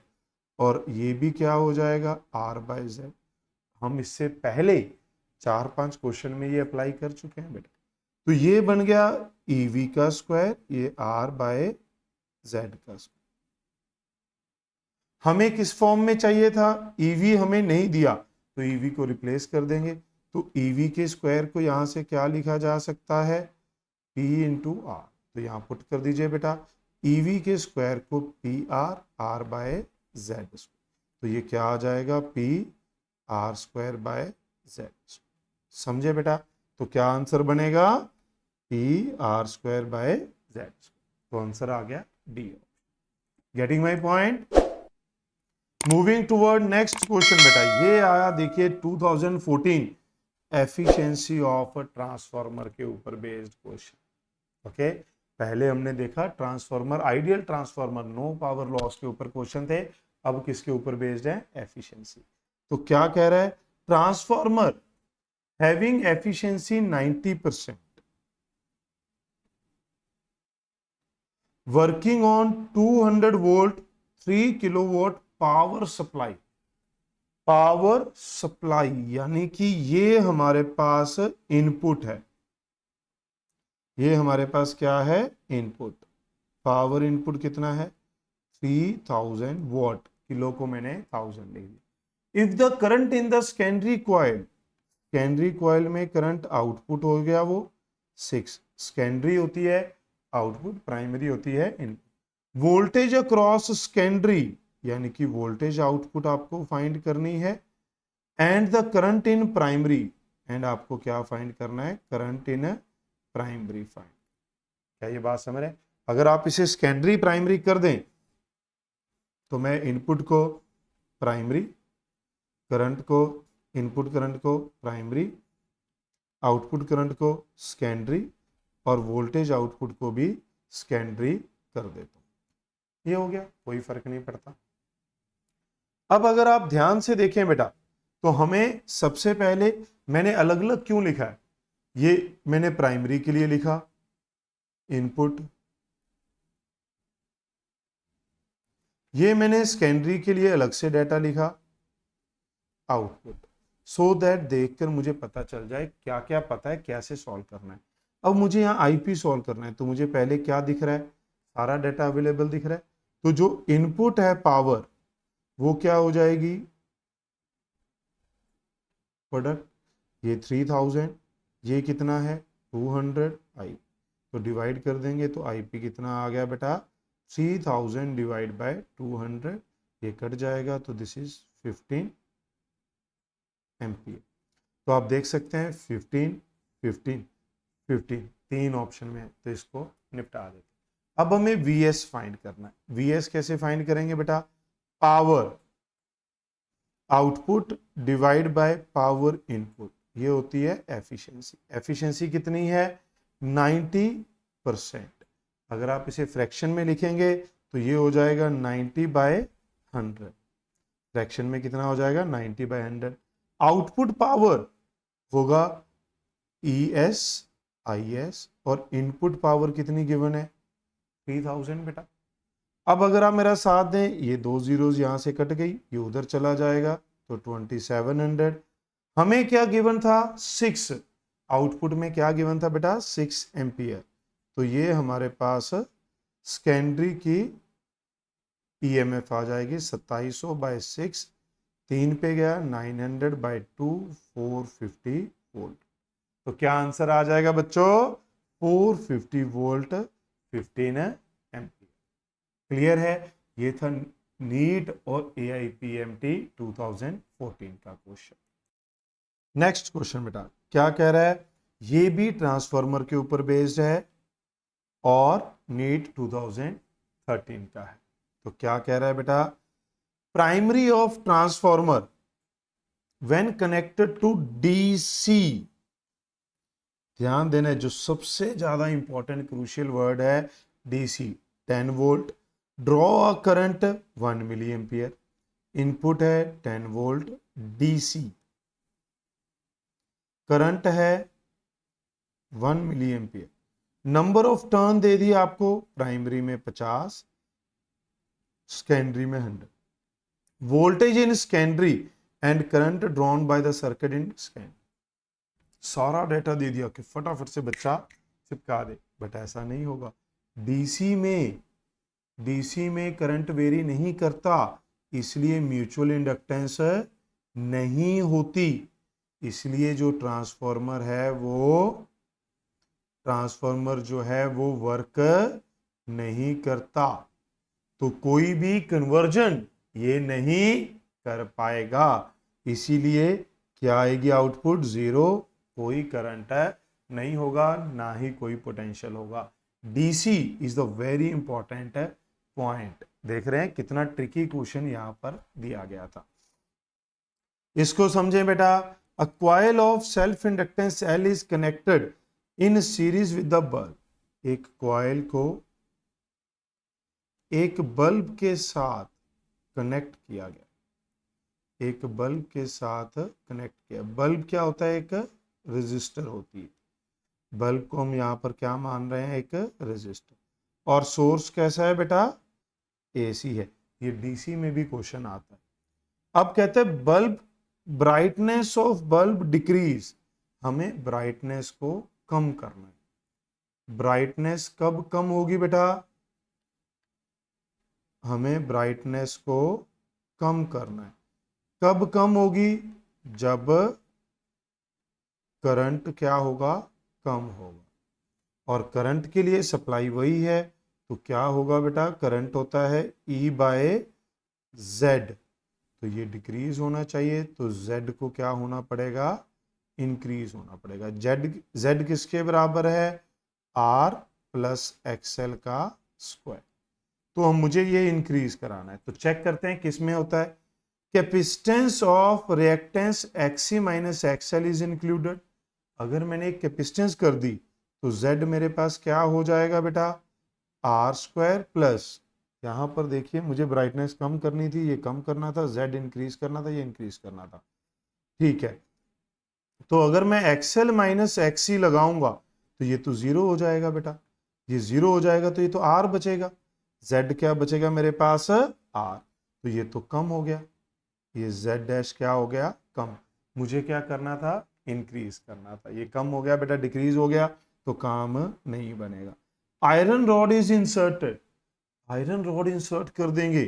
और ये भी क्या हो जाएगा, R बाय Z। हम इससे पहले 4-5 क्वेश्चन में ये अप्लाई कर चुके हैं बेटा। तो ये बन गया EV का स्क्वायर, ये R बाय Z का स्क्वायर। हमें किस फॉर्म में चाहिए था, EV हमें नहीं दिया तो EV को रिप्लेस कर देंगे, तो EV के स्क्वायर को यहां से क्या लिखा जा सकता है, P इंटू R। तो यहां पुट कर दीजिए बेटा, EV के स्क्वायर को R बाय Z, तो ये क्या आ जाएगा, P R square by Z। समझे बेटा, तो क्या आंसर बनेगा, P R square by Z। तो आंसर आ गया D. Getting my point. Moving toward next question बेटा, ये आया देखिए 2014 एफिशिएंसी ऑफ ट्रांसफार्मर के ऊपर बेस्ड क्वेश्चन। ओके, पहले हमने देखा transformer, ideal transformer, no power loss के ऊपर क्वेश्चन थे, अब किसके ऊपर बेस्ड है, एफिशिएंसी। तो क्या कह रहा है, transformer having efficiency 90%, working on 200 volt 3 kilowatt power supply. Power supply यानी कि ये हमारे पास इनपुट है, ये हमारे पास क्या है, इनपुट। पावर इनपुट कितना है, 3000 वॉट, किलो को मैंने 1000 ले लिया। If the current in the secondary coil, secondary coil में करंट आउटपुट हो गया वो 6, सेकेंडरी होती है आउटपुट, प्राइमरी होती है इनपुट। वोल्टेज अक्रॉस सेकेंडरी यानी कि वोल्टेज आउटपुट आपको फाइंड करनी है, and the current in primary, and आपको क्या फाइंड करना है, करंट इन प्राइमरी फाइंड। क्या ये बात समझ रहे हैं, अगर आप इसे सेकेंडरी प्राइमरी कर दें तो मैं इनपुट को प्राइमरी, करंट को, इनपुट करंट को प्राइमरी, आउटपुट करंट को सेकेंडरी, और वोल्टेज आउटपुट को भी सेकेंडरी कर देता हूं। ये हो गया, कोई फर्क नहीं पड़ता। अब अगर आप ध्यान से देखें बेटा, तो हमें सबसे पहले मैंने अलग अलग क्यों लिखा है, ये मैंने प्राइमरी के लिए लिखा इनपुट, ये मैंने सेकेंडरी के लिए अलग से डाटा लिखा आउटपुट, सो दैट देखकर मुझे पता चल जाए क्या क्या पता है, कैसे सॉल्व करना है। अब मुझे यहाँ आईपी सॉल्व करना है, तो मुझे पहले क्या दिख रहा है, सारा डाटा अवेलेबल दिख रहा है। तो जो इनपुट है पावर, वो क्या हो जाएगी प्रोडक्ट, ये 3000, ये कितना है 200 आई, तो डिवाइड कर देंगे तो आईपी कितना आ गया बेटा 3000 डिवाइड बाय 200, ये कट जाएगा तो दिस इज 15 एम्पियर। तो आप देख सकते हैं 15 15 15 तीन ऑप्शन में है, तो इसको निपटा देते। अब हमें वीएस फाइंड करना है। वीएस कैसे फाइंड करेंगे बेटा, power output divide by power input, ये होती है एफिशिएंसी। एफिशिएंसी कितनी है 90%। अगर आप इसे फ्रैक्शन में लिखेंगे तो ये हो जाएगा 90/100। फ्रैक्शन में कितना हो जाएगा 90/100। आउटपुट पावर होगा ES IS और इनपुट पावर कितनी गिवन है 3000 बेटा। अब अगर आप मेरा साथ दें, ये 2 जीरोज यहां से कट गई, ये उधर चला जाएगा तो 2700। हमें क्या गिवन था 6, आउटपुट में क्या गिवन था बेटा 6 एम्पियर, तो ये हमारे पास सेकेंडरी की EMF आ जाएगी 2700/6, 3 पे गया 900/2 450 वोल्ट। तो क्या आंसर आ जाएगा बच्चों 450 वोल्ट 15 एम्पियर। क्लियर है, ये था नीट और AIPMT 2014 का क्वेश्चन। नेक्स्ट क्वेश्चन बेटा क्या कह रहा है, ये भी ट्रांसफार्मर के ऊपर बेस्ड है और नीट 2013 का है। तो क्या कह रहा है बेटा, primary of transformer when connected to DC, ध्यान देना जो सबसे ज्यादा इंपॉर्टेंट क्रूशियल वर्ड है DC, 10 volt, draw a current 1 milli ampere, input है 10 वोल्ट, DC करंट है 1 milli ampere, number of turn दे दिया आपको, प्राइमरी में 50, सेकेंडरी में 100, voltage in secondary and current drawn by the circuit in secondary. सारा data दे दिया कि फटाफट से बच्चा चिपका दे, बट ऐसा नहीं होगा। डीसी में करंट वेरी नहीं करता, इसलिए म्यूचुअल इंडक्टेंस नहीं होती, इसलिए जो ट्रांसफार्मर जो है वो वर्क नहीं करता, तो कोई भी कन्वर्जन ये नहीं कर पाएगा, इसीलिए क्या आएगी आउटपुट 0, कोई करंट नहीं होगा, ना ही कोई पोटेंशियल होगा। DC is the very important point. देख रहे हैं कितना ट्रिकी क्वेश्चन यहां पर दिया गया था, इसको समझें बेटा। अ coil of self inductance L is connected in series with the bulb, एक कॉइल को एक बल्ब के साथ कनेक्ट किया गया, एक बल्ब के साथ कनेक्ट किया। बल्ब क्या होता है, एक रेजिस्टर होती है, बल्ब को हम यहां पर क्या मान रहे हैं, एक रेजिस्टर, और सोर्स कैसा है बेटा AC है। ये DC में भी क्वेश्चन आता है। अब कहते हैं bulb brightness of bulb decrease, हमें ब्राइटनेस को कम करना है। ब्राइटनेस कब कम होगी बेटा, हमें ब्राइटनेस को कम करना है। कब कम होगी, जब करंट क्या होगा कम होगा, और करंट के लिए सप्लाई वही है, तो क्या होगा बेटा, करंट होता है E/Z, तो ये डिक्रीज होना चाहिए, तो Z को क्या होना पड़ेगा, इंक्रीज होना पड़ेगा। Z किसके बराबर है, R + XL का स्क्वायर, तो हम मुझे ये इंक्रीज कराना है। तो चेक करते हैं किस में होता है, capacitance of reactance XC - XL is included. अगर मैंने एक कैपेसिटेंस कर दी तो Z मेरे पास क्या हो जाएगा बेटा, R² प्लस, यहां पर देखिए मुझे ब्राइटनेस कम करनी थी, ये कम करना था, Z इंक्रीज करना था, ये इंक्रीज करना था, ठीक है। तो अगर मैं XL - XC लगाऊंगा तो ये तो 0 हो जाएगा बेटा, ये 0 हो जाएगा, तो ये तो R बचेगा, Z क्या बचेगा मेरे पास R, तो ये तो कम हो गया, ये Z' क्या हो गया कम, मुझे क्या करना था इंक्रीज करना था, ये कम हो गया बेटा, डिक्रीज हो गया, तो काम नहीं बनेगा। Iron rod is inserted, iron rod insert कर देंगे,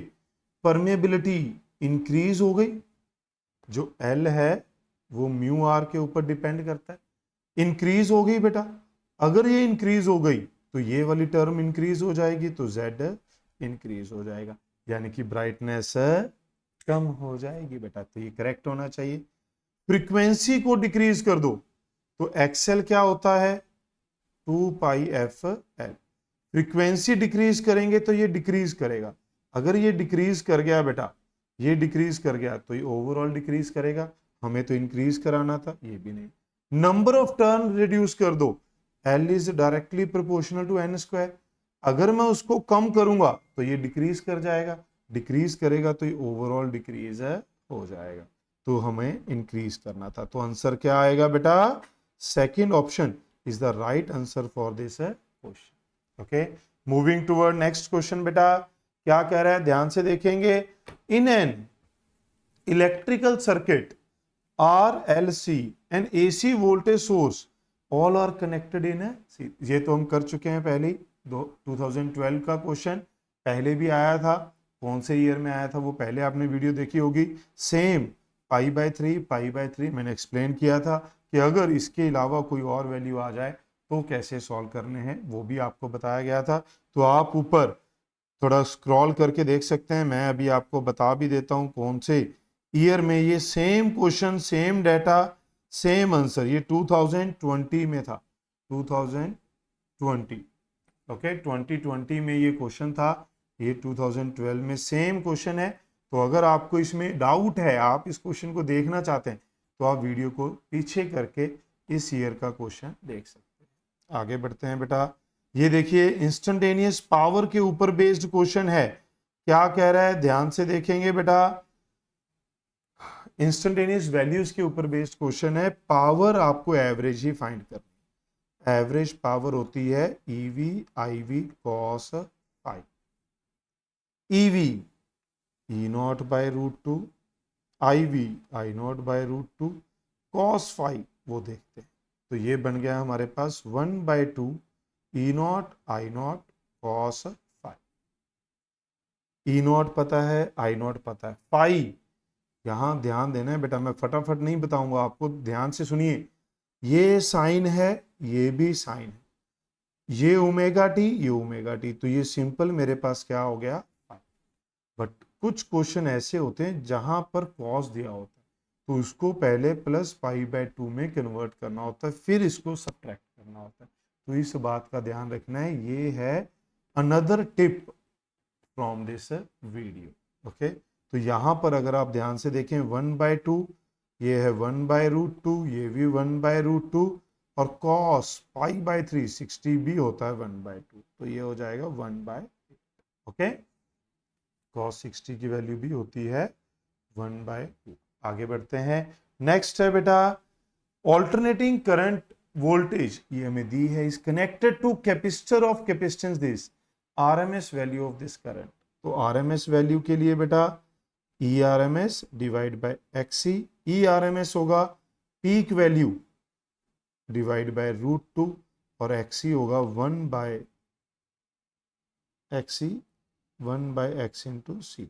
परमेबिलिटी इंक्रीज हो गई, जो एल है वो म्यू आर के ऊपर डिपेंड करता है, इंक्रीज हो गई बेटा। अगर ये इंक्रीज हो गई तो ये वाली टर्म इंक्रीज हो जाएगी, तो जेड इंक्रीज हो जाएगा, यानी कि ब्राइटनेस कम हो जाएगी बेटा, तो ये करेक्ट होना चाहिए। फ्रीक्वेंसी को डिक्रीज कर दो तो एक्सएल क्या होता है 2 pi F L. Frequency decrease करेंगे तो ये डिक्रीज करेगा, अगर ये डिक्रीज कर गया बेटा, ये डिक्रीज कर गया तो ये ओवरऑल डिक्रीज करेगा, हमें तो इंक्रीज कराना था, ये भी नहीं। नंबर ऑफ टर्न रिड्यूस कर दो, L is directly proportional to N square, अगर मैं उसको कम करूंगा तो ये डिक्रीज कर जाएगा, डिक्रीज करेगा तो ये ओवरऑल डिक्रीज हो जाएगा, तो हमें इंक्रीज करना था। तो आंसर क्या आएगा बेटा, second option is the right answer for this question. Okay, moving toward next question बेटा, क्या कह रहा है ध्यान से देखेंगे। In an electrical circuit RLC and AC voltage source all are connected in ये तो हम कर चुके हैं पहले, 2012 का क्वेश्चन पहले भी आया था, कौन से ईयर में आया था वो पहले आपने वीडियो देखी होगी। सेम पाई बाय थ्री मैंने एक्सप्लेन किया था कि अगर इसके अलावा कोई और वैल्यू आ जाए तो कैसे सॉल्व करने हैं, वो भी आपको बताया गया था। तो आप ऊपर थोड़ा स्क्रॉल करके देख सकते हैं, मैं अभी आपको बता भी देता हूं कौन से ईयर में ये same question, same data, same answer, ये 2020 में था, 2020। ओके, 2020 में ये क्वेश्चन था, ये 2012 में सेम क्वेश्चन है। तो अगर आपको इसमें डाउट है, आप इस क्वेश्चन को देखना चाहते हैं, तो आप वीडियो को पीछे करके इस ईयर का क्वेश्चन देख सकते हैं। आगे बढ़ते हैं बेटा, ये देखिए इंस्टेंटेनियस पावर के ऊपर बेस्ड क्वेश्चन है, क्या कह रहा है ध्यान से देखेंगे बेटा। इंस्टेंटेनियस वैल्यूज के ऊपर बेस्ड क्वेश्चन है, पावर आपको एवरेज ही फाइंड करनी, एवरेज पावर होती है EV IV cos phi, EV E0 by root two, IV I0 by root two, cos phi वो देखते हैं। तो ये बन गया हमारे पास 1/2 E0 I0 cos phi. E0 पता है, I0 पता है, फाई यहां ध्यान देना है बेटा, मैं फटाफट नहीं बताऊंगा आपको, ध्यान से सुनिए। ये साइन है, ये भी साइन है, ये ओमेगा टी, ये ओमेगा टी, तो ये सिंपल मेरे पास क्या हो गया। बट कुछ क्वेश्चन ऐसे होते हैं जहां पर कॉस दिया होता है, तो उसको पहले +π/2 में कन्वर्ट करना होता है, फिर इसको सब्ट्रैक्ट करना होता है, तो इस बात का ध्यान रखना है। ये है another tip from this video. Okay, तो यहां पर अगर आप ध्यान से देखें 1/2, ये है 1/√2, ये भी 1/√2, और cos π/3 60 भी होता है 1/2, तो ये हो जाएगा 1/8। ओके, cos 60 की वैल्यू भी होती है 1/2। आगे बढ़ते हैं, नेक्स्ट है बेटा ऑल्टरनेटिंग करंट वोल्टेज, ये हमें दी है, is connected to capacitor of capacitance this RMS value of this current. तो RMS वैल्यू के लिए बेटा ERMS divide by XC, ERMS होगा पीक वैल्यू डिवाइड बाय √2 और XC होगा 1/XC 1/X इंटू सी,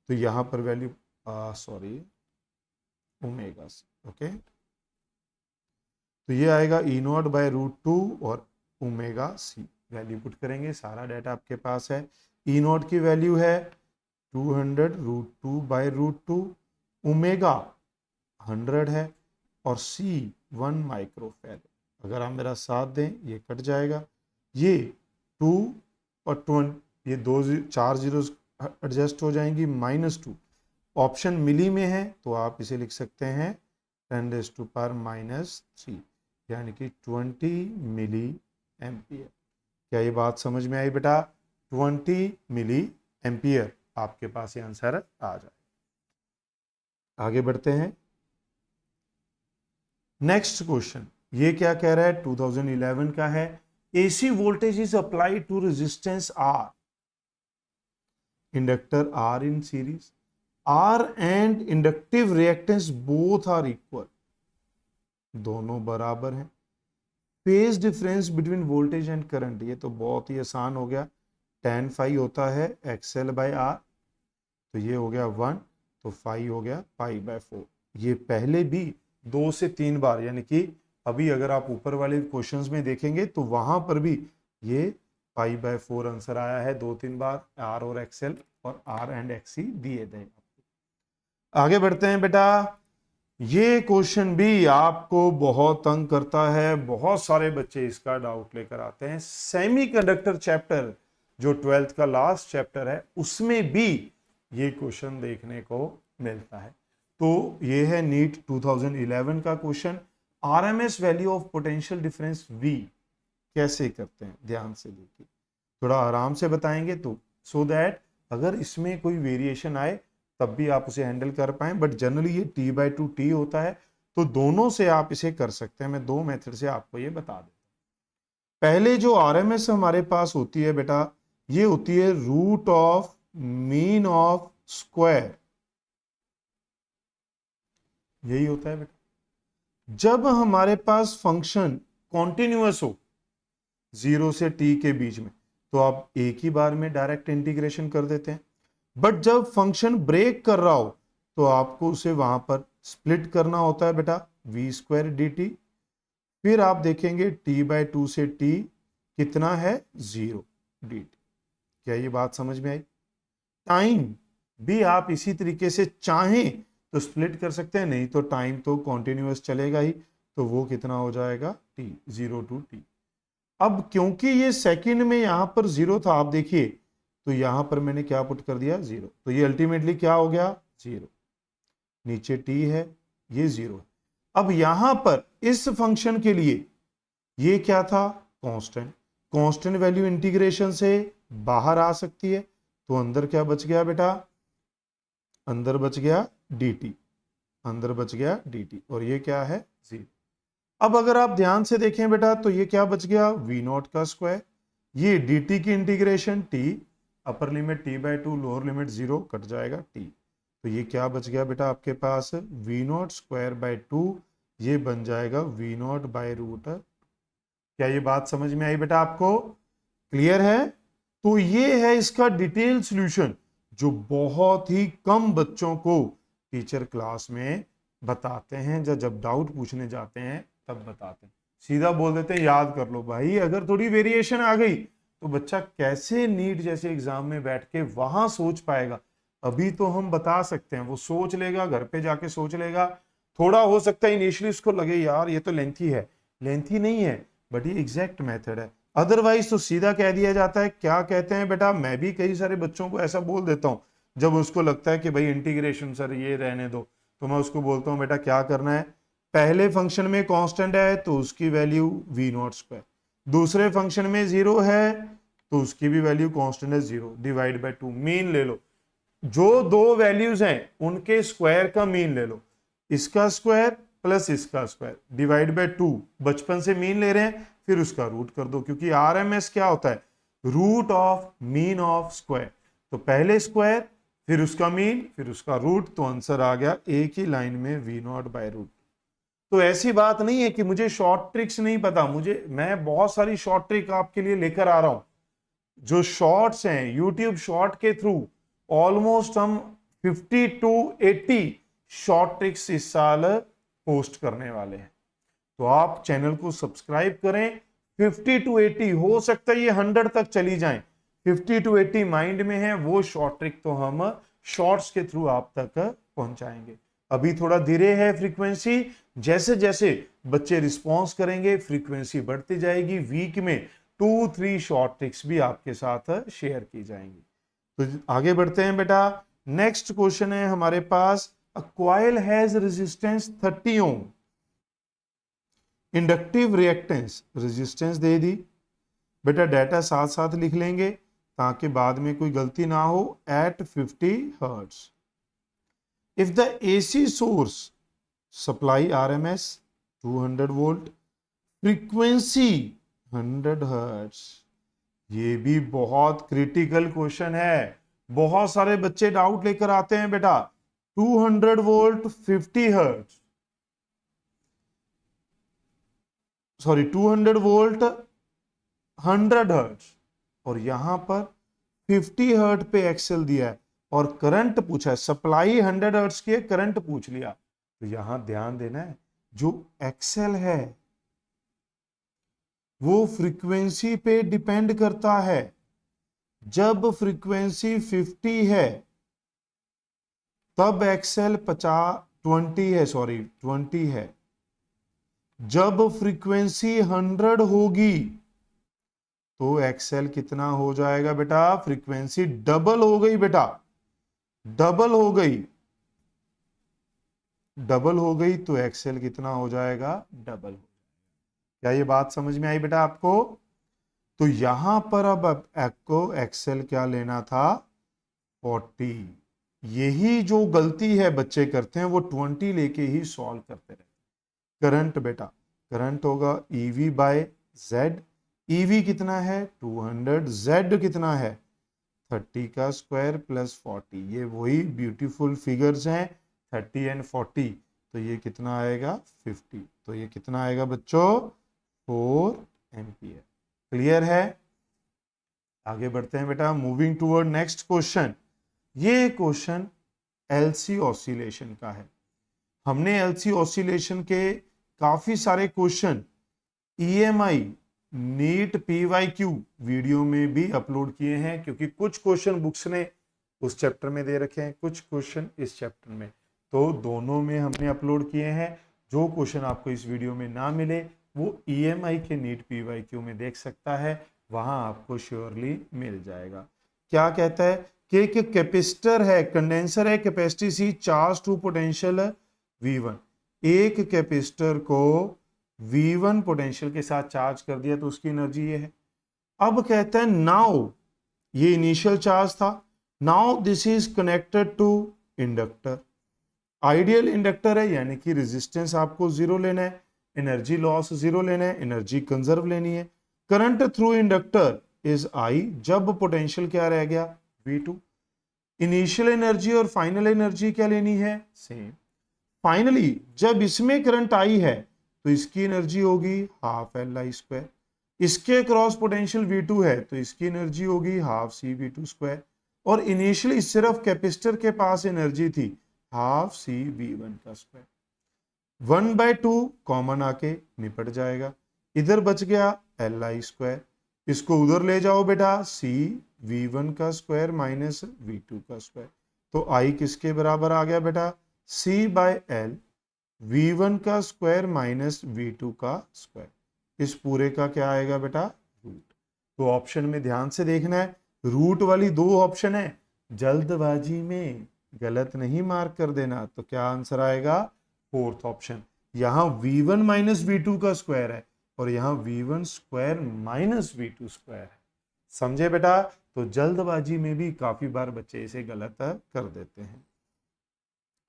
तो यहां पर value sorry omega C. Okay, तो ये आएगा E0 बाय √2 और ओमेगा सी, वैल्यू पुट करेंगे, सारा डाटा आपके पास है। E0 की वैल्यू है 200 √2 बाय √2, ओमेगा 100 है, और C 1 माइक्रोफैराड। अगर आप मेरा साथ दें ये कट जाएगा, ये 2 और 20, ये 4 जीरोस एडजस्ट हो जाएंगी, -2। ऑप्शन मिली में है तो आप इसे लिख सकते हैं 10⁻⁻3, यानी कि 20 मिली एम्पियर। क्या ये बात समझ में आई बेटा, 20 मिली एम्पियर आपके पास ये आंसर आ जाए। आगे बढ़ते हैं, नेक्स्ट क्वेश्चन, ये क्या कह रहा है 2011 का है। AC voltage is applied to resistance R, inductor R in series, R and inductive reactance both are equal, दोनों बराबर हैं। Phase difference between voltage and current, ये तो बहुत ही आसान हो गया, tan phi होता है XL/R, तो ये हो गया 1, तो फाई हो गया π/4। ये पहले भी 2 से 3 बार, यानी कि अभी अगर आप ऊपर वाले क्वेश्चंस में देखेंगे तो वहां पर भी ये π/4 आंसर आया है 2-3 बार। आर और एक्सएल और आर एंड एक्सी दिए थे। आगे बढ़ते हैं बेटा। ये क्वेश्चन भी आपको बहुत तंग करता है, बहुत सारे बच्चे इसका डाउट लेकर आते हैं। सेमीकंडक्टर चैप्टर जो 12th का लास्ट चैप्टर है उसमें भी ये क्वेश्चन देखने को मिलता है। तो ये है नीट 2011 का question. RMS value of potential difference V कैसे करते हैं, ध्यान से देखिए, थोड़ा आराम से बताएंगे तो सो दैट अगर इसमें कोई वेरिएशन आए तब भी आप उसे हैंडल कर पाए। बट जनरली ये t/2 t होता है, तो दोनों से आप इसे कर सकते हैं। मैं 2 मेथड से आपको ये बता देता हूं। पहले जो आरएमएस हमारे पास होती है बेटा, ये होती है root of mean of square. यही होता है बेटा। जब हमारे पास फंक्शन कॉन्टिन्यूअस हो 0 से t के बीच में, तो आप एक ही बार में डायरेक्ट इंटीग्रेशन कर देते हैं। बट जब फंक्शन ब्रेक कर रहा हो तो आपको उसे वहां पर स्प्लिट करना होता है बेटा, v² dt। फिर आप देखेंगे t/2 से t कितना है 0 dt। क्या ये बात समझ में आई? टाइम भी आप इसी तरीके से चाहें तो स्प्लिट कर सकते हैं, नहीं तो टाइम तो कॉन्टिन्यूअस चलेगा ही, तो वो कितना हो जाएगा t, 0 to t। अब क्योंकि ये सेकंड में यहां पर 0 था, आप देखिए तो यहां पर मैंने क्या पुट कर दिया 0, तो ये अल्टीमेटली क्या हो गया 0। नीचे t है, ये 0 है। अब यहां पर इस फंक्शन के लिए ये क्या था कांस्टेंट। कांस्टेंट वैल्यू इंटीग्रेशन से बाहर आ सकती है, तो अंदर क्या बच गया बेटा, अंदर बच गया dt, अंदर बच गया dt, और ये क्या है 0। अब अगर आप ध्यान से देखें बेटा तो ये क्या बच गया v0 का स्क्वायर। ये dt की integration t, upper limit t/2, lower limit 0, cut जाएगा t, तो ये क्या बच गया बेटा आपके पास v0² 2, ये बन जाएगा v0/√। क्या ये बात समझ में आई बेटा आपको? क्लियर है? तो ये है इसका डिटेल सॉल्यूशन, जो बहुत ही कम बच्चों को टीचर क्लास में बताते हैं। जब डाउट पूछने जाते हैं तब बताते हैं, सीधा बोल देते हैं याद कर लो। भाई अगर थोड़ी वेरिएशन आ गई तो बच्चा कैसे नीट जैसे एग्जाम में बैठ के वहां सोच पाएगा? अभी तो हम बता सकते हैं, वो सोच लेगा, घर पे जाके सोच लेगा। थोड़ा हो सकता है इनिशियली उसको लगे यार ये तो लेंथी है, लेंथी नहीं है, बट ये एग्जैक्ट मेथड है। अदरवाइज तो सीधा कह दिया जाता है। क्या कहते हैं बेटा, मैं भी कई सारे बच्चों को ऐसा बोल देता हूं, जब उसको लगता है कि भाई इंटीग्रेशन सर ये रहने दो, तो मैं उसको बोलता हूं बेटा क्या करना है, पहले फंक्शन में कांस्टेंट है तो उसकी वैल्यू v0², दूसरे फंक्शन में 0 है तो उसकी भी वैल्यू कांस्टेंट है 0, /2 मीन ले लो। जो दो वैल्यूज हैं उनके स्क्वायर का मीन ले लो, इसका स्क्वायर प्लस इसका स्क्वायर /2, बचपन से मीन ले रहे हैं, फिर उसका रूट कर दो, क्योंकि आरएमएस क्या होता है, root of mean of square. तो पहले स्क्वायर, फिर उसका मीन, फिर उसका रूट, तो आंसर आ गया एक ही लाइन में v0/√। तो ऐसी बात नहीं है कि मुझे शॉर्ट ट्रिक्स नहीं पता, मैं बहुत सारी शॉर्ट ट्रिक आपके लिए लेकर आ रहा हूं। जो शॉर्ट्स हैं यूट्यूब शॉर्ट के थ्रू ऑलमोस्ट हम 50 to 80 शॉर्ट ट्रिक्स इस साल पोस्ट करने वाले हैं। तो आप चैनल को सब्सक्राइब करें। 50 to 80, हो सकता है ये 100 तक चली जाएं, 50 to 80 माइंड में है, वो शॉर्ट ट्रिक तो हम शॉर्ट्स के थ्रू आप तक पहुंचाएंगे। अभी थोड़ा धीरे है फ्रीक्वेंसी, जैसे जैसे बच्चे रिस्पॉन्स करेंगे फ्रीक्वेंसी बढ़ती जाएगी। वीक में 2-3 शॉर्ट ट्रिक्स भी आपके साथ शेयर की जाएंगी। तो आगे बढ़ते हैं बेटा। नेक्स्ट क्वेश्चन है हमारे पास, a coil has resistance 30 ohm, inductive reactance resistance दे दी। बेटा डाटा साथ साथ लिख लेंगे ताकि बाद में कोई गलती ना हो। At 50 hertz, if the AC source supply RMS 200 volt, frequency 100 hertz। ये भी बहुत क्रिटिकल क्वेश्चन है, बहुत सारे बच्चे डाउट लेकर आते हैं बेटा। 200 volt 50 hertz, sorry 200 volt 100 hertz, और यहां पर 50 हर्ट्ज पे एक्सेल दिया है। और करंट पूछा है, सप्लाई 100 हर्ट्ज की है, करंट पूछ लिया, तो यहां ध्यान देना है जो एक्सेल है वो फ्रीक्वेंसी पे डिपेंड करता है। जब फ्रीक्वेंसी 50 है तब एक्सेल 20 है। जब फ्रीक्वेंसी 100 होगी तो एक्सेल कितना हो जाएगा बेटा, फ्रीक्वेंसी डबल हो गई बेटा, डबल हो गई, डबल हो गई तो एक्सेल कितना हो जाएगा, डबल हो। क्या ये बात समझ में आई बेटा आपको? तो यहां पर अब आपको एक्सेल क्या लेना था, 40। यही जो गलती है बच्चे करते हैं वो 20 लेके ही सॉल्व करते रहते। करंट बेटा, करंट होगा ईवी बाय जेड। ईवी कितना है 200, जेड कितना है 30 का स्क्वायर प्लस 40। ये वही ब्यूटीफुल फिगर्स हैं 30 एंड 40। तो ये कितना आएगा 50। तो ये कितना आएगा बच्चों 4 एम्पियर। क्लियर है? आगे बढ़ते हैं बेटा, मूविंग टूवर्ड नेक्स्ट क्वेश्चन। ये क्वेश्चन एलसी ऑसिलेशन का है। हमने एलसी ऑसिलेशन के काफी सारे question EMI NEET PYQ video में भी अपलोड किए हैं, क्योंकि कुछ क्वेश्चन बुक्स ने उस चैप्टर में दे रखे हैं, कुछ क्वेश्चन इस चैप्टर में, तो दोनों में हमने अपलोड किए हैं। जो क्वेश्चन आपको इस वीडियो में ना मिले वो ईएमआई के नीट पीवाईक्यू में देख सकता है, वहां आपको श्योरली मिल जाएगा। क्या कहता है कि एक कैपेसिटर है, कंडेंसर है, capacity C, charge to potential V1। एक कैपेसिटर को V1 पोटेंशियल के साथ चार्ज कर दिया तो उसकी एनर्जी ये है। अब कहता है नाउ, ये इनिशियल चार्ज था, now this is connected to inductor. Ideal inductor है, यानी कि रेजिस्टेंस आपको जीरो लेना है, एनर्जी लॉस जीरो लेना है, एनर्जी कंजर्व लेनी है। Current through inductor is I, जब पोटेंशियल क्या रह गया V2। इनिशियल एनर्जी और फाइनल एनर्जी क्या लेनी है, सेम। फाइनली जब इसमें करंट आई है तो इसकी एनर्जी होगी हाफ Li²। इसके क्रॉस पोटेंशियल V2 है तो इसकी एनर्जी होगी हाफ CV2²। और इनिशियली सिर्फ कैपेसिटर के पास एनर्जी थी हाफ CV1²। 1/2 कॉमन आके निपट जाएगा, इधर बच गया Li²। इसको उधर ले जाओ बेटा, CV1² माइनस V2²। तो I किसके बराबर आ गया बेटा, C/L V1² माइनस V2²। इस पूरे का क्या आएगा बेटा, रूट। तो ऑप्शन में ध्यान से देखना है, रूट वाली दो ऑप्शन है, जल्दबाजी में गलत नहीं मार्क कर देना। तो क्या आंसर आएगा, फोर्थ ऑप्शन। यहां V1 माइनस V2² है और यहां V1² माइनस V2² है। समझे बेटा? तो जल्दबाजी में भी काफी बार बच्चे इसे गलत कर देते हैं।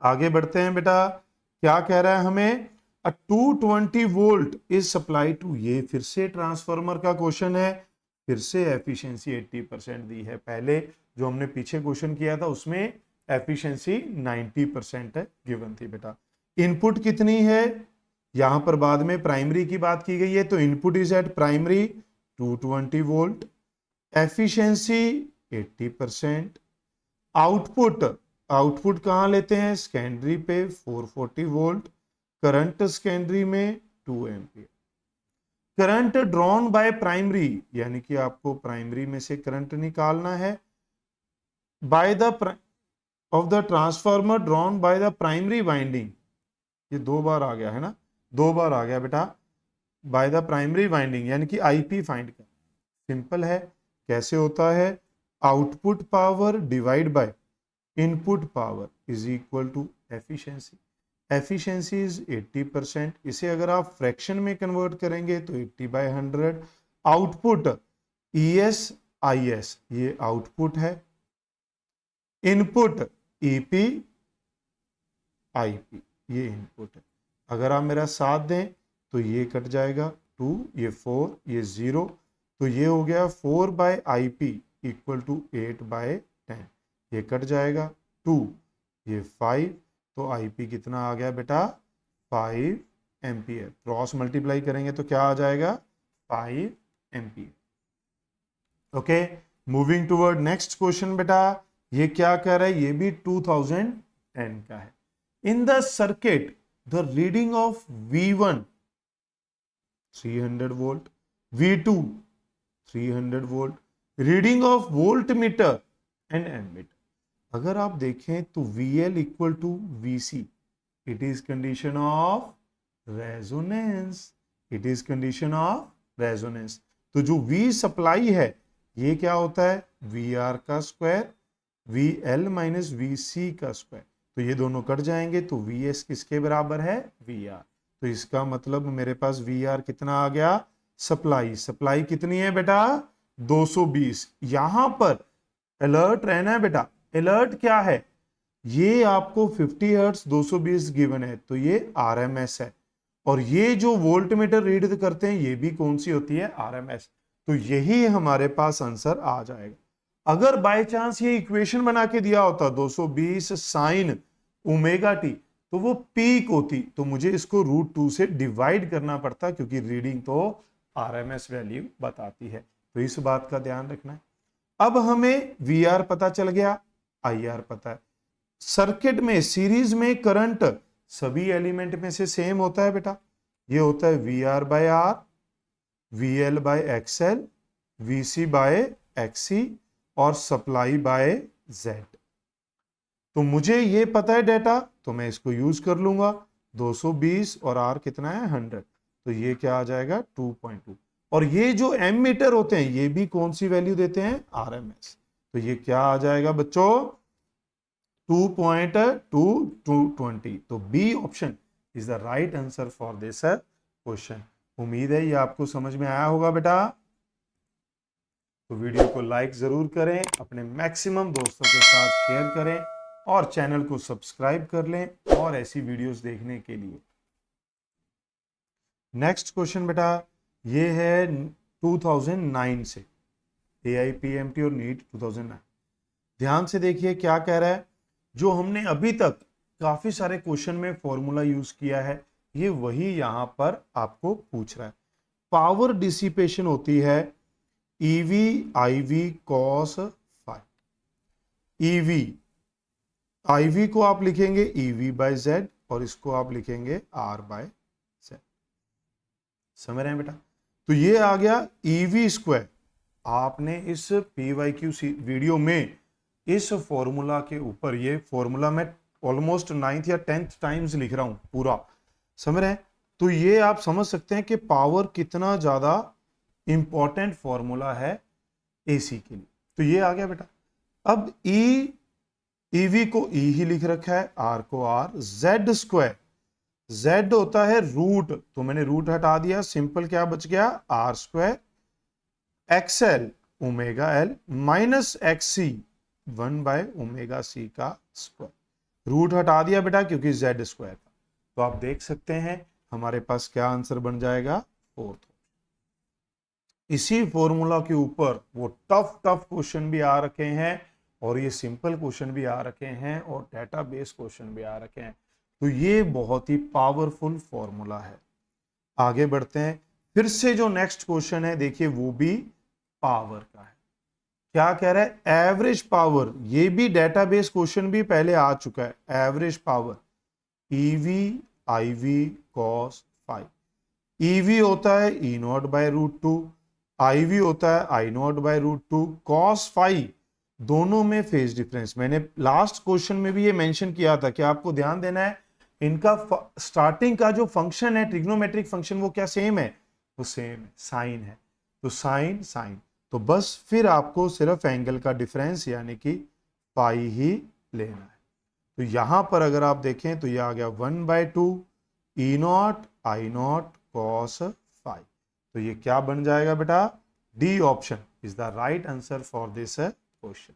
आगे बढ़ते हैं बेटा, क्या कह रहा है हमें, अ 220 वोल्ट इज सप्लाई टू, ये फिर से ट्रांसफार्मर का क्वेश्चन है, फिर से एफिशिएंसी 80% दी है। पहले जो हमने पीछे क्वेश्चन किया था उसमें एफिशिएंसी 90% गिवन थी बेटा। इनपुट कितनी है, यहां पर बाद में प्राइमरी की बात की गई है, तो input is eight primary 220 volt, efficiency 80%। Output, output कहां लेते हैं, सेकेंडरी पे 440 वोल्ट, करंट सेकेंडरी में 2 ampere. Current drawn by primary, यानी कि आपको प्राइमरी में से करंट निकालना है, by the of the transformer drawn by the primary winding. ये दो बार आ गया है ना, दो बार आ गया बेटा, बाय द प्राइमरी वाइंडिंग, यानी कि आईपी फाइंड कर। सिंपल है, कैसे होता है, output power divide by input power is equal to efficiency. Efficiency is 80%, इसे अगर आप फ्रैक्शन में कन्वर्ट करेंगे तो 80/100। आउटपुट ES IS, ये आउटपुट है, इनपुट EP IP, ये इनपुट है। अगर आप मेरा साथ दें तो ये कट जाएगा 2, ये 4, ये 0, तो ये हो गया 4/IP इक्वल टू 8/10। ये कट जाएगा 2, ये 5, तो IP कितना आ गया बेटा 5 एम्पियर। क्रॉस मल्टीप्लाई करेंगे तो क्या आ जाएगा 5 ampere. Okay, moving toward next question बेटा, ये क्या कह रहा है, ये भी 2010 का है। In the circuit the reading of V1 300 volt, V2 300 volt, reading of voltmeter and ammeter. अगर आप देखें तो VL equal to VC, it is condition of resonance, it is condition of resonance. तो जो V सप्लाई है ये क्या होता है, VR का स्क्वायर, VL माइनस VC का स्क्वायर। तो ये दोनों कट जाएंगे तो VS किसके बराबर है, VR। तो इसका मतलब मेरे पास VR कितना आ गया, सप्लाई, सप्लाई कितनी है बेटा 220। यहां पर अलर्ट रहना है बेटा, अलर्ट क्या है, ये आपको 50 हर्ट्ज 220 गिवन है तो ये RMS है, और ये जो वोल्ट मीटर रीड करते हैं ये भी कौन सी होती है, RMS। तो यही हमारे पास आंसर आ जाएगा। अगर बाय चांस ये इक्वेशन बना के दिया होता 220 साइन ओमेगा टी, तो वो पीक होती, तो मुझे इसको √2 से डिवाइड करना पड़ता, क्योंकि रीडिंग तो RMS वैल्यू बताती है। तो इस बात का ध्यान रखना है। अब हमें VR पता चल गया, IR पता है। सर्किट में सीरीज में करंट सभी एलिमेंट में से सेम होता है बेटा, ये होता है VR बाय R, VL बाय XL, VC बाय XC और सप्लाई बाय Z। तो मुझे ये पता है डेटा, तो मैं इसको यूज कर लूंगा। 220 और R कितना है 100, तो ये क्या आ जाएगा 2.2। और ये जो एमीटर होते हैं ये भी कौन सी वैल्यू देते हैं, RMS। तो ये क्या आ जाएगा बच्चों 2.220। तो B option is the right answer for this question. उम्मीद है ये आपको समझ में आया होगा बेटा। तो वीडियो को लाइक जरूर करें, अपने मैक्सिमम दोस्तों के साथ शेयर करें और चैनल को सब्सक्राइब कर लें और ऐसी वीडियोस देखने के लिए। नेक्स्ट क्वेश्चन बेटा ये है 2009 से, AIPMT और नीट 2009। ध्यान से देखिए क्या कह रहा है। जो हमने अभी तक काफी सारे क्वेश्चन में फॉर्मूला यूज किया है ये वही यहां पर आपको पूछ रहा है। पावर डिसिपेशन होती है EV IV cos phi। EV, IV को आप लिखेंगे EV बाय Z और इसको आप लिखेंगे R बाय Z। समझ रहे हैं बेटा। तो ये आ गया EV स्क्वायर। आपने इस PYQ वीडियो में इस फॉर्मूला के ऊपर, ये फॉर्मूला मैं ऑलमोस्ट 9th या 10th टाइम्स लिख रहा हूं पूरा, समझ रहे हैं। तो ये आप समझ सकते हैं कि पावर कितना ज्यादा इंपॉर्टेंट फॉर्मूला है AC के लिए। तो ये आ गया बेटा। अब EV को E ही लिख रखा है, R को R, Z स्क्वायर, Z होता है रूट, तो मैंने रूट हटा दिया, सिंपल क्या बच गया R square, XL omega L minus XC 1 by omega C का स्क्वायर। रूट हटा दिया बेटा क्योंकि Z स्क्वायर था। तो आप देख सकते हैं हमारे पास क्या आंसर बन जाएगा, 4th। इसी फॉर्मूला के ऊपर वो टफ क्वेश्चन भी आ रखे हैं और ये सिंपल क्वेश्चन भी आ रखे हैं और डेटाबेस क्वेश्चन भी आ रखे हैं। तो ये बहुत ही पावरफुल फॉर्मूला है। आगे बढ़ते हैं। फिर से जो नेक्स्ट क्वेश्चन है देखिए वो भी पावर का है। क्या कह रहा है, एवरेज पावर। ये भी डेटाबेस क्वेश्चन भी पहले आ चुका है। Average power EV IV cos phi। EV होता है E0 बाय √2, IV होता है I0 बाय √2। cos phi दोनों में फेज डिफरेंस, मैंने लास्ट क्वेश्चन में भी ये मेंशन किया था कि आपको ध्यान देना है इनका स्टार्टिंग का जो फंक्शन है ट्रिग्नोमेट्रिक फंक्शन वो क्या सेम है, वो सेम है, साइन है। तो साइन साइन, तो बस फिर आपको सिर्फ एंगल का डिफरेंस यानी कि पाई ही लेना है। तो यहां पर अगर आप देखें तो यह आ गया 1/2 E0 I0 cos phi। तो ये क्या बन जाएगा बेटा, D option is the right answer for this question.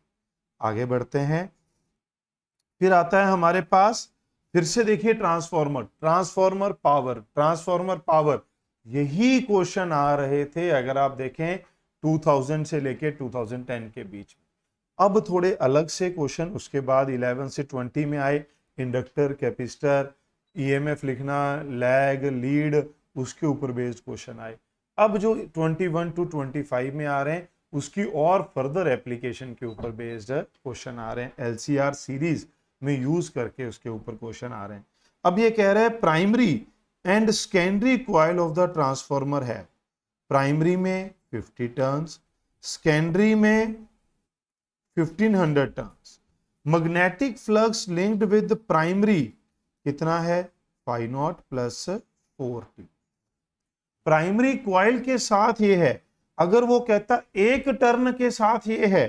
आगे बढ़ते हैं। फिर आता है हमारे पास, फिर से देखिए ट्रांसफॉर्मर पावर। यही क्वेश्चन आ रहे थे अगर आप देखें 2000 से लेके 2010 के बीच में। अब थोड़े अलग से क्वेश्चन उसके बाद 11 से 20 में आए। इंडक्टर, कैपेसिटर, EMF लिखना, लैग, लीड, उसके ऊपर बेस्ड क्वेश्चन आए। अब जो 21 to 25 में आ रहे हैं उसकी और फर्दर एप्लीकेशन के ऊपर बेस्ड क्वेश्चन आ रहे हैं, एलसीआर सीरीज में यूज करके उसके ऊपर क्वेश्चन आ रहे हैं। अब ये कह रहा है primary and secondary coil of the transformer है, प्राइमरी में 50 टर्न्स, सेकेंडरी में 1500 turns, magnetic flux linked with primary कितना है 5 not plus 4t। Primary coil के साथ ये है, अगर वो कहता एक टर्न के साथ ये है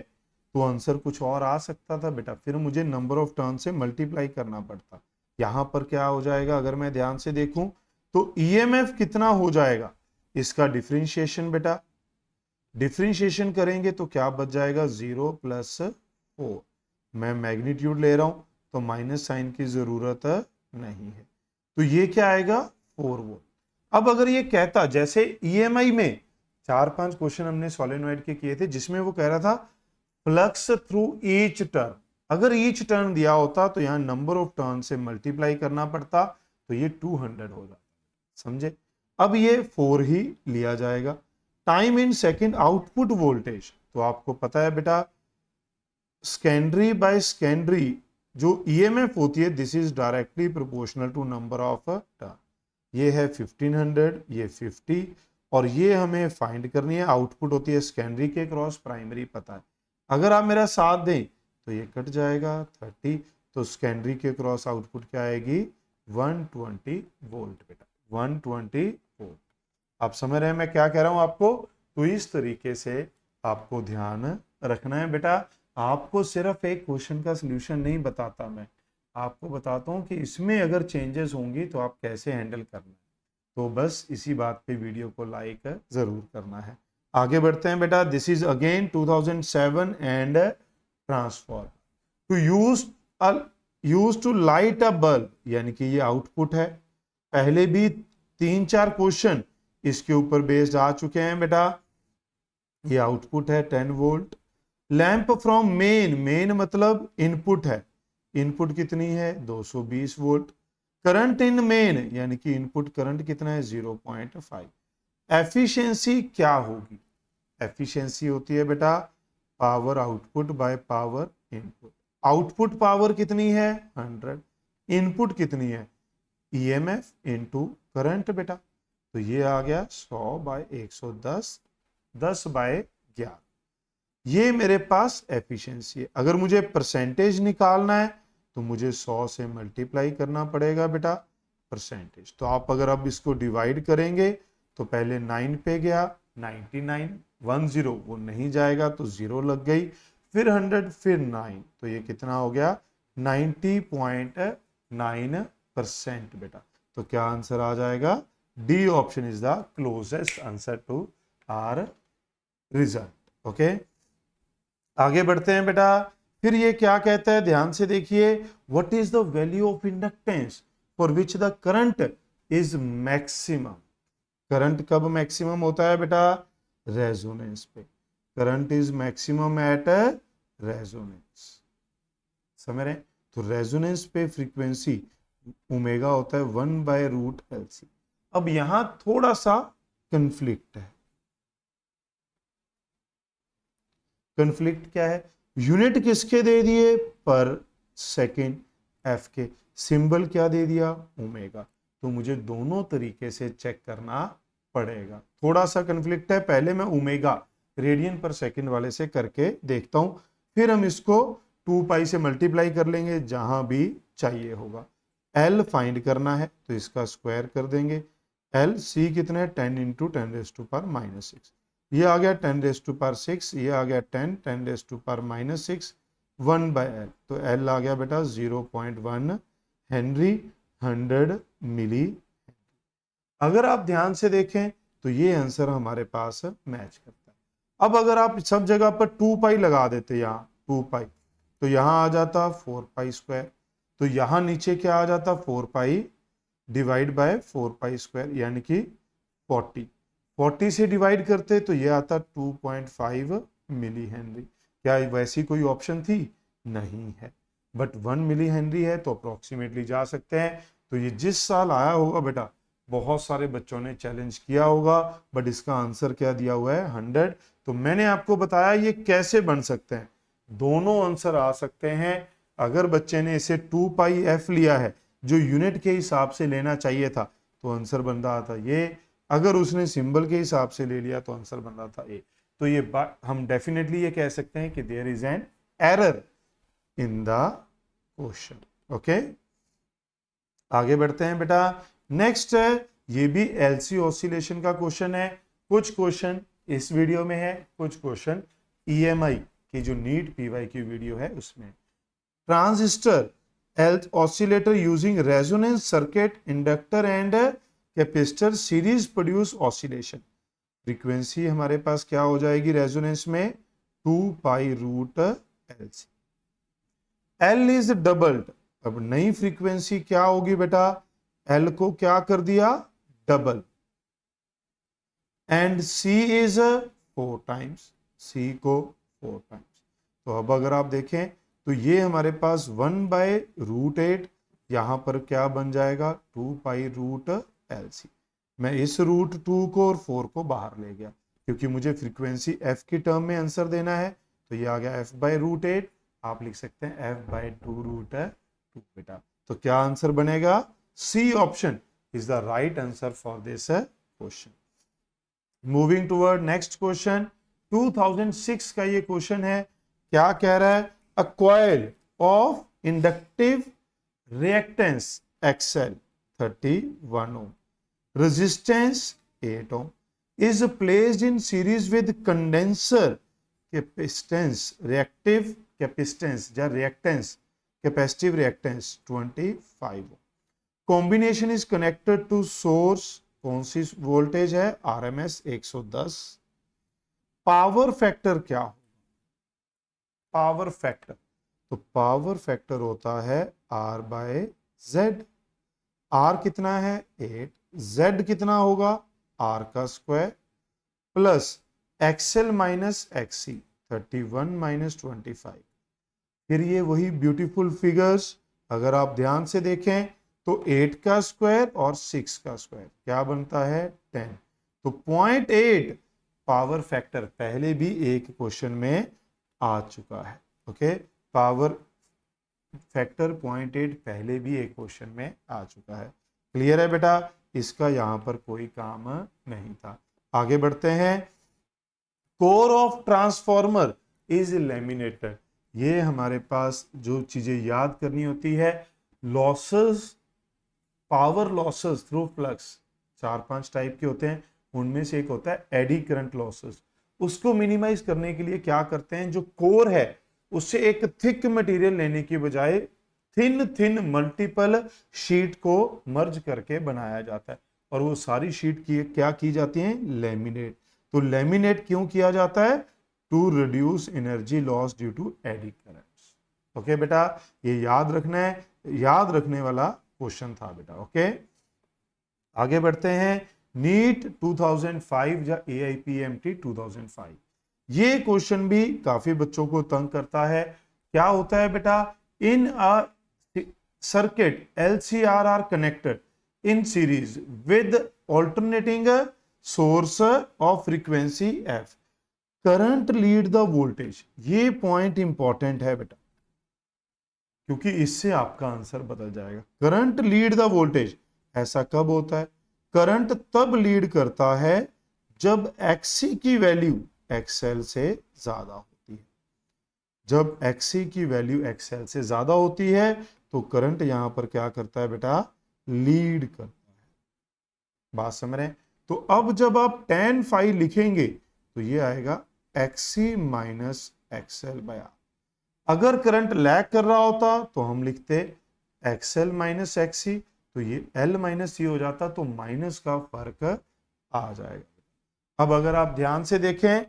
तो आंसर कुछ और आ सकता था बेटा, फिर मुझे नंबर ऑफ टर्न से मल्टीप्लाई करना पड़ता। यहां पर क्या हो जाएगा, अगर मैं ध्यान से देखूं तो ईएमएफ कितना हो जाएगा, इसका डिफरेंशिएशन बेटा, डिफरेंशिएशन करेंगे तो क्या बच जाएगा 0 प्लस 4। मैं मैग्नीट्यूड ले रहा हूं तो माइनस साइन की जरूरत नहीं है, तो ये क्या आएगा 4 वोल्ट। अब अगर ये कहता, जैसे ईएमआई में 4-5 क्वेश्चन हमने सोलेनॉइड के किए थे जिसमें वो कह रहा था फ्लक्स थ्रू ईच टर्न, अगर ईच टर्न दिया होता तो यहां नंबर ऑफ टर्न से मल्टीप्लाई करना पड़ता, तो ये 200 हो जाता, समझे। अब ये 4 ही लिया जाएगा। Time in second output voltage, तो आपको पता है बेटा सेकेंडरी बाय सेकेंडरी जो ईएमएफ होती है this is directly proportional to number of turn. ये है 1500, ये 50, और ये हमें फाइंड करनी है, आउटपुट होती है सेकेंडरी के क्रॉस प्राइमरी पता है। अगर आप मेरा साथ दें तो ये कट जाएगा 30, तो सेकेंडरी के क्रॉस आउटपुट क्या आएगी 120 वोल्ट बेटा, 120 वोल्ट। आप समझ रहे हैं मैं क्या कह रहा हूं आपको, तो इस तरीके से आपको ध्यान रखना है बेटा। आपको सिर्फ एक क्वेश्चन का सलूशन नहीं बताता मैं, आपको बताता हूं कि इसमें अगर चेंजेस होंगी तो आप कैसे हैंडल करना है। तो बस इसी बात पे वीडियो को लाइक जरूर करना है। आगे बढ़ते हैं बेटा। This is again 2007 and transform to use to light a bulb, यानी कि ये आउटपुट है। पहले भी 3-4 क्वेश्चन इसके ऊपर बेस्ड आ चुके हैं बेटा। ये आउटपुट है 10 volt. Lamp from main, main मतलब इनपुट है, इनपुट कितनी है 220 वोल्ट। करंट इन मेन यानी कि इनपुट करंट कितना है 0.5। एफिशिएंसी क्या होगी, एफिशिएंसी होती है बेटा power output by power input. Output power कितनी है 100, इनपुट कितनी है ईएमएफ इनटू करंट बेटा, तो ये आ गया 100 बाय 110, 10 बाय 11। ये मेरे पास एफिशिएंसी है। अगर मुझे परसेंटेज निकालना है तो मुझे 100 से मल्टीप्लाई करना पड़ेगा बेटा परसेंटेज। तो आप अगर अब इसको डिवाइड करेंगे तो पहले 9 पे गया 99, 10 वो नहीं जाएगा तो 0 लग गई, फिर 100, फिर 9, तो ये कितना हो गया 90.9% बेटा। तो क्या आंसर आ जाएगा, D option is the closest answer to our result. Okay, आगे बढ़ते हैं बेटा। फिर ये क्या कहता है ध्यान से देखिए, what is the value of inductance for which the current is maximum. Current कब मैक्सिमम होता है बेटा, रेजोनेंस पे। Current is maximum at resonance, समझ रहे हैं। तो रेजोनेंस पे फ्रीक्वेंसी ओमेगा होता है 1/√LC। अब यहां थोड़ा सा कंफ्लिक्ट है। कंफ्लिक्ट क्या है, यूनिट किसके दे दिए पर सेकेंड, एफ के, सिंबल क्या दे दिया ओमेगा, तो मुझे दोनों तरीके से चेक करना पड़ेगा। थोड़ा सा कंफ्लिक्ट है, पहले मैं ओमेगा रेडियन पर सेकंड वाले से करके देखता हूं, फिर हम इसको 2 पाई से मल्टीप्लाई कर लेंगे जहां भी चाहिए होगा। एल फाइंड करना है तो इसका स्क्वायर कर देंगे। एल सी कितना है 10 इंटू 10⁻⁻6, ये आ गया 10⁻⁶, ये आ गया 10 10⁻⁻6 1/L, तो L आ गया बेटा 0.1 हेनरी 100 मिली। अगर आप ध्यान से देखें तो ये आंसर हमारे पास मैच करता है। अब अगर आप सब जगह पर 2 पाई लगा देते, यहाँ 2 पाई, तो यहाँ आ जाता 4 पाई स्क्वायर, तो यहाँ नीचे क्या आ जाता 4 pi divide by 4 pi square यानी कि 40 से डिवाइड करते तो ये आता 2.5 मिली हेनरी। क्या वैसी कोई ऑप्शन थी, नहीं है, बट 1 मिली हेनरी है तो अप्रोक्सीमेटली जा सकते हैं। तो ये जिस साल आया होगा बेटा बहुत सारे बच्चों ने चैलेंज किया होगा, बट इसका आंसर क्या दिया हुआ है 100, तो मैंने आपको बताया ये कैसे बन सकते हैं, दोनों आंसर आ सकते हैं। अगर बच्चे ने इसे 2 पाई एफ लिया है जो यूनिट के हिसाब से लेना चाहिए था तो आंसर बन रहा था ये, अगर उसने सिंबल के हिसाब से ले लिया तो आंसर बन रहा था ए। तो ये हम डेफिनेटली ये कह सकते हैं कि there is an error in the question. Okay, आगे बढ़ते हैं बेटा। नेक्स्ट है, ये भी एलसी ऑसिलेशन का क्वेश्चन है। कुछ क्वेश्चन इस वीडियो में है, कुछ क्वेश्चन ईएमआई की जो नीट पीवाई की वीडियो है उसमें। Transistor oscillator using resonance circuit inductor and capacitor series produce oscillation. Frequency हमारे पास क्या हो जाएगी रेजोनेंस में, 2 pi root L C. L is doubled, अब नई फ्रीक्वेंसी क्या होगी बेटा, एल को क्या कर दिया double, and C is 4 times, C को 4 टाइम्स। तो अब अगर आप देखें तो ये हमारे पास 1/√8, यहां पर क्या बन जाएगा 2 पाई रूट एल सी। मैं इस रूट 2 को और 4 को बाहर ले गया क्योंकि मुझे फ्रीक्वेंसी एफ की टर्म में आंसर देना है, तो ये आ गया f/√8। आप लिख सकते हैं f/2√2 बेटा। तो क्या आंसर बनेगा, C option is the right answer for this question. Moving toward next question, 2006 का ये क्वेश्चन है। क्या कह रहा है, a coil of inductive reactance XL 31 ohm, resistance 8 ohm, is placed in series with condenser capacitance, reactive capacitance या reactance, capacitive reactance 25 ohm. Combination is connected to source, कौन C voltage है, RMS 110। पावर फैक्टर क्या होगा, power factor, तो power factor होता है R/Z। R कितना है 8, Z कितना होगा R का square plus XL minus XC 31 minus 25। फिर ये वही ब्यूटीफुल फिगर्स, अगर आप ध्यान से देखें तो 8 का स्क्वायर और 6 का स्क्वायर क्या बनता है 10। तो 0.8 पावर फैक्टर पहले भी एक क्वेश्चन में आ चुका है। ओके, पावर फैक्टर 0.8 पहले भी एक क्वेश्चन में आ चुका है। क्लियर है बेटा, इसका यहां पर कोई काम नहीं था। आगे बढ़ते हैं। Core of transformer is laminated. ये हमारे पास जो चीजें याद करनी होती है, losses, power losses through flux 4-5 type के होते हैं, उनमें से एक होता है एडी करंट लॉसेस। उसको मिनिमाइज करने के लिए क्या करते हैं, जो कोर है उससे एक थिक मटेरियल लेने की बजाय थिन मल्टीपल शीट को मर्ज करके बनाया जाता है, और वो सारी शीट की क्या की जाती है, लैमिनेट। तो लैमिनेट क्यों किया जाता है, to reduce energy loss due to eddy currents. Okay बेटा, ये याद रखना है, याद रखने वाला क्वेश्चन था बेटा। ओके, आगे बढ़ते हैं। नीट 2005 या AIPMT 2005, ये क्वेश्चन भी काफी बच्चों को तंग करता है। क्या होता है बेटा, in a circuit LCR are connected in series with alternating source of frequency F, current lead the voltage. ये पॉइंट इंपॉर्टेंट है बेटा, क्योंकि इससे आपका आंसर बदल जाएगा। करंट लीड द वोल्टेज ऐसा कब होता है, करंट तब लीड करता है जब XC की वैल्यू XL से ज्यादा होती है। जब XC की वैल्यू XL से ज्यादा होती है तो करंट यहां पर क्या करता है बेटा, लीड करता है। बात समझ रहे हैं। तो अब जब आप tan phi लिखेंगे तो ये आएगा XC माइनस XL/R। अगर करंट लैग कर रहा होता तो हम लिखते XL माइनस XC, तो ये L माइनस C हो जाता, तो माइनस का फर्क आ जाएगा। अब अगर आप ध्यान से देखें,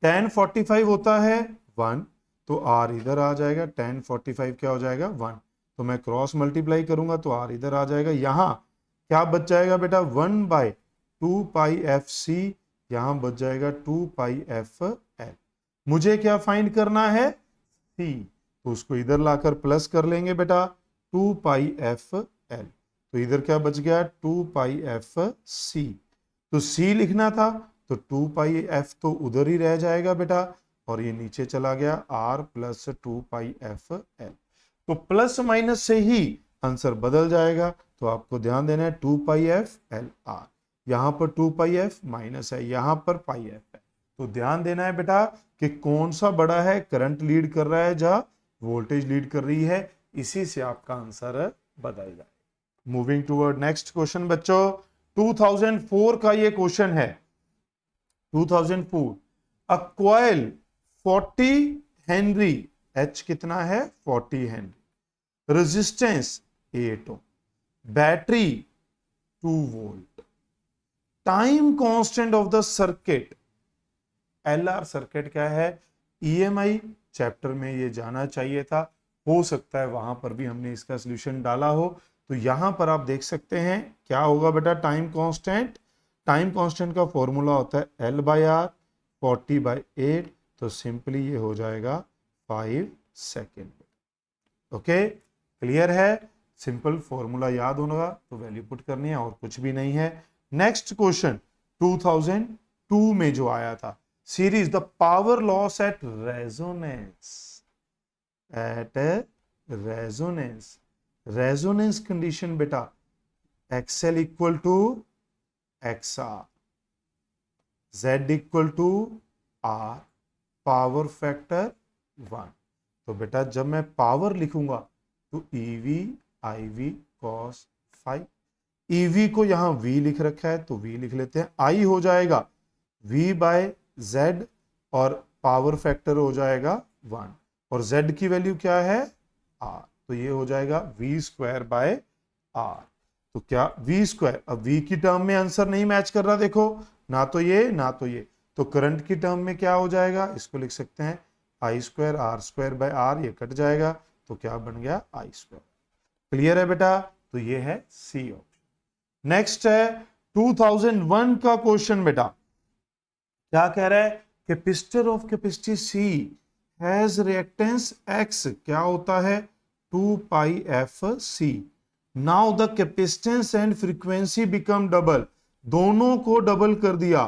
tan 45 होता है 1, तो R इधर आ जाएगा, tan 45 क्या हो जाएगा 1, तो मैं क्रॉस मल्टीप्लाई करूंगा तो R इधर आ जाएगा। यहां क्या बच जाएगा बेटा, 1/2 पाई FC, यहां बच जाएगा 2 पाई FL। मुझे क्या फाइंड करना है, C, तो उसको इधर लाकर प्लस कर लेंगे बेटा, 2 पाई FL, तो इधर क्या बच गया 2 पाई FC। तो C लिखना था तो 2 पाई एफ तो उधर ही रह जाएगा बेटा, और ये नीचे चला गया r plus 2 pi F L. तो प्लस माइनस से ही आंसर बदल जाएगा, तो आपको ध्यान देना है 2 पाई एफ एल आर, यहां पर 2 पाई एफ माइनस है, यहां पर पाई एफ है। तो ध्यान देना है बेटा कि कौन सा बड़ा है, करंट लीड कर रहा है जहां वोल्टेज लीड कर रही है, इसी से आपका आंसर बदल जाएगा। मूविंग टूवर्ड नेक्स्ट क्वेश्चन बच्चों, 2004 का ये क्वेश्चन है। 2004 अ कॉइल 40 हेनरी, एच कितना है 40 henry, resistance 8 ohm, battery 2 volt, time constant of the circuit, LR circuit क्या है, ईएमआई चैप्टर में ये जाना चाहिए था, हो सकता है वहां पर भी हमने इसका सॉल्यूशन डाला हो। तो यहां पर आप देख सकते हैं क्या होगा बेटा, टाइम कांस्टेंट, टाइम कांस्टेंट का फॉर्मूला होता है एल बाई आर 40/8, तो सिंपली ये हो जाएगा 5 सेकेंड। ओके, क्लियर है, सिंपल फॉर्मूला याद होगा तो वैल्यू पुट करनी है और कुछ भी नहीं है। नेक्स्ट क्वेश्चन 2002 में जो आया था, series the power loss at resonance, resonance condition बेटा XL equal to XR, Z equal to R, power factor 1। तो बेटा जब मैं पावर लिखूंगा तो EV IV cos phi, EV को यहां V लिख रखा है तो V लिख लेते हैं, I हो जाएगा V बाय Z और पावर फैक्टर हो जाएगा 1, और Z की वैल्यू क्या है R, तो ये हो जाएगा V स्क्वायर बाय R। तो क्या V स्क्वायर, अब V की टर्म में आंसर नहीं मैच कर रहा, देखो ना तो ये ना तो ये, तो करंट की टर्म में क्या हो जाएगा, इसको लिख सकते हैं I square R square by R, ये कट जाएगा तो क्या बन गया I स्क्वायर। क्लियर है बेटा, तो ये है सी ऑप्शन। नेक्स्ट है 2001 का क्वेश्चन बेटा, क्या कह रहा है, capacitor of capacity C has reactance X, क्या होता है 2 pi F C, now the capacitance and frequency become double, दोनों को डबल कर दिया,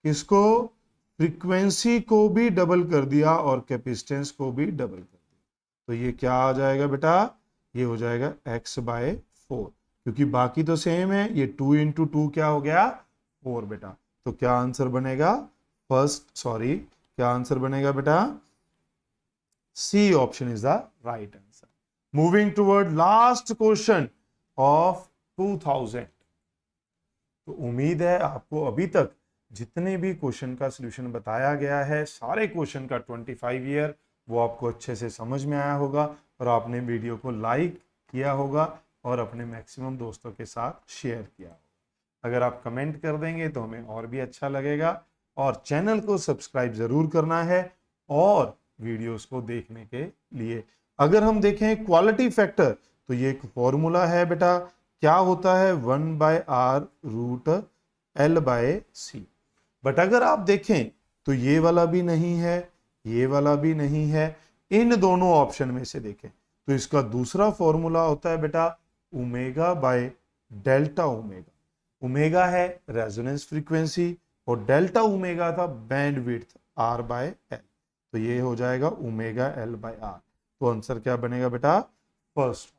किसको, फ्रीक्वेंसी को भी डबल कर दिया और कैपेसिटेंस को भी डबल कर दिया, तो ये क्या आ जाएगा बेटा, ये हो जाएगा x बाय 4, क्योंकि बाकी तो सेम है, ये 2 इंटू 2 क्या हो गया 4 बेटा, तो क्या आंसर बनेगा, क्या आंसर बनेगा बेटा, C option is the right answer. Moving toward last question of 2000, तो उम्मीद है आपको अभी तक जितने भी क्वेश्चन का सॉल्यूशन बताया गया है, सारे क्वेश्चन का 25 ईयर वो आपको अच्छे से समझ में आया होगा, और आपने वीडियो को लाइक किया होगा और अपने मैक्सिमम दोस्तों के साथ शेयर किया होगा। अगर आप कमेंट कर देंगे तो हमें और भी अच्छा लगेगा, और चैनल को सब्सक्राइब जरूर करना है और वीडियोस को देखने के लिए। अगर हम देखें क्वालिटी फैक्टर, तो ये एक फॉर्मूला है बेटा, क्या होता है 1/r root L by C, but अगर आप देखें तो ये वाला भी नहीं है, ये वाला भी नहीं है, इन दोनों ऑप्शन में से देखें तो इसका दूसरा फॉर्मूला होता है बेटा omega by delta omega, omega है रेजोनेंस फ्रीक्वेंसी और डेल्टा ओमेगा था bandwidth R by L, तो ये हो जाएगा ओमेगा L बाय R, तो आंसर क्या बनेगा बेटा, फर्स्ट।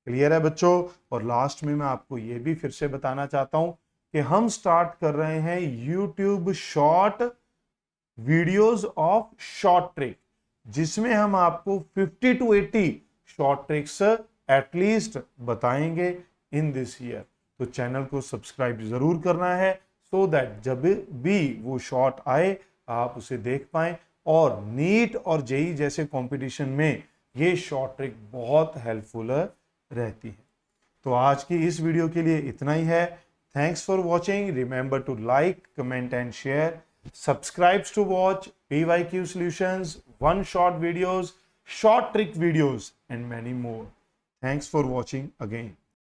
क्लियर है बच्चों, और लास्ट में मैं आपको ये भी फिर से बताना चाहता हूं कि हम स्टार्ट कर रहे हैं YouTube short videos of short trick, जिसमें हम आपको 50 to 80 शॉर्ट ट्रिक्स एटलीस्ट बताएंगे इन दिस ईयर। तो चैनल को सब्सक्राइब जरूर करना है, सो दैट जब भी वो शॉर्ट आए आप उसे देख पाएं, और नीट और जेई जैसे कंपटीशन में ये शॉर्ट ट्रिक बहुत हेल्पफुल रहती है। तो आज की इस वीडियो के लिए इतना ही है। Thanks for watching, remember to like, comment and share, subscribes to watch PYQ solutions, one shot videos, short trick videos and many more. Thanks for watching again.